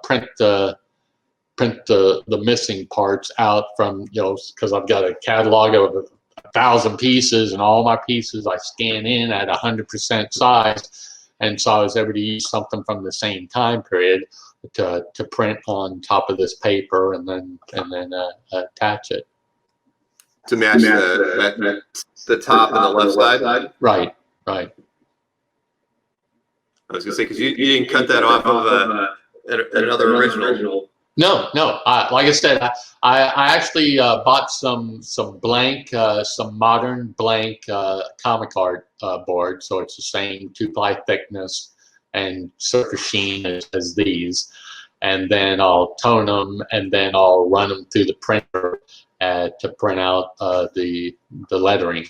print the missing parts out from, because I've got a catalog of 1,000 pieces, and all my pieces I scan in at 100% size, and so I was able to use something from the same time period to print on top of this paper, and then attach it To match the top and the left side? Right. I was going to say, because you didn't cut that off of another original. No. Like I said, I actually bought some blank, some modern blank comic art board, so it's the same 2-ply thickness and surface sheen as these, and then I'll tone them, and then I'll run them through the printer to print out the lettering,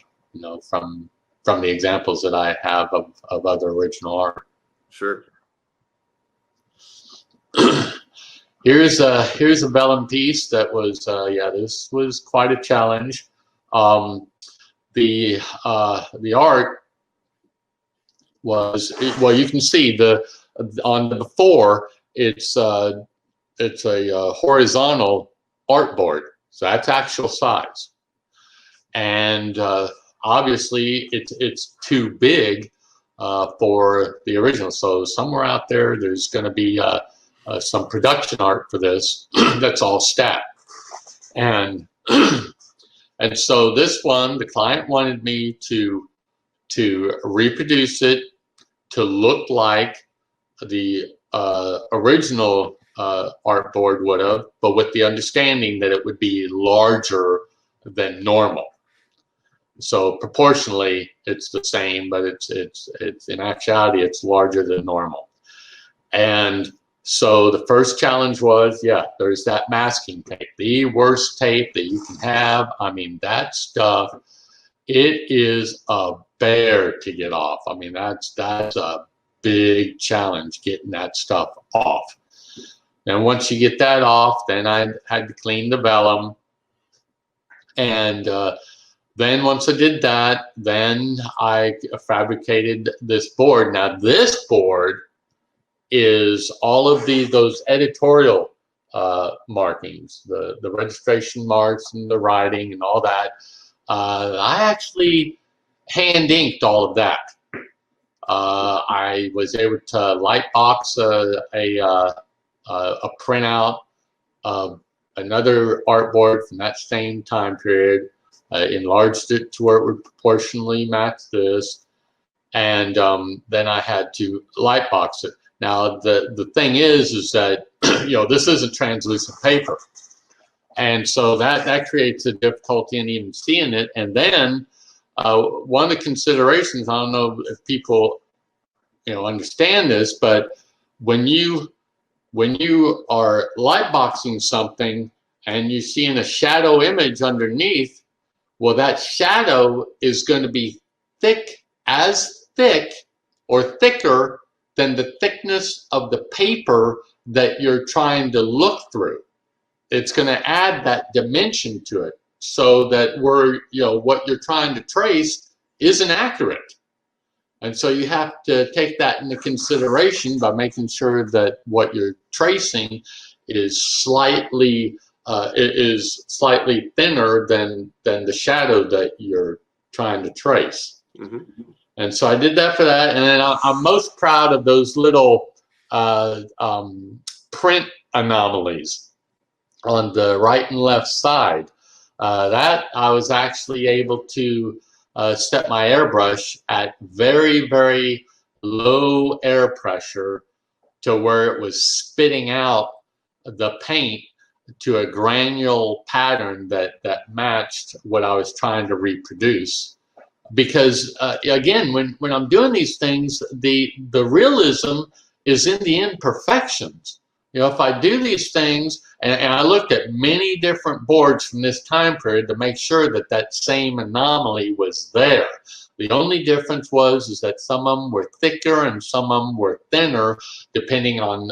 from the examples that I have of other original art. Sure. Here's a vellum piece that was this was quite a challenge. The art was, well, you can see on the before, it's a horizontal artboard, so that's actual size, and obviously it's too big for the original. So somewhere out there's going to be some production art for this that's all stacked, and and so this one, the client wanted me to reproduce it to look like the original artboard would have, but with the understanding that it would be larger than normal. So proportionally, it's the same, but it's in actuality, it's larger than normal. And so the first challenge was, there's that masking tape, the worst tape that you can have. I mean, that stuff, it is a bear to get off. I mean, that's a big challenge, getting that stuff off. And once you get that off, then I had to clean the vellum, and then once I did that, then I fabricated this board. Now this board is all of those editorial markings, the registration marks and the writing and all that. I actually hand inked all of that. I was able to light box a printout of another artboard from that same time period. Enlarged it to where it would proportionally match this, and then I had to light box it. Now the thing is that this isn't translucent paper, and so that creates a difficulty in even seeing it. And then one of the considerations, I don't know if people understand this, but when you are light boxing something and you're seeing a shadow image underneath, well, that shadow is going to be thick or thicker than the thickness of the paper that you're trying to look through. It's going to add that dimension to it. so that what you're trying to trace isn't accurate. And so you have to take that into consideration by making sure that what you're tracing is slightly thinner than the shadow that you're trying to trace. Mm-hmm. And so I did that for that, and then I'm most proud of those little print anomalies on the right and left side. That I was actually able to set my airbrush at very, very low air pressure to where it was spitting out the paint to a granule pattern that matched what I was trying to reproduce. Because again, when I'm doing these things, the realism is in the imperfections. If I do these things, and I looked at many different boards from this time period to make sure that that same anomaly was there. The only difference is that some of them were thicker and some of them were thinner, depending on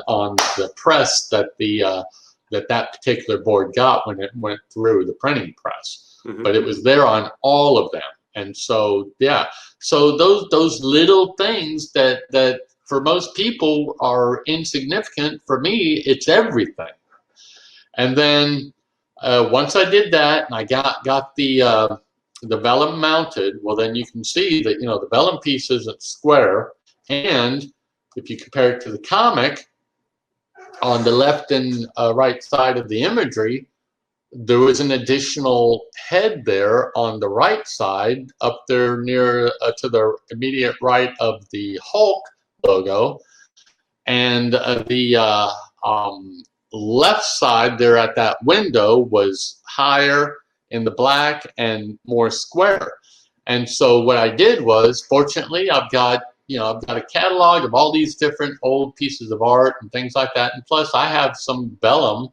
the press that that particular board got when it went through the printing press. Mm-hmm. But it was there on all of them. And so, yeah, so those little things that for most people are insignificant, for me, it's everything. And then once I did that and I got the vellum mounted, well, then you can see that, the vellum piece isn't square. And if you compare it to the comic, on the left and right side of the imagery, there was an additional head there on the right side, up there near to the immediate right of the Hulk logo, and the left side there at that window was higher in the black and more square. And so what I did was, fortunately, I've got a catalog of all these different old pieces of art and things like that, and plus I have some vellum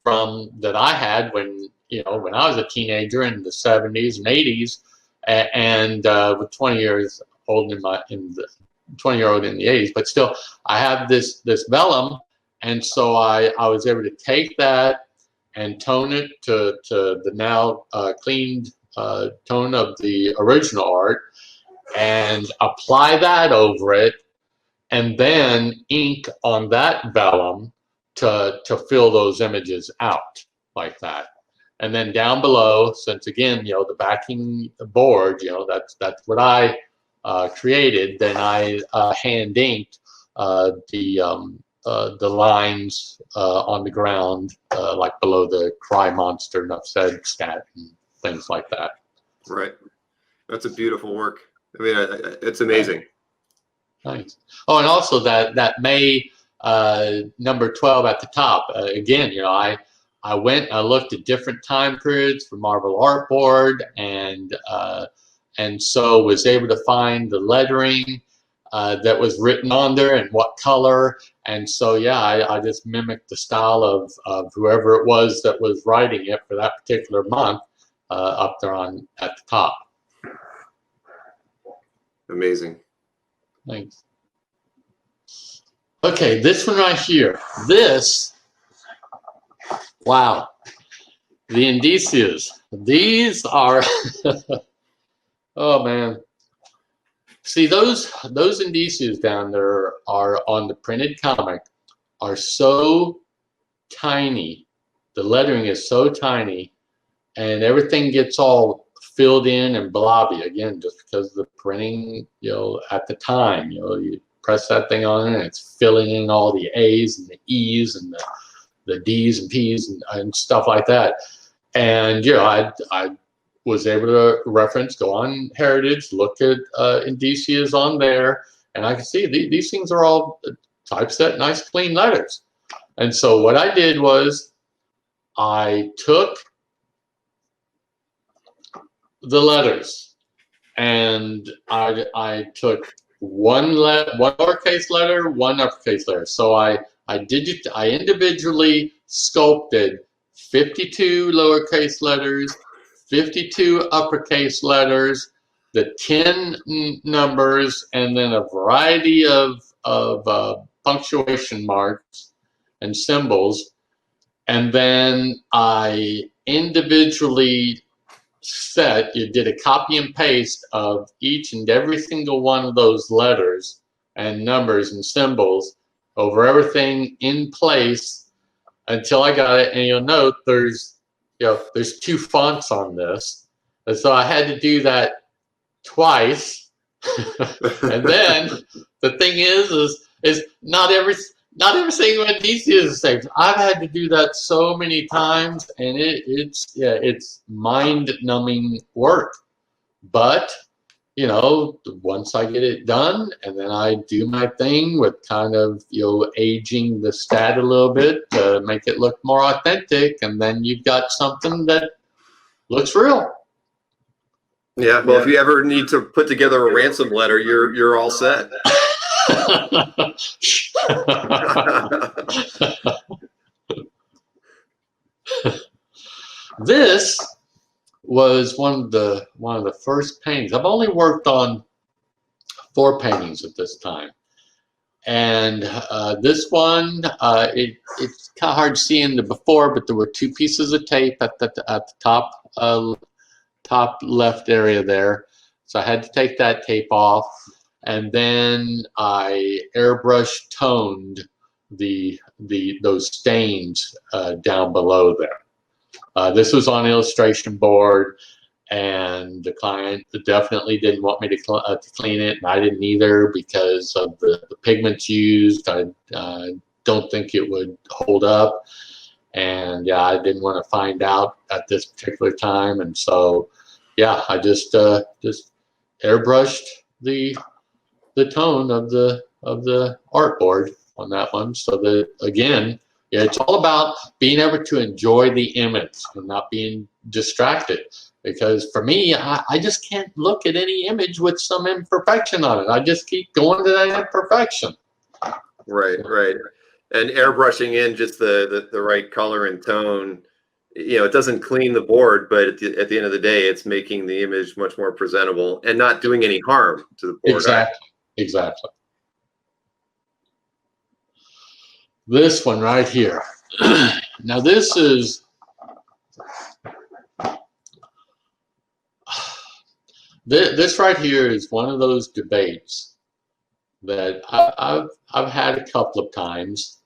from that I had when I was a teenager in the 70s and 80s, and with 20 years old in the 20-year-old in the 80s, but still I have this vellum, and so I was able to take that and tone it to the now cleaned tone of the original art, and apply that over it, and then ink on that vellum to fill those images out like that. And then down below, since again, the backing board, that's what I created, then I hand inked the lines on the ground, like below the Cry Monster, Enough Said, stat, and things like that. Right. That's a beautiful work. I mean, it's amazing. Nice. Oh, and also that May number 12 at the top. Again, I went, I looked at different time periods for Marvel Artboard, and so was able to find the lettering that was written on there and what color. And so, yeah, I just mimicked the style of whoever it was that was writing it for that particular month up there at the top. Amazing. Thanks. Okay, this one right here. This, wow. The indicias. These are, oh man. See, those indicias down there are on the printed comic are so tiny. The lettering is so tiny, and everything gets all filled in and blobby again, just because of the printing, at the time, you press that thing on and it's filling in all the A's and the E's and the D's and P's and stuff like that. And I was able to go on Heritage, look at indicias on there, and I can see these things are all typeset, nice clean letters. And so what I did was I took the letters and I took one lowercase letter, one uppercase letter. So I individually sculpted 52 lowercase letters, 52 uppercase letters, the 10 numbers, and then a variety of punctuation marks and symbols. And then I individually set, you did a copy and paste of each and every single one of those letters and numbers and symbols over everything in place until I got it. And you'll note there's two fonts on this, and so I had to do that twice. And then the thing is not everything when DC is the same. I've had to do that so many times, and it's mind-numbing work. But once I get it done, and then I do my thing with kind of aging the stat a little bit to make it look more authentic, and then you've got something that looks real. Yeah. Well, if you ever need to put together a ransom letter, you're all set. This was one of the first paintings. I've only worked on 4 paintings at this time, and this one it's kind of hard to see in the before, but there were 2 pieces of tape at the top left area there, so I had to take that tape off, and then I airbrush toned those stains down below there. This was on illustration board, and the client definitely didn't want me to clean it, and I didn't either because of the pigments used. I don't think it would hold up, and yeah, I didn't want to find out at this particular time, and so yeah, I just airbrushed the tone of the artboard on that one, so that again, it's all about being able to enjoy the image and not being distracted. Because for me, I just can't look at any image with some imperfection on it. I just keep going to that imperfection. Right. And airbrushing in just the right color and tone, it doesn't clean the board, but at the end of the day, it's making the image much more presentable and not doing any harm to the board. Exactly. This one right here. Now this right here is one of those debates that I've had a couple of times,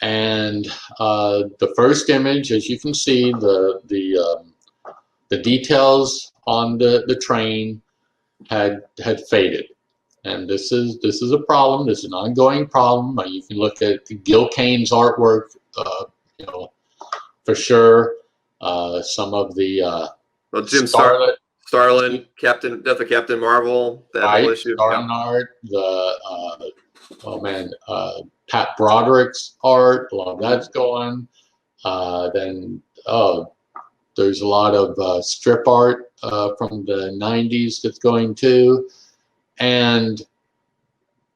and the first image, as you can see, the details on the train had faded. And this is a problem. This is an ongoing problem. You can look at Gil Kane's artwork, for sure. Some of the Jim Starlin, Death of Captain Marvel, that whole issue. Starlin art, Pat Broderick's art, a lot of that's going. Then there's a lot of strip art from the 90s that's going too. And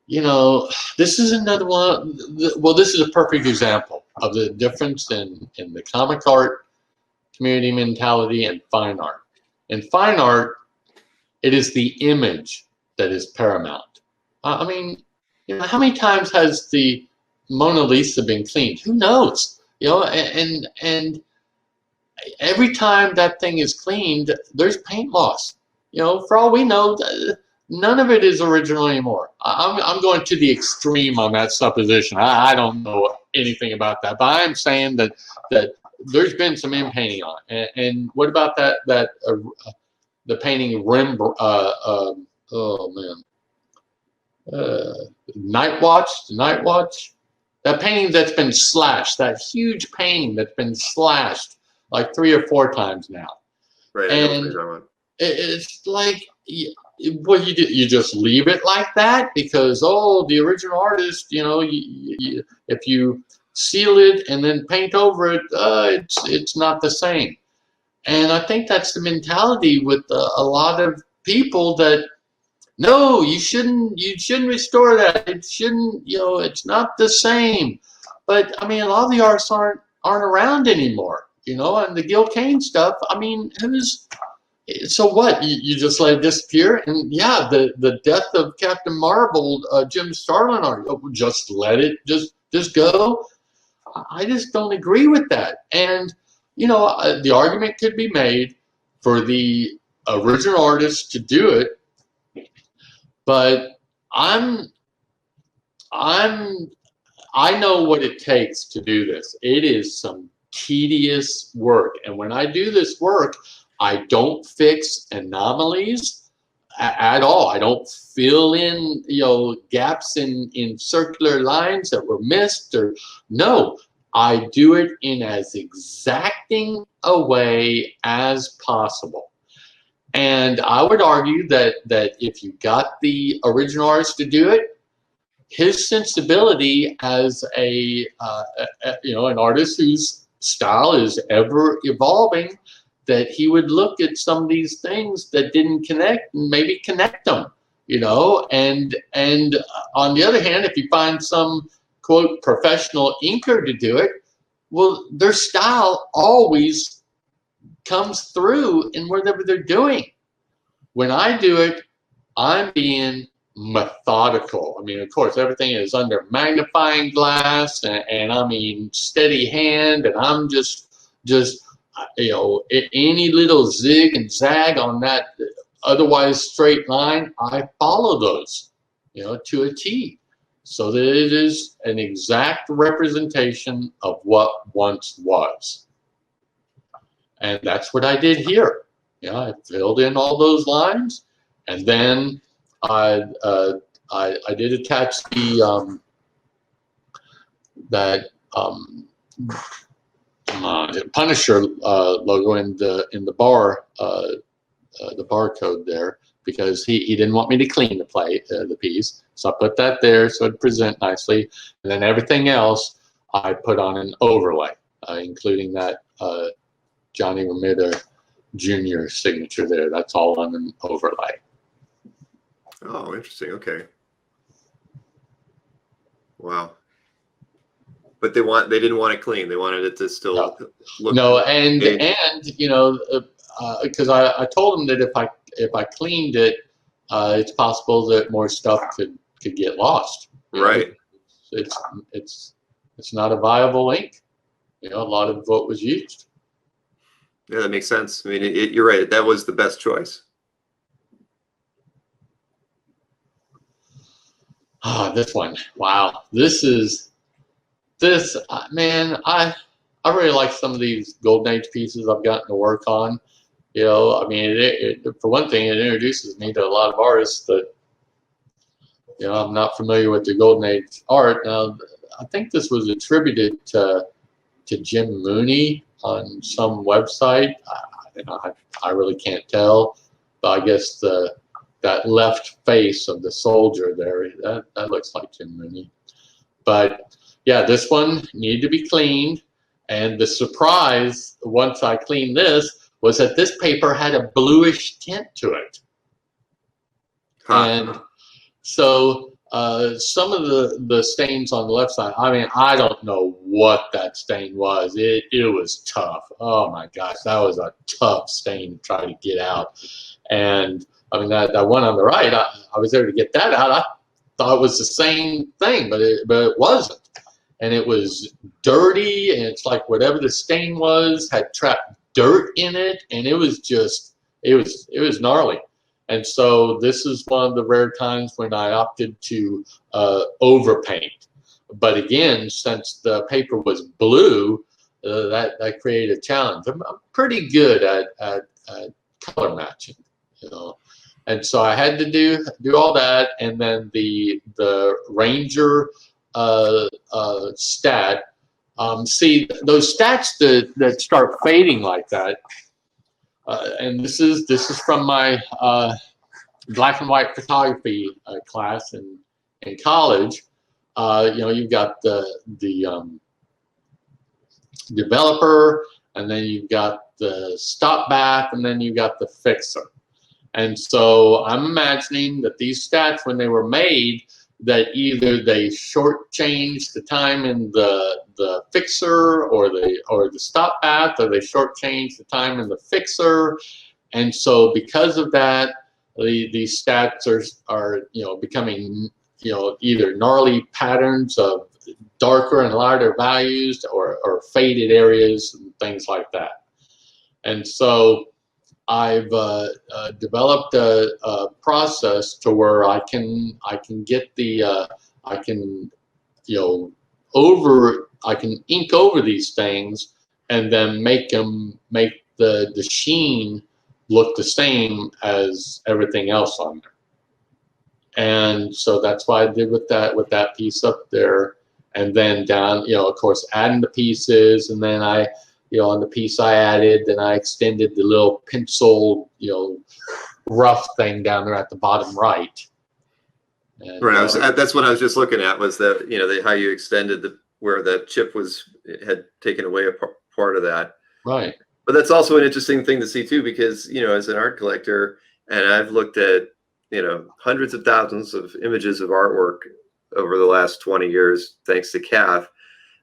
this is another one. Well, this is a perfect example of the difference in the comic art community mentality and fine art. In fine art, it is the image that is paramount. I mean, how many times has the Mona Lisa been cleaned? Who knows? And every time that thing is cleaned, there's paint loss. For all we know, none of it is original anymore. I'm going to the extreme on that supposition. I don't know anything about that, but I'm saying that there's been some inpainting on it. And what about the painting Rembrandt? Night Watch. That painting that's been slashed. That huge painting that's been slashed like 3 or 4 times now. Right. And it's like, what you do, you just leave it like that because the original artist, if you seal it and then paint over it, it's not the same. And I think that's the mentality with a lot of people that no, you shouldn't restore that. It shouldn't, it's not the same. But I mean, a lot of the artists aren't around anymore, and the Gil Kane stuff. I mean, so what? You just let it disappear? And yeah, the death of Captain Marvel, Jim Starlin art, just let it just go. I just don't agree with that. And the argument could be made for the original artist to do it, but I know what it takes to do this. It is some tedious work, and when I do this work, I don't fix anomalies at all. I don't fill in, gaps in circular lines that were missed, or no. I do it in as exacting a way as possible. And I would argue that if you got the original artist to do it, his sensibility as an artist whose style is ever evolving, that he would look at some of these things that didn't connect and maybe connect them, and on the other hand, if you find some quote professional inker to do it, well, their style always comes through in whatever they're doing. When I do it, I'm being methodical. I mean, of course, everything is under magnifying glass, and I mean steady hand, and I'm just any little zig and zag on that otherwise straight line, I follow those, to a T, so that it is an exact representation of what once was. And that's what I did here. I filled in all those lines, and then I did attach the Punisher logo in the bar, the barcode there, because he didn't want me to clean the piece, so I put that there so it'd present nicely, and then everything else I put on an overlay, including that Johnny Romita Jr. signature there. That's all on an overlay. Oh, interesting. Okay. Wow. But they didn't want it clean. They wanted it to still look. No, and because I told them that if I cleaned it, it's possible that more stuff could get lost. Right. It's not a viable ink. A lot of what was used. Yeah, that makes sense. I mean, you're right. That was the best choice. This one. Wow. Man, I really like some of these Golden Age pieces I've gotten to work on. I mean, for one thing, it introduces me to a lot of artists that, I'm not familiar with the Golden Age art. Now, I think this was attributed to Jim Mooney on some website. I really can't tell, but I guess that left face of the soldier there, that looks like Jim Mooney. But yeah, this one needed to be cleaned, and the surprise once I cleaned this was that this paper had a bluish tint to it. And so some of the stains on the left side, I mean, I don't know what that stain was. It was tough. Oh my gosh, that was a tough stain to try to get out. And I mean, that one on the right, I was there to get that out. I thought it was the same thing, but it wasn't. And it was dirty, and it's like whatever the stain was had trapped dirt in it, and it was gnarly. And so this is one of the rare times when I opted to overpaint. But again, since the paper was blue, that created a challenge. I'm pretty good at color matching, And so I had to do all that, and then the Ranger stat. See, those stats that start fading like that. And this is from my black and white photography class in college. You've got the developer, and then you've got the stop back, and then you've got the fixer. And so I'm imagining that these stats, when they were made, that either they shortchanged the time in the fixer or the stop path, or they shortchanged the time in the fixer. And so because of that, these stats are becoming either gnarly patterns of darker and lighter values, or faded areas and things like that. And so I've developed a process to where I can get the I can I can ink over these things and then make the sheen look the same as everything else on there. And so that's what I did with that piece up there. And then down, of course, adding the pieces, and then on the piece I added, then I extended the little pencil, rough thing down there at the bottom right. And, right. That's what I was just looking at, was that, how you extended where the chip had taken away a part of that. Right. But that's also an interesting thing to see too, because, as an art collector, and I've looked at, hundreds of thousands of images of artwork over the last 20 years, thanks to CAF.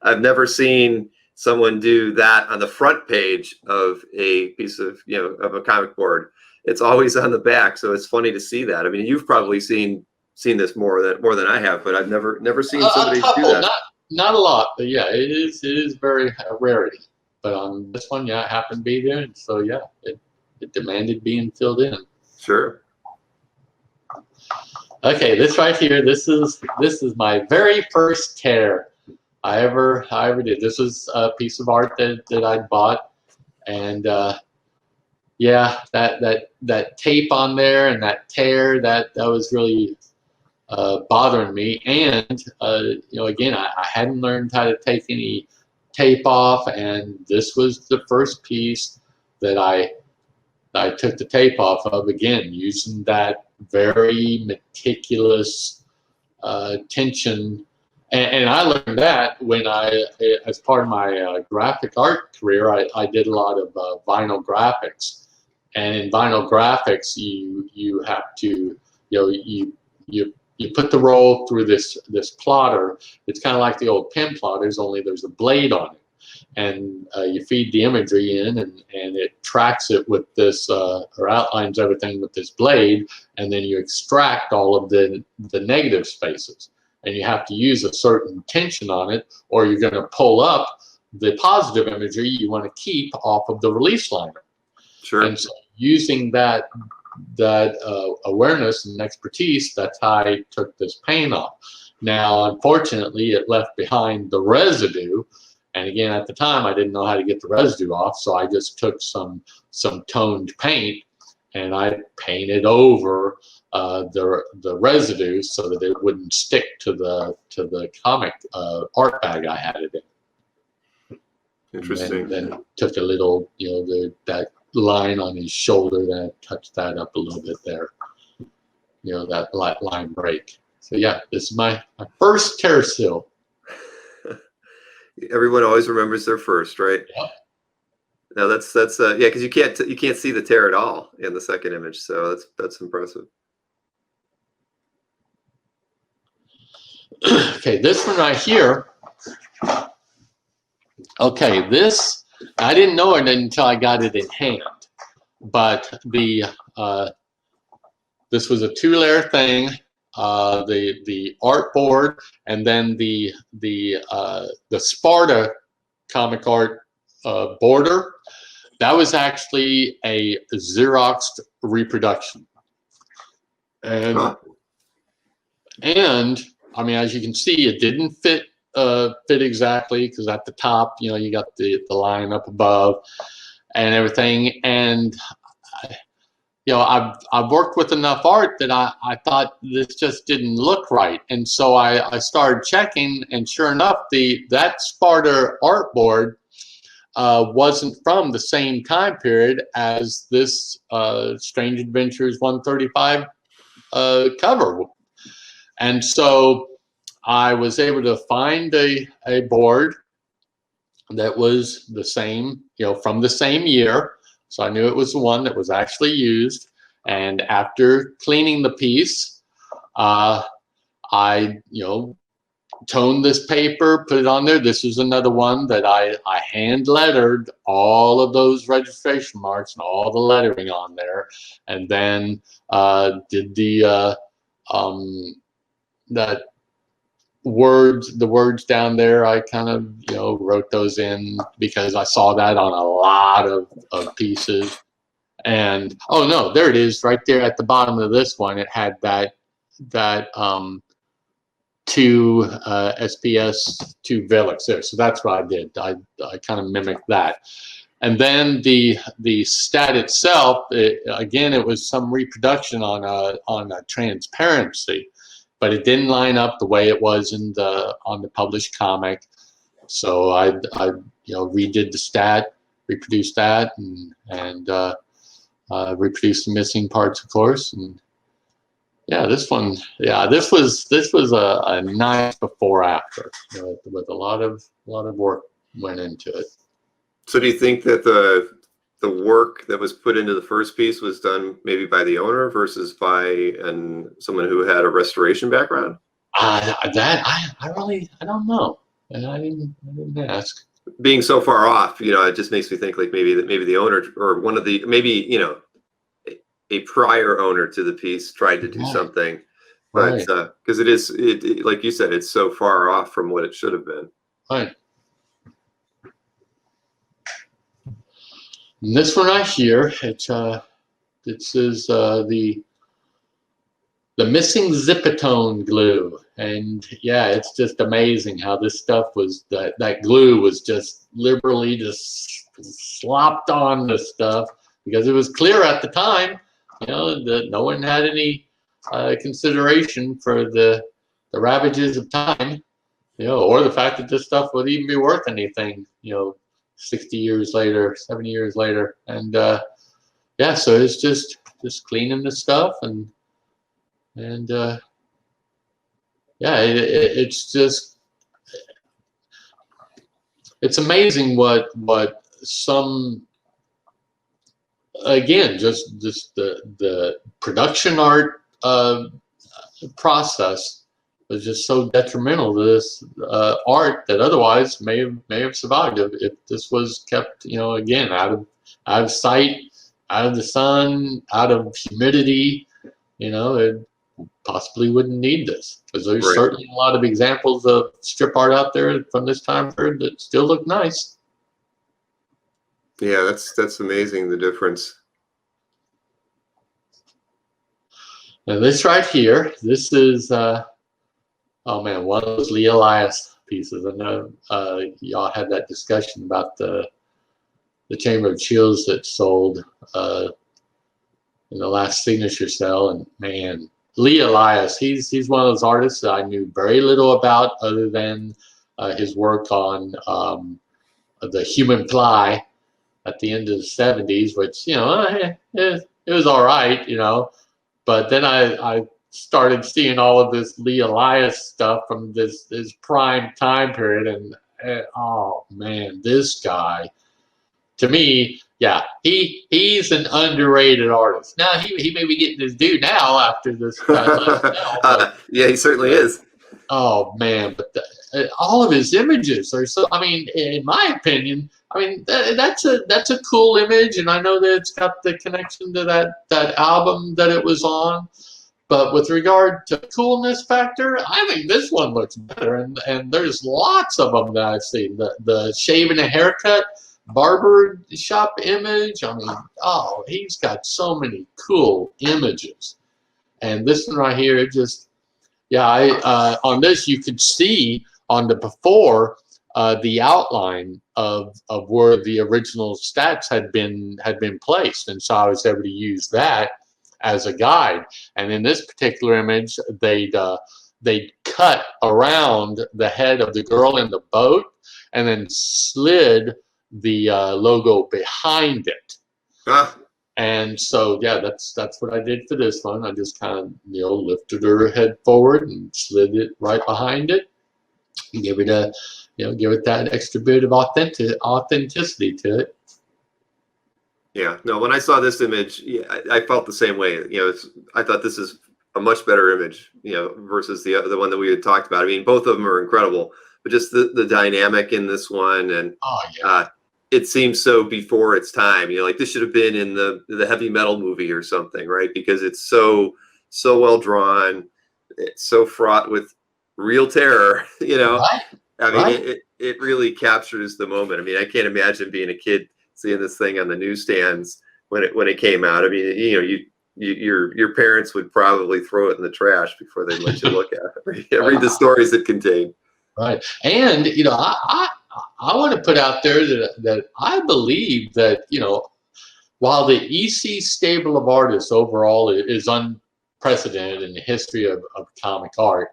I've never seen someone do that on the front page of a piece of, of a comic board. It's always on the back. So it's funny to see that. I mean, you've probably seen this more than I have, but I've never seen somebody do that. Not a lot, but yeah, it is very a rarity. But on this one, yeah, it happened to be there, and so yeah, it demanded being filled in. Sure. Okay, this right here, this is my very first tear I ever did. This was a piece of art that I bought, and yeah, that tape on there and that tear, that was really bothering me. And again, I hadn't learned how to take any tape off, and this was the first piece that I took the tape off of, again using that very meticulous tension. And I learned that when as part of my graphic art career, I did a lot of vinyl graphics. And in vinyl graphics, you have to, you put the roll through this plotter. It's kind of like the old pen plotters, only there's a blade on it. And you feed the imagery in, and it tracks it with this, or outlines everything with this blade, and then you extract all of the negative spaces. And you have to use a certain tension on it, or you're going to pull up the positive imagery you want to keep off of the release liner. Sure. And so using that awareness and expertise, that's how I took this paint off. Now, unfortunately, it left behind the residue. And again, at the time, I didn't know how to get the residue off, so I just took some toned paint and I painted over the residue so that it wouldn't stick to the comic art bag I had it in. Interesting. And then took a little, that line on his shoulder, then I touched that up a little bit there. That line break. So yeah, this is my first tear seal. Everyone always remembers their first, right? Yeah. No, that's yeah, because you can't see the tear at all in the second image, so that's impressive. Okay, this one right here. Okay, this I didn't know it until I got it in hand, but this was a two-layer thing. The art board, and then the Sparta comic art border. That was actually a Xeroxed reproduction, and I mean, as you can see, it didn't fit exactly, because at the top, you got the line up above and everything, and I've worked with enough art that I thought this just didn't look right, and so I started checking, and sure enough, that Sparta artboard wasn't from the same time period as this Strange Adventures 135 cover, and so I was able to find a board that was the same, from the same year. So I knew it was the one that was actually used. And after cleaning the piece, I, toned this paper, put it on there. This is another one that I hand lettered all of those registration marks and all the lettering on there. And then did the words down there, I kind of wrote those in because I saw that on a lot of pieces. And oh no, there it is, right there at the bottom of this one. It had that two SPS 2 Velux there. So that's what I did. I kind of mimicked that. And then the stat itself, again, it was some reproduction on a transparency, but it didn't line up the way it was on the published comic. So I redid the stat, reproduced that, and reproduced the missing parts, of course. And yeah, this was a nice before after, with a lot of work went into it. So do you think that the work that was put into the first piece was done maybe by the owner versus by someone who had a restoration background? I don't know, and I didn't ask. Being so far off, it just makes me think like maybe the owner or one of the a prior owner to the piece tried to do something, but because it like you said, it's so far off from what it should have been. Right. And this one right here, this is the missing zipatone glue, and yeah, it's just amazing how this stuff was that glue was just liberally just slopped on this stuff because it was clear at the time, that no one had any consideration for the ravages of time, or the fact that this stuff would even be worth anything, 60 years later, 70 years later. And yeah, so it's just cleaning the stuff and yeah, it's amazing what some, again, just the production art process was just so detrimental to this art that otherwise may have survived if this was kept, again, out of sight, out of the sun, out of humidity. It possibly wouldn't need this, because there's certainly a lot of examples of strip art out there from this time period that still look nice. Yeah, that's amazing, the difference. Now this right here, this is oh man, one of those Lee Elias pieces. I know y'all had that discussion about the Chamber of Chills that sold in the last signature sale, and man, Lee Elias, he's one of those artists that I knew very little about other than his work on the Human Fly at the end of the 70s, which, it was all right, but then I started seeing all of this Lee Elias stuff from this prime time period, and oh man, this guy, to me, yeah, he's an underrated artist. Now he may be getting his due now after this last sale, yeah, he certainly is. Oh man, but all of his images are so. I mean, in my opinion, that's a cool image, and I know that it's got the connection to that album that it was on. But with regard to coolness factor, I think this one looks better, and there's lots of them that I've seen. The shave and a haircut barber shop image. I mean, oh, he's got so many cool images, and this one right here, it just. Yeah, on this you could see on the before the outline of where the original stats had been placed, and so I was able to use that as a guide. And in this particular image, they'd cut around the head of the girl in the boat, and then slid the logo behind it. And so, yeah, that's what I did for this one. I just kind of, lifted her head forward and slid it right behind it, and give it that extra bit of authenticity to it. Yeah, no, when I saw this image, yeah, I felt the same way. I thought this is a much better image, versus the one that we had talked about. I mean, both of them are incredible, but just the dynamic in this one, and it seems so before its time. Like this should have been in the heavy metal movie or something, right? Because it's so well drawn, it's so fraught with real terror. Right. I mean, it really captures the moment. I mean, I can't imagine being a kid seeing this thing on the newsstands when it came out. I mean, your parents would probably throw it in the trash before they'd let you look at it. Read the stories it contained. Right. And, I want to put out there that I believe that, while the EC stable of artists overall is unprecedented in the history of comic art,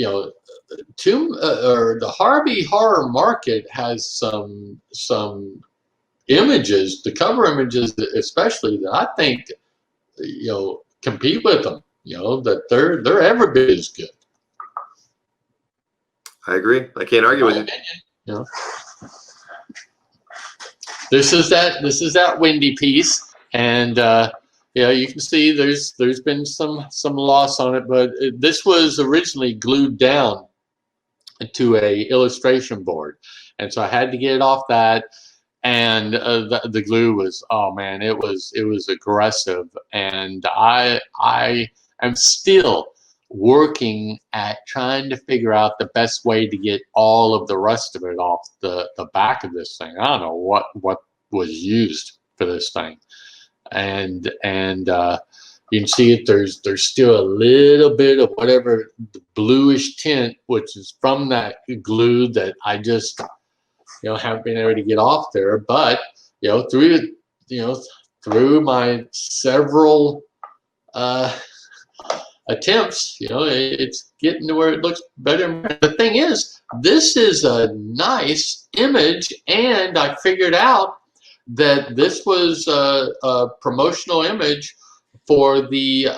or the Harvey horror market has some images, the cover images especially, that I think, compete with them, that they're every bit as good. I agree. I can't argue with you. This is that Wendy piece, and you can see there's been some loss on it, but this was originally glued down to a illustration board, and so I had to get it off that, and the glue was, oh man, it was aggressive, and I am still working at trying to figure out the best way to get all of the rest of it off the back of this thing. I don't know what was used for this thing, and you can see it. There's still a little bit of whatever the bluish tint, which is from that glue that I just haven't been able to get off there. But through my several attempts, it's getting to where it looks better. The thing is, this is a nice image, and I figured out that this was a promotional image for the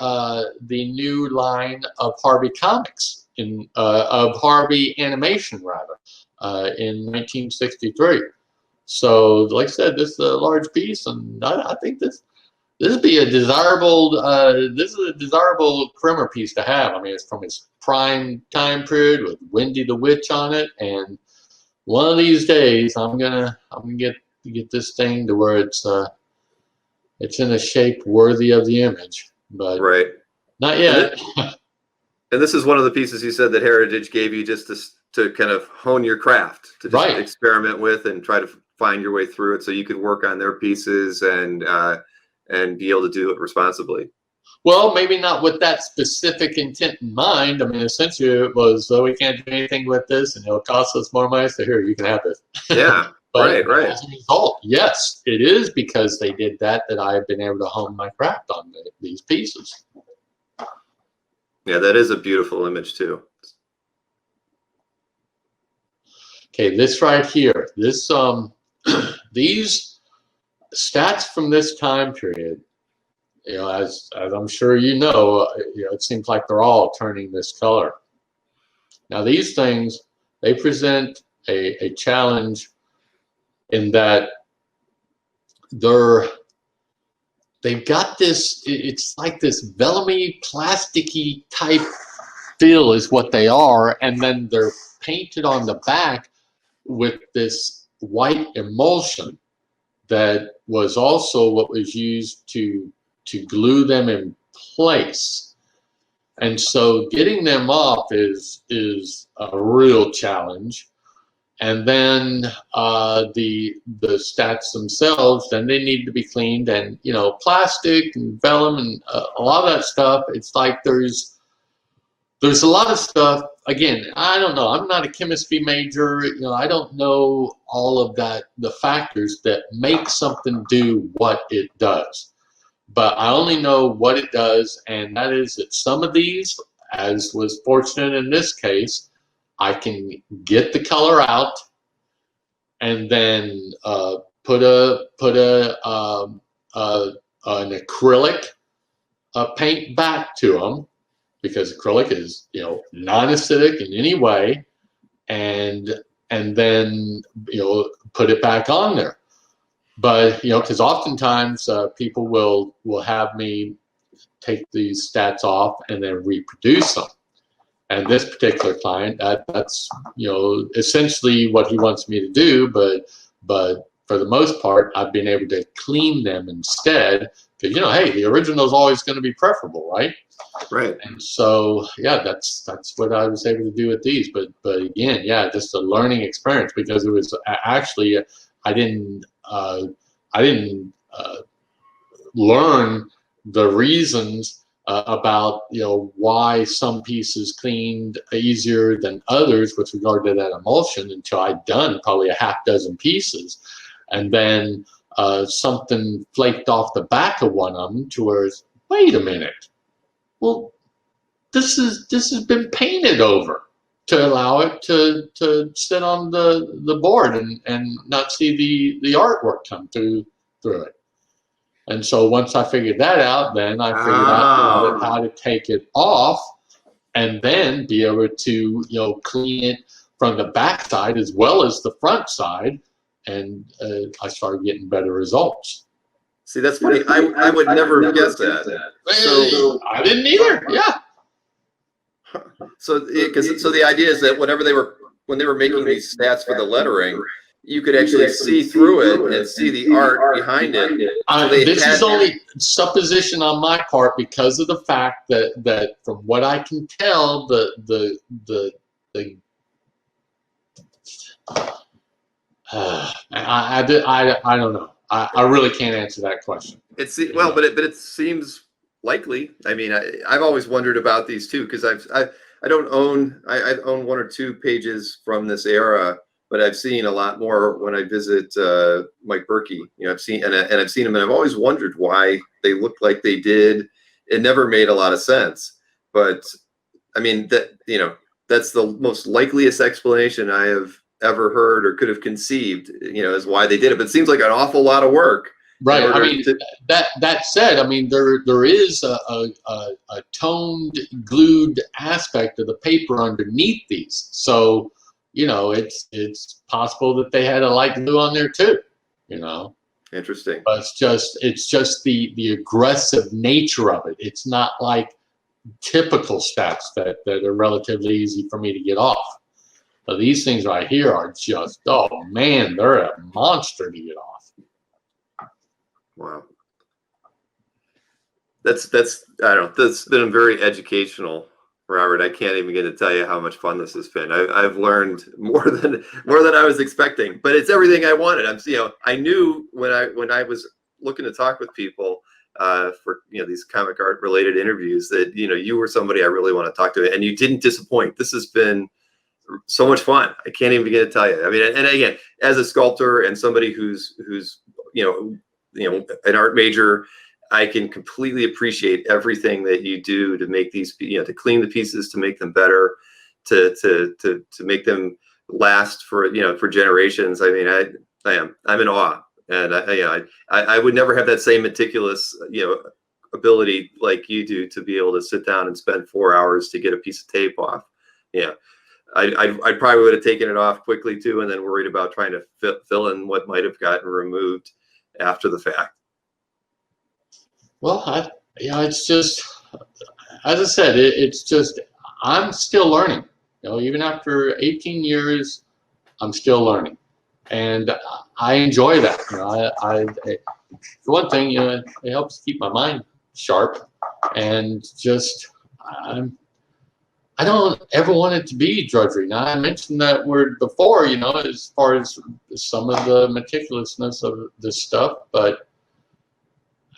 new line of Harvey Comics, of Harvey Animation rather, in 1963. So, like I said, this is a large piece, and I think this would be a desirable. This is a desirable primer piece to have. I mean, it's from its prime time period with Wendy the Witch on it, and one of these days I'm gonna get this thing to where it's in a shape worthy of the image, but right, not yet. And this is one of the pieces you said that Heritage gave you just to kind of hone your craft, to just experiment with and try to find your way through it, so you could work on their pieces and be able to do it responsibly. Well, maybe not with that specific intent in mind. I mean, essentially it was, we can't do anything with this, and it'll cost us more money, so here, you can have this. Yeah, but right. As a result, yes, it is because they did that I've been able to hone my craft on these pieces. Yeah, that is a beautiful image too. Okay, this right here, this these stats from this time period, as I'm sure it seems like they're all turning this color. Now these things, they present a challenge in that they've got this, it's like this vellumy, plasticky type feel is what they are, and then they're painted on the back with this white emulsion that was also what was used to glue them in place. And so getting them off is a real challenge. And then the stats themselves, then they need to be cleaned, and plastic and vellum and a lot of that stuff. It's like there's a lot of stuff. Again, I don't know. I'm not a chemistry major. I don't know all of that, the factors that make something do what it does. But I only know what it does, and that is that some of these, as was fortunate in this case, I can get the color out and then put an acrylic paint back to them, because acrylic is non-acidic in any way, and then put it back on there. But because oftentimes people will have me take these stats off and then reproduce them. And this particular client, that's essentially what he wants me to do. But for the most part, I've been able to clean them instead, because hey, the original is always going to be preferable, right? Right. And so yeah, that's what I was able to do with these. But again, yeah, just a learning experience, because it was actually I didn't learn the reasons about, why some pieces cleaned easier than others with regard to that emulsion until I'd done probably a half dozen pieces. And then something flaked off the back of one of them to where it's, wait a minute, well, this has been painted over to allow it to sit on the board and not see the artwork come through it. And so once I figured that out, then I figured out how to take it off and then be able to, clean it from the back side as well as the front side. And I started getting better results. See, that's funny. I would never have guessed that. So I didn't either. Yeah. So the idea is that when they were making these stats for the lettering, you could actually see through it and see the art behind it. So this is only supposition on my part because of the fact that from what I can tell, I don't know. I really can't answer that question. But it seems likely. I mean, I've always wondered about these too because I own one or two pages from this era, but I've seen a lot more when I visit Mike Berkey. I've seen and I've seen them, and I've always wondered why they looked like they did. It never made a lot of sense, but I mean that's the most likeliest explanation I have ever heard or could have conceived. Is why they did it. But it seems like an awful lot of work. Right. I mean, that said, I mean, there is a toned, glued aspect of the paper underneath these. So, it's possible that they had a light glue on there too, Interesting. But it's just the aggressive nature of it. It's not like typical stats that are relatively easy for me to get off. But these things right here are just, oh man, they're a monster to get off. Wow. That's I don't know. That's been very educational, Robert. I can't even begin to tell you how much fun this has been. I've learned more than I was expecting, but it's everything I wanted. I knew when I was looking to talk with people for these comic art related interviews that you were somebody I really want to talk to, and you didn't disappoint. This has been so much fun. I can't even begin to tell you. I mean, and again, as a sculptor and somebody who's an art major, I can completely appreciate everything that you do to make these, to clean the pieces, to make them better, to make them last for generations. I mean, I'm in awe, and I would never have that same meticulous, ability like you do to be able to sit down and spend 4 hours to get a piece of tape off. Yeah. I probably would have taken it off quickly too, and then worried about trying to fill in what might have gotten removed after the fact. Well, it's just, as I said, it's just, I'm still learning. Even after 18 years, I'm still learning, and I enjoy that. For one thing, it helps keep my mind sharp, and just I don't ever want it to be drudgery. Now, I mentioned that word before, as far as some of the meticulousness of this stuff, but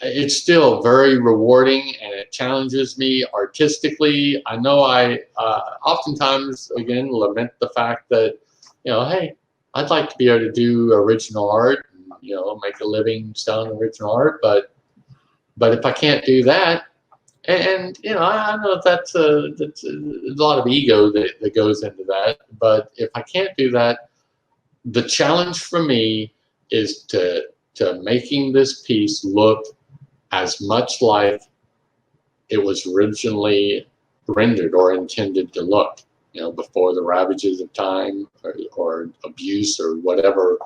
it's still very rewarding, and it challenges me artistically. I know I oftentimes, again, lament the fact that, hey, I'd like to be able to do original art, and, make a living selling original art, but if I can't do that, and I know that's a lot of ego that goes into that. But if I can't do that, the challenge for me is to making this piece look as much like it was originally rendered or intended to look. Before the ravages of time or abuse or whatever,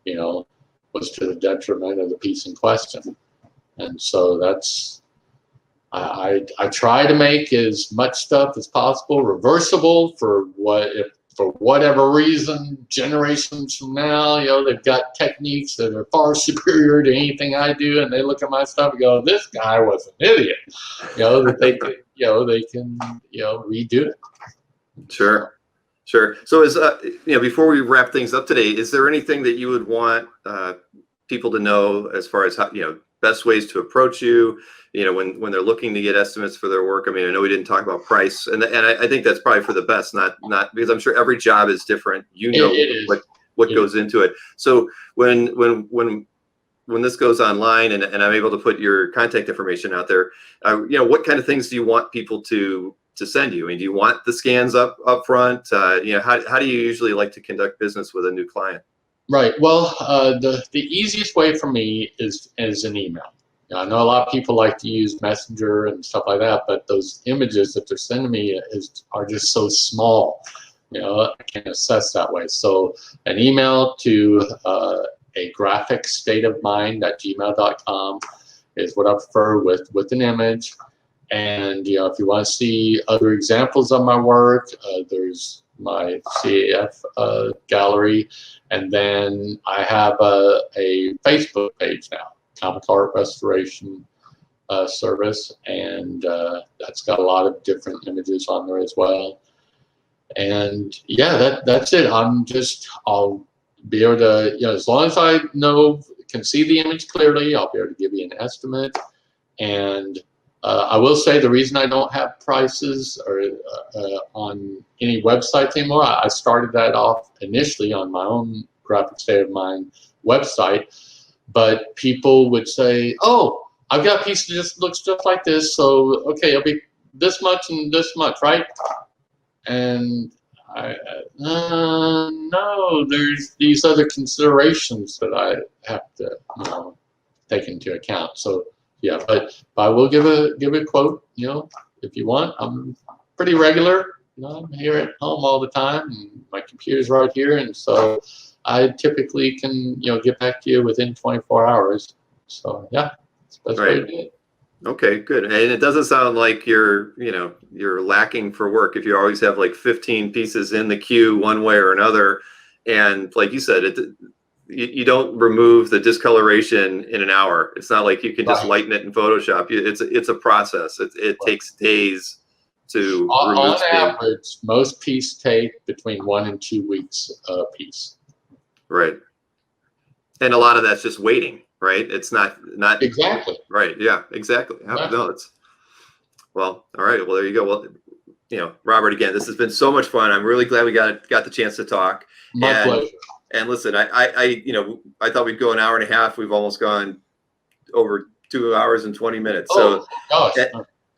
was to the detriment of the piece in question. And so that's. I try to make as much stuff as possible reversible for whatever reason, generations from now, they've got techniques that are far superior to anything I do, and they look at my stuff and go, "This guy was an idiot," that they can redo it. Sure. So before we wrap things up today, is there anything that you would want people to know as far as how best ways to approach you, when they're looking to get estimates for their work. I mean, I know we didn't talk about price, and I think that's probably for the best, not because I'm sure every job is different. What goes into it. So when this goes online and I'm able to put your contact information out there, what kind of things do you want people to send you? I mean, do you want the scans up front? How do you usually like to conduct business with a new client? Right. Well, the easiest way for me is an email. I know a lot of people like to use Messenger and stuff like that, but those images that they're sending me are just so small. I can't assess that way. So an email to a graphic state of mind at gmail.com is what I prefer, with an image. And if you want to see other examples of my work, there's my CAF gallery, and then I have a Facebook page now, Comic Art Restoration Service, and that's got a lot of different images on there as well. And yeah, that's it. I'll be able to, as long as I can see the image clearly, I'll be able to give you an estimate. And I will say the reason I don't have prices on any websites anymore, I started that off initially on my own graphic state of mind website, but people would say, "Oh, I've got a piece that just looks just like this, so okay, it'll be this much and this much, right?" And no, there's these other considerations that I have to take into account. So yeah, but I will give a quote. If you want, I'm pretty regular. I'm here at home all the time, and my computer's right here, and so I typically can get back to you within 24 hours. So yeah, that's the best way to do it. Okay, good. And it doesn't sound like you're lacking for work if you always have like 15 pieces in the queue one way or another. And like you said, you don't remove the discoloration in an hour. It's not like you can just lighten it in Photoshop. It's a process. It takes days to remove. On average, most pieces take between 1 and 2 weeks a piece. Right. And a lot of that's just waiting. Right. It's not exactly right. Yeah, exactly. No, well, all right. Well, there you go. Well, Robert, again, this has been so much fun. I'm really glad we got the chance to talk. My pleasure. And listen, I thought we'd go an hour and a half. We've almost gone over 2 hours and 20 minutes. So, gosh.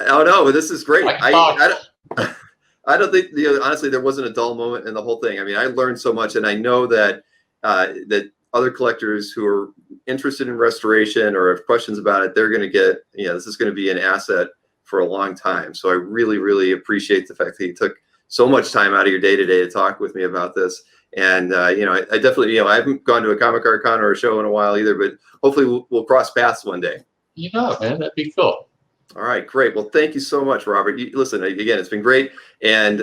Oh no, this is great. I don't think honestly there wasn't a dull moment in the whole thing. I mean, I learned so much, and I know that that other collectors who are interested in restoration or have questions about it, they're going to get, this is going to be an asset for a long time. So I really, really appreciate the fact that you took so much time out of your day today to talk with me about this. And, I definitely, I haven't gone to a Comic Art Con or a show in a while either, but hopefully we'll cross paths one day. Man, that'd be cool. All right, great. Well, thank you so much, Robert. Listen, again, it's been great. And,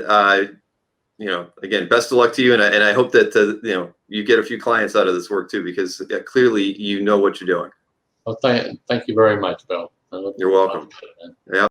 again, best of luck to you. And I hope that, you get a few clients out of this work too, because clearly you know what you're doing. Well, thank you very much, Bill. You're welcome. Yeah.